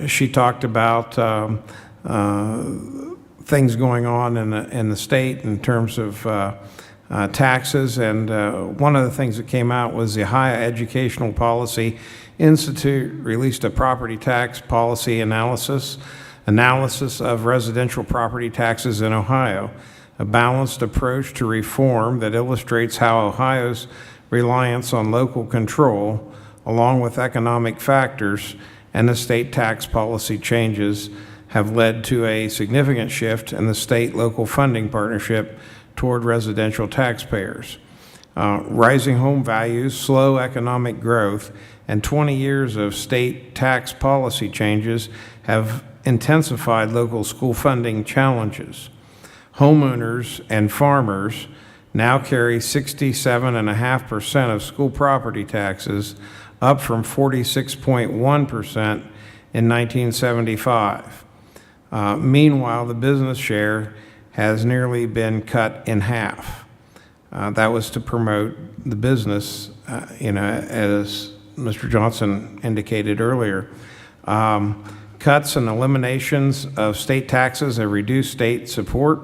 she talked about things going on in the state in terms of taxes, and one of the things that came out was the Ohio Educational Policy Institute released a property tax policy analysis of residential property taxes in Ohio, a balanced approach to reform that illustrates how Ohio's reliance on local control, along with economic factors and the state tax policy changes, have led to a significant shift in the state-local funding partnership toward residential taxpayers. Rising home values, slow economic growth, and 20 years of state tax policy changes have intensified local school funding challenges. Homeowners and farmers now carry 67.5% of school property taxes, up from 46.1% in 1975. Meanwhile, the business share has nearly been cut in half. That was to promote the business, as Mr. Johnson indicated earlier. Cuts and eliminations of state taxes have reduced state support,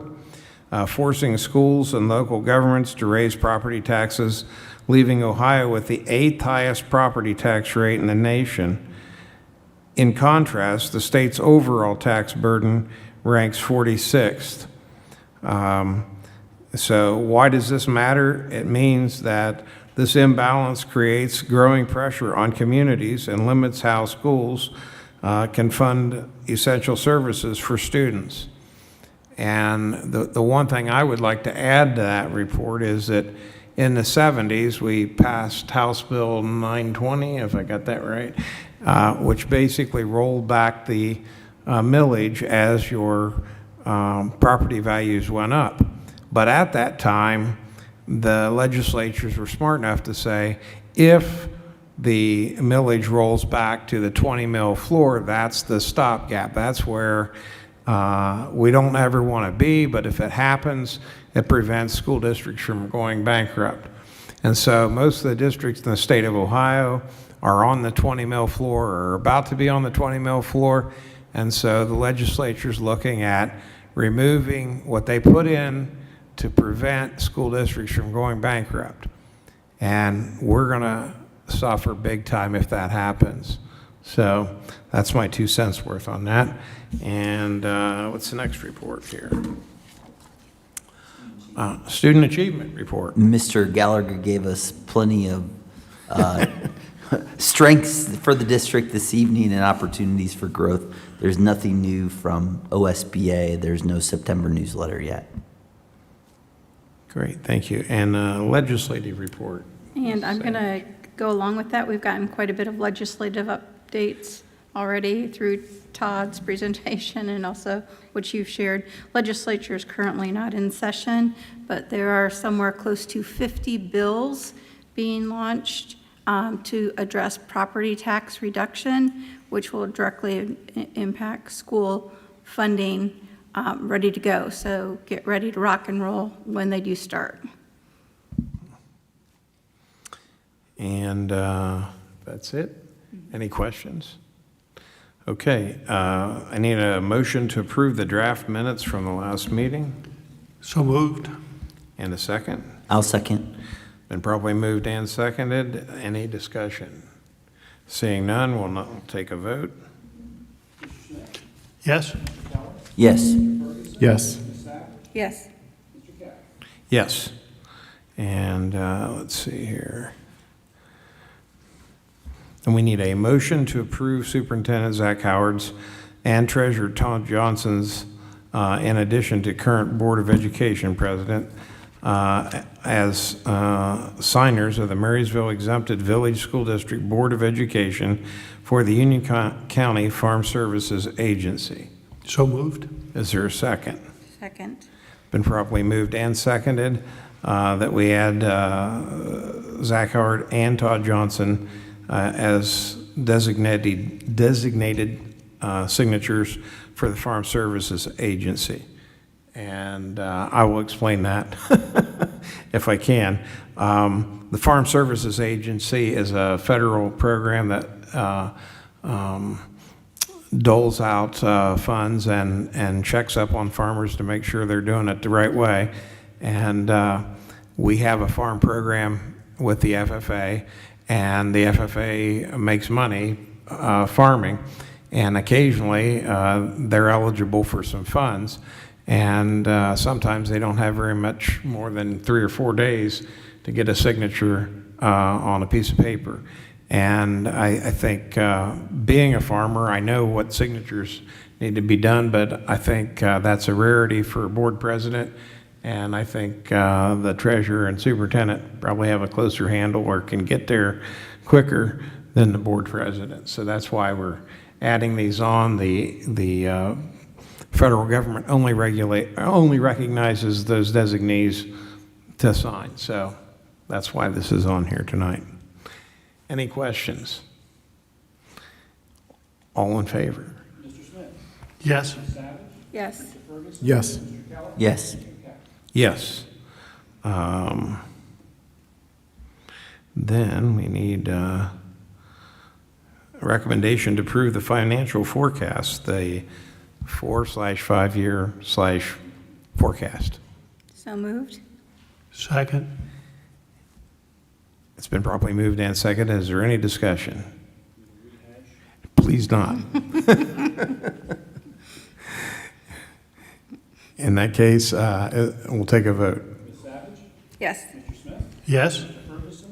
forcing schools and local governments to raise property taxes, leaving Ohio with the 8th highest property tax rate in the nation. In contrast, the state's overall tax burden ranks 46th. So why does this matter? It means that this imbalance creates growing pressure on communities and limits how schools can fund essential services for students. And the one thing I would like to add to that report is that in the 70s, we passed House Bill 920, if I got that right, which basically rolled back the millage as your property values went up. But at that time, the legislatures were smart enough to say, if the millage rolls back to the 20 mil floor, that's the stopgap. That's where we don't ever want to be, but if it happens, it prevents school districts from going bankrupt. And so most of the districts in the state of Ohio are on the 20 mil floor or about to be on the 20 mil floor. And so the legislature's looking at removing what they put in to prevent school districts from going bankrupt. And we're going to suffer big time if that happens. So that's my 2 cents worth on that. And what's the next report here? Student Achievement Report. Mr. Gallagher gave us plenty of strengths for the district this evening and opportunities for growth. There's nothing new from OSBA. There's no September newsletter yet. Great, thank you. And legislative report. And I'm going to go along with that. We've gotten quite a bit of legislative updates already through Todd's presentation and also what you've shared. Legislature is currently not in session, but there are somewhere close to 50 bills being launched to address property tax reduction, which will directly impact school funding, ready to go. So get ready to rock and roll when they do start. And that's it. Any questions? Okay, I need a motion to approve the draft minutes from the last meeting. So moved. And a second. I'll second. Been probably moved and seconded. Any discussion? Seeing none, we'll not take a vote. Yes? Yes. Yes. Yes. Yes. And let's see here. And we need a motion to approve Superintendent Zach Howard's and Treasurer Tom Johnson's, in addition to current Board of Education President, as signers of the Marysville Exempted Village School District Board of Education for the Union County Farm Services Agency. So moved. Is there a second? Second. Been properly moved and seconded that we add Zach Howard and Todd Johnson as designated signatures for the Farm Services Agency. And I will explain that if I can. The Farm Services Agency is a federal program that doles out funds and checks up on farmers to make sure they're doing it the right way. And we have a farm program with the FFA, and the FFA makes money farming, and occasionally they're eligible for some funds, and sometimes they don't have very much more than 3 or 4 days to get a signature on a piece of paper. And I think being a farmer, I know what signatures need to be done, but I think that's a rarity for a board president. And I think the treasurer and superintendent probably have a closer handle or can get there quicker than the board president. So that's why we're adding these on. The federal government only recognizes those designees to sign. So that's why this is on here tonight. Any questions? All in favor? Yes. Yes. Yes. Yes. Yes. Then we need a recommendation to approve the financial forecast, the 4/5 year/forecast. So moved. Second. It's been properly moved and seconded. Is there any discussion? Please not. In that case, we'll take a vote. Yes. Yes.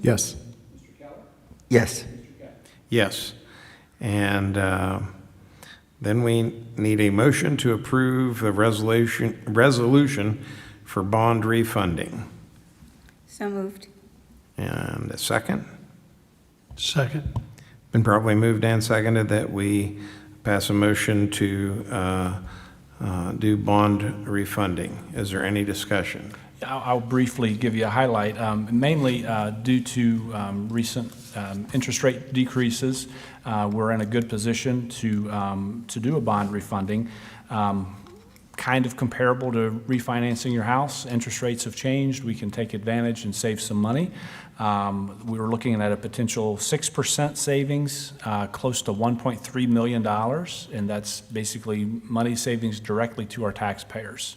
Yes. Yes. Yes. And then we need a motion to approve the resolution for bond refunding. So moved. And a second? Second. Been properly moved and seconded that we pass a motion to do bond refunding. Is there any discussion? I'll briefly give you a highlight, mainly due to recent interest rate decreases. We're in a good position to do a bond refunding. Kind of comparable to refinancing your house. Interest rates have changed. We can take advantage and save some money. We were looking at a potential 6% savings, close to $1.3 million, and that's basically money savings directly to our taxpayers.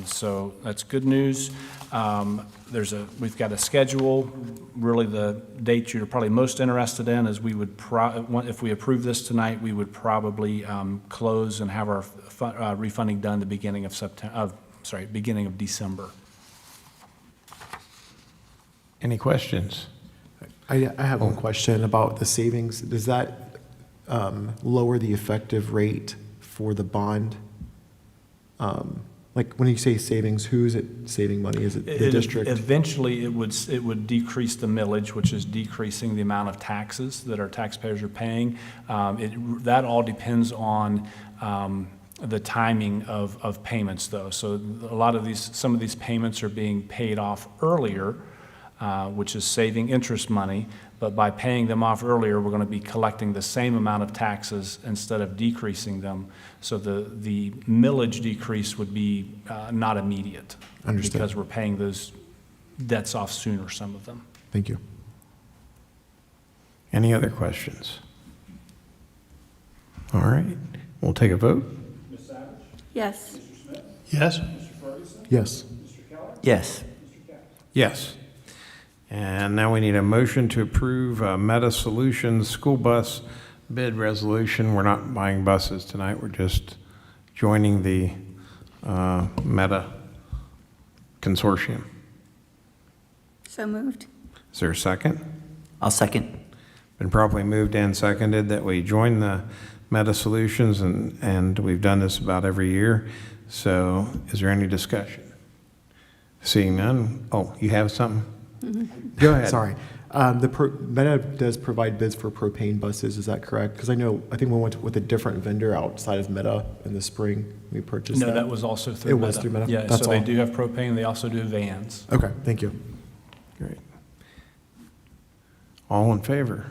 So that's good news. We've got a schedule. Really, the date you're probably most interested in is we would, if we approve this tonight, we would probably close and have our refunding done the beginning of beginning of December. Any questions? I have one question about the savings. Does that lower the effective rate for the bond? Like when you say savings, who is it saving money? Is it the district? Eventually, it would decrease the millage, which is decreasing the amount of taxes that our taxpayers are paying. That all depends on the timing of payments, though. So some of these payments are being paid off earlier, which is saving interest money. But by paying them off earlier, we're going to be collecting the same amount of taxes instead of decreasing them. So the millage decrease would be not immediate. Understood. Because we're paying those debts off sooner, some of them. Thank you. Any other questions? All right, we'll take a vote. Yes. Yes. Yes. Yes. Yes. And now we need a motion to approve Meta Solutions school bus bid resolution. We're not buying buses tonight. We're just joining the Meta consortium. So moved. Is there a second? I'll second. Been properly moved and seconded that we join the Meta Solutions, and we've done this about every year. So is there any discussion? Seeing none, oh, you have something? Go ahead. Sorry. Meta does provide bids for propane buses, is that correct? Because I think we went with a different vendor outside of Meta in the spring. We purchased that. No, that was also through It Meta. was through Meta? Yeah, That's so they all. do have propane, they also do vans. Okay, thank you. Great. All in favor?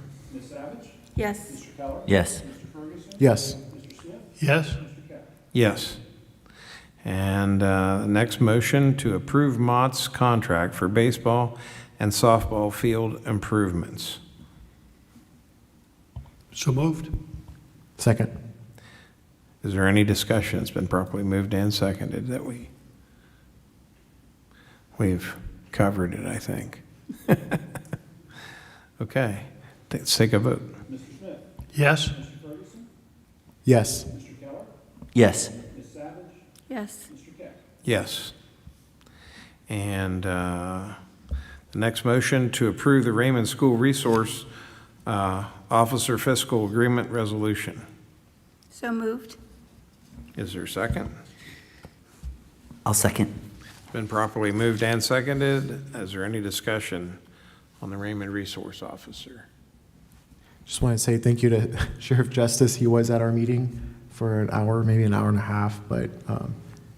Yes. Yes. Yes. Yes? Yes. And next motion to approve Mott's contract for baseball and softball field improvements. So moved? Second. Is there any discussion? It's been properly moved and seconded that we've covered it, I think. Okay, let's take a vote. Yes? Yes. Yes. Yes. Yes. And the next motion to approve the Raymond School Resource Officer Fiscal Agreement Resolution. So moved. Is there a second? I'll second. It's been properly moved and seconded. Is there any discussion on the Raymond Resource Officer? Just want to say thank you to Sheriff Justice. He was at our meeting for an hour, maybe an hour and a half, but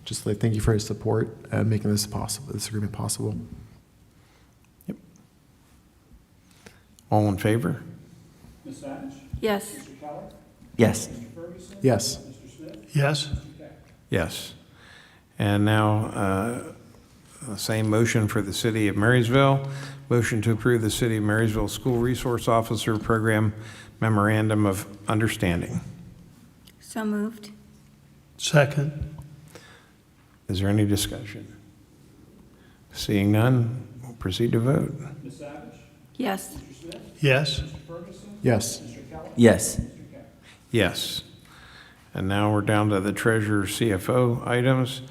just thank you for his support and making this possible, this agreement possible. Yep. All in favor? Yes. Yes. Yes. Yes? Yes. And now, same motion for the City of Marysville. Motion to approve the City of Marysville School Resource Officer Program Memorandum of Understanding. So moved. Second? Is there any discussion? Seeing none, we'll proceed to vote. Yes. Yes? Yes. Yes. Yes. And now we're down to the treasurer CFO items.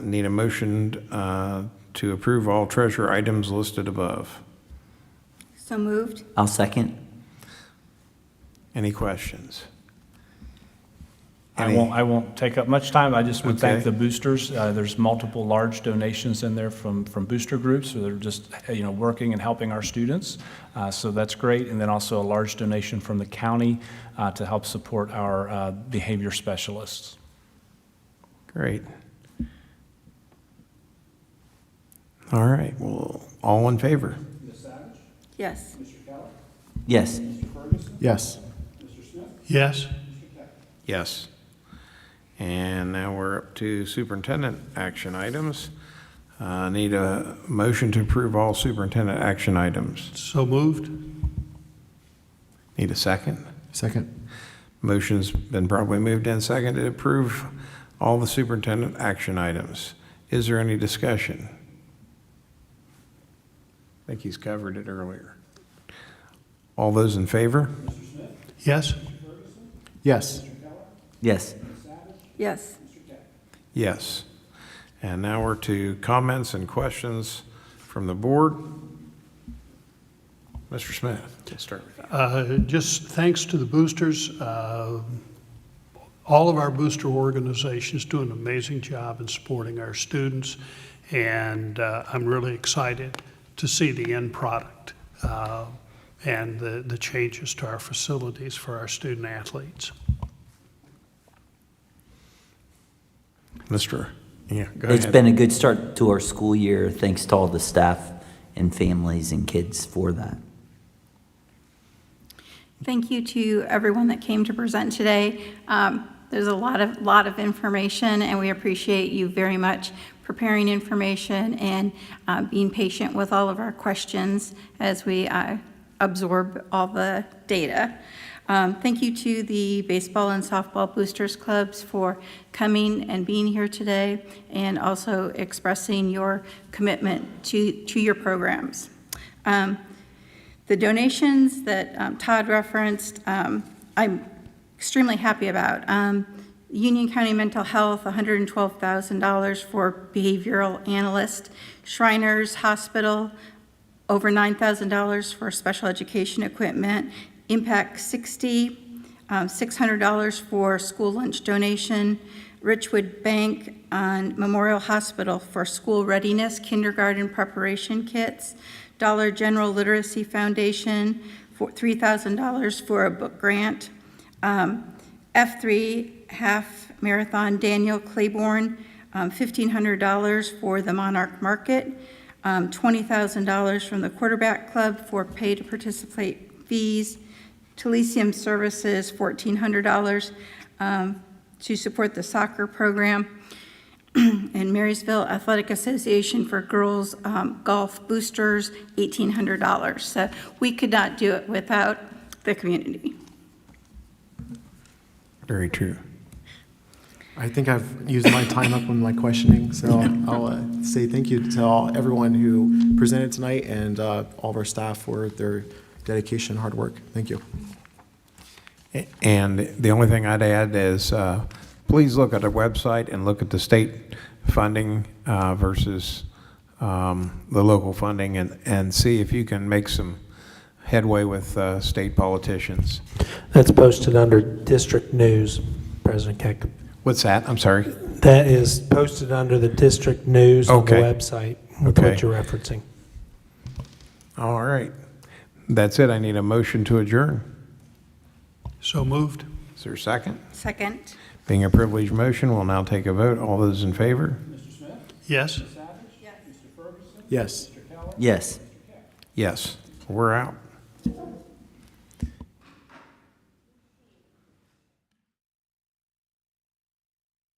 Need a motion to approve all treasurer items listed above. So moved. I'll second. Any questions? I won't take up much time. I just would thank Okay. the boosters. There's multiple large donations in there from booster groups, so they're just, working and helping our students. So that's great. And then also a large donation from the county to help support our behavior specialists. Great. All right, well, all in favor? Yes. Yes. Yes. Yes? Yes. And now we're up to superintendent action items. Need a motion to approve all superintendent action items. So moved? Need a second? Second. Motion's been probably moved and seconded to approve all the superintendent action items. Is there any discussion? I think he's covered it earlier. All those in favor? Yes? Yes. Yes. Yes. Yes. And now we're to comments and questions from the board. Mr. Smith, let's start with you. Just thanks to the boosters. All of our booster organizations do an amazing job in supporting our students, and I'm really excited to see the end product and the changes to our facilities for our student athletes. Mr. Yeah, go ahead. It's been a good start to our school year. Thanks to all the staff and families and kids for that. Thank you to everyone that came to present today. There's a lot of information, and we appreciate you very much preparing information and being patient with all of our questions as we absorb all the data. Thank you to the baseball and softball boosters clubs for coming and being here today, and also expressing your commitment to your programs. The donations that Todd referenced, I'm extremely happy about. Union County Mental Health, $112,000 for behavioral analyst. Shriners Hospital, over $9,000 for special education equipment. Impact 60, $600 for school lunch donation. Richwood Bank on Memorial Hospital for school readiness, kindergarten preparation kits. Dollar General Literacy Foundation for $3,000 for a book grant. F3 Half Marathon Daniel Claiborne, $1,500 for the Monarch Market. $20,000 from the Quarterback Club for pay to participate fees. Talesium Services, $1,400 to support the soccer program. And Marysville Athletic Association for Girls Golf Boosters, $1,800. So we could not do it without the community. Very true. I think I've used my time up on my questioning, so I'll say thank you to everyone who presented tonight and all of our staff for their dedication and hard work. Thank you. And the only thing I'd add is, please look at our website and look at the state funding versus the local funding, and see if you can make some headway with state politicians. That's posted under district news, President Keck. What's that? I'm sorry. That is posted under the district news on the Okay. website with Okay. what you're referencing. All right. That's it. I need a motion to adjourn. So moved. Is there a second? Second. Being a privileged motion, we'll now take a vote. All those in favor? Yes? Yes. Yes. Yes. We're out.